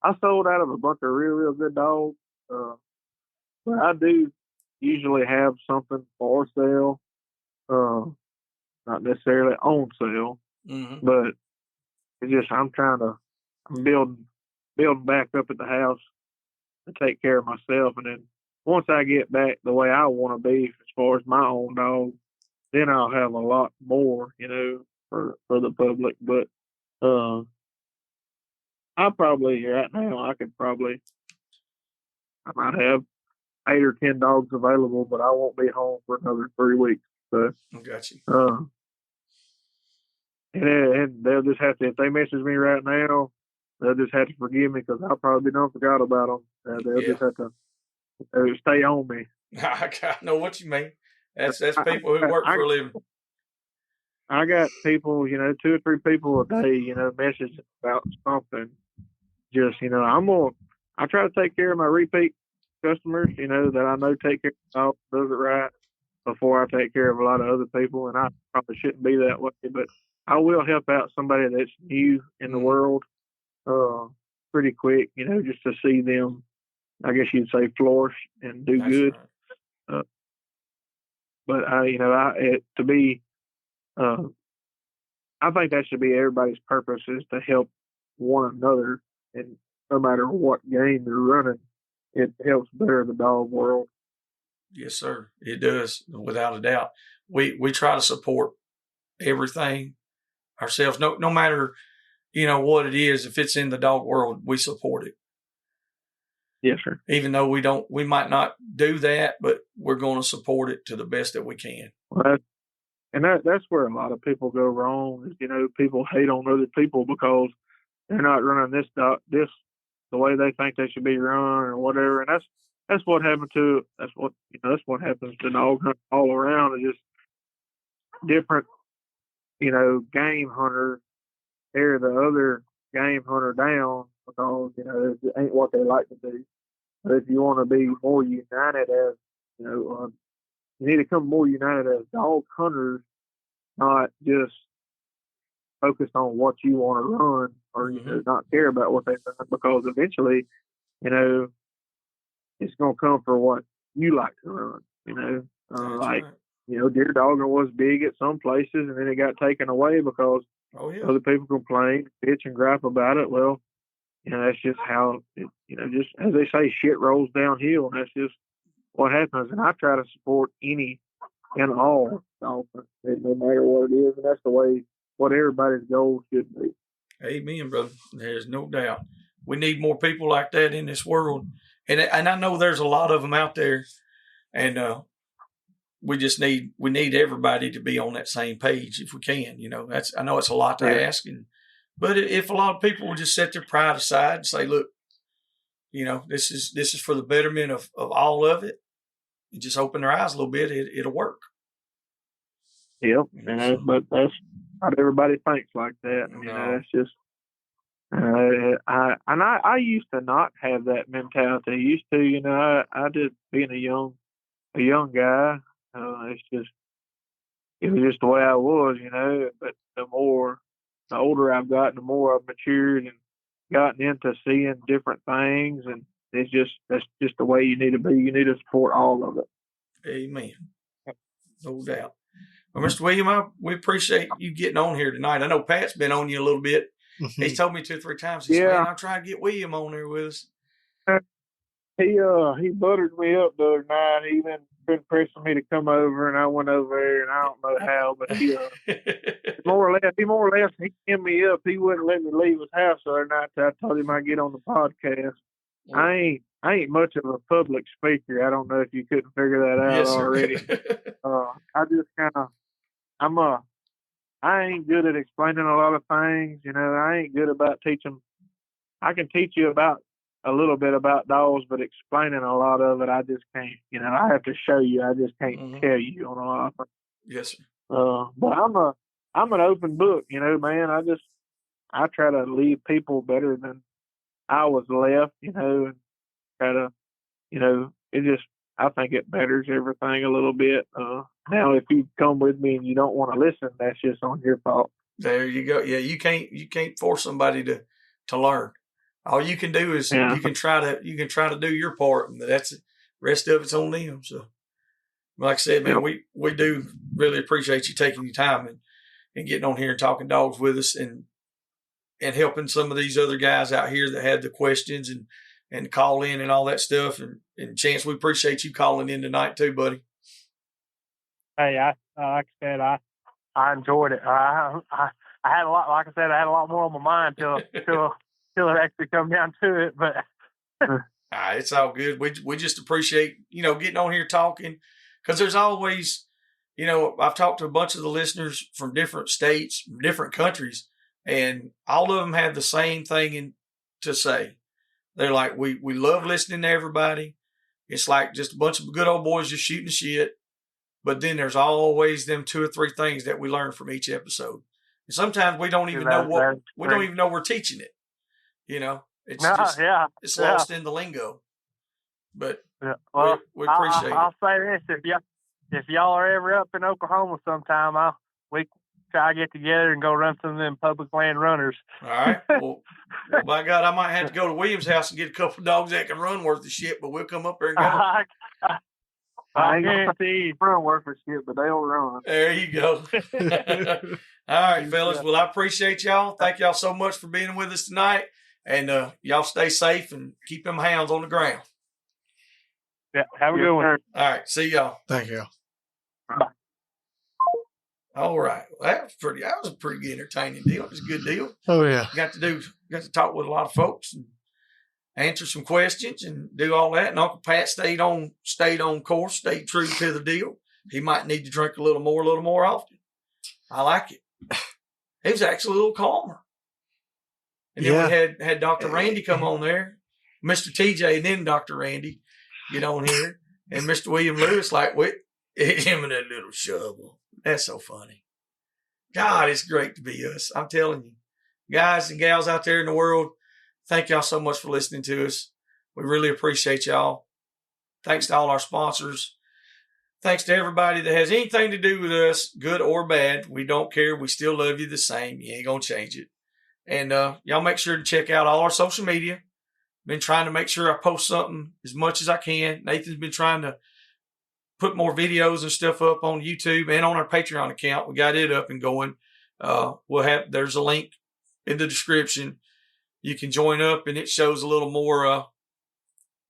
I sold out of a bunch of real good dogs. But I do usually have something for sale, not necessarily on sale, but it's just I'm building back up at the house to take care of myself, and then once I get back the way I want to be as far as my own dog, then I'll have a lot more, for the public. But I probably right now I might have 8 or 10 dogs available, but I won't be home for another 3 weeks. So
I got you.
And they'll just have to, if they message me right now, they'll just have to forgive me, because I'll probably done forgot about them. They'll just have to stay on me.
I know what you mean. That's people who work for a living.
I got people, 2 or 3 people a day, message about something. Just, I try to take care of my repeat customers, that I know take care of the dog, does it right, before I take care of a lot of other people. And I probably shouldn't be that way, but I will help out somebody that's new in the world pretty quick, just to see them, I guess you'd say, flourish and do good. Right. But I think that should be everybody's purpose, is to help one another, and no matter what game they're running, it helps better the dog world.
Yes, sir. It does, without a doubt. We try to support everything ourselves, no matter what it is. If it's in the dog world, we support it.
Yes, sir.
Even though we might not do that, but we're going to support it to the best that we can.
Well, that's where a lot of people go wrong. Is people hate on other people because they're not running this the way they think they should be run or whatever. And that's what happened to that's what happens to dog hunting all around. It's just different, game hunters tear the other game hunter down because it ain't what they like to do. But if you want to be more united as you need to come more united as dog hunters, not just focused on what you want to run, or not care about what they run, because eventually, it's going to come for what you like to run. Right. Deer dogging was big at some places, and then it got taken away because other people complained, bitch, and gripe about it. Well, that's just how it, just as they say, shit rolls downhill, and that's just what happens. And I try to support any and all dolphins, no matter what it is, and that's the way what everybody's goal should be.
Amen, brother. There's no doubt. We need more people like that in this world, and I know there's a lot of them out there, and we need everybody to be on that same page if we can. I know it's a lot to ask, but if a lot of people will just set their pride aside and say, look, this is for the betterment of all of it. And just open their eyes a little bit. It'll work.
Yep. But that's not everybody thinks like that.
No.
That's just. I used to not have that mentality. I used to, I just being a young guy. It was just the way I was, But the older I've gotten, the more I've matured and gotten into seeing different things, and that's just the way you need to be. You need to support all of it.
Amen. No doubt. Well, Mr. William, we appreciate you getting on here tonight. I know Pat's been on you a little bit. He's told me 2 or 3 times. He said, man, I'm trying to get William on there with us.
He buttered me up the other night. He been pressing me to come over, and I went over there, and I don't know how, but he more or less he came me up. He wouldn't let me leave his house the other night till I told him I'd get on the podcast. I ain't much of a public speaker. I don't know if you couldn't figure that out already. I just I ain't good at explaining a lot of things. I ain't good about teaching. I can teach you about a little bit about dogs, but explaining a lot of it, I just can't. I have to show you. I just can't tell you on a lot of things.
Yes, sir.
But I'm an open book, man. I try to leave people better than I was left, and try to, it just, I think it betters everything a little bit. Now, if you come with me and you don't want to listen, that's just on your fault.
There you go. Yeah, you can't force somebody to learn. All you can do is you can try to do your part, and that's it. The rest of it's on them. So, like I said, man, we do really appreciate you taking your time and getting on here and talking dogs with us and helping some of these other guys out here that had the questions and call in and all that stuff. And Chance, we appreciate you calling in tonight too, buddy.
Hey, like I said, I enjoyed it. I had a lot. Like I said, I had a lot more on my mind till it actually come down to it. But
it's all good. We just appreciate getting on here talking, because there's always I've talked to a bunch of the listeners from different states, different countries, and all of them have the same thing to say. They're like, we love listening to everybody. It's like just a bunch of good old boys just shooting the shit. But then there's always them 2 or 3 things that we learn from each episode. And sometimes we don't even know don't even know we're teaching it. It's lost in the lingo. But
well,
we appreciate it.
I'll say this: if y'all are ever up in Oklahoma sometime, we try to get together and go run some of them public land runners.
All right. Well, by God, I might have to go to William's house and get a couple of dogs that can run worth of shit, but we'll come up there and go.
I ain't gonna see run worth of shit, but they'll run.
There you go. All right, fellas. Well, I appreciate y'all. Thank y'all so much for being with us tonight. And y'all stay safe and keep them hounds on the ground.
Yeah, have a good one.
All right, see y'all.
Thank you.
Bye.
All right. Well, that was a pretty entertaining deal. It was a good deal.
Oh yeah.
Got to talk with a lot of folks and answer some questions and do all that. And Uncle Pat stayed on course, stayed true to the deal. He might need to drink a little more often. I like it. He was actually a little calmer. And then we had Dr. Randy come on there, Mr. TJ, and then Dr. Randy get on here, and Mr. William Lewis him and that little shovel. That's so funny. God, it's great to be us. I'm telling you, guys and gals out there in the world, thank y'all so much for listening to us. We really appreciate y'all. Thanks to all our sponsors. Thanks to everybody that has anything to do with us, good or bad. We don't care. We still love you the same. You ain't going to change it. And y'all make sure to check out all our social media. Been trying to make sure I post something as much as I can. Nathan's been trying to put more videos and stuff up on YouTube and on our Patreon account. We got it up and going. There's a link in the description. You can join up, and it shows a little more of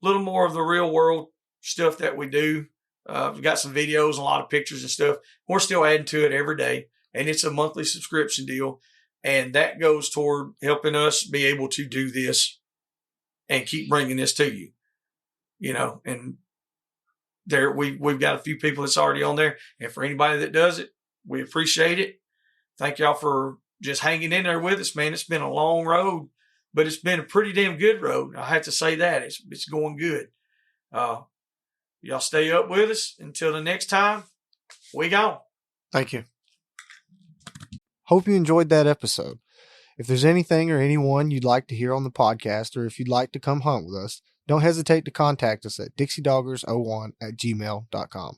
the real world stuff that we do. We've got some videos, a lot of pictures and stuff. We're still adding to it every day, and it's a monthly subscription deal. And that goes toward helping us be able to do this and keep bringing this to you, and we've got a few people that's already on there. And for anybody that does it, we appreciate it. Thank y'all for just hanging in there with us, man. It's been a long road, but it's been a pretty damn good road. I have to say that. It's going good. Y'all stay up with us until the next time. We gone.
Thank you. Hope you enjoyed that episode. If there's anything or anyone you'd like to hear on the podcast, or if you'd like to come hunt with us, don't hesitate to contact us at dixiedoggers01@gmail.com.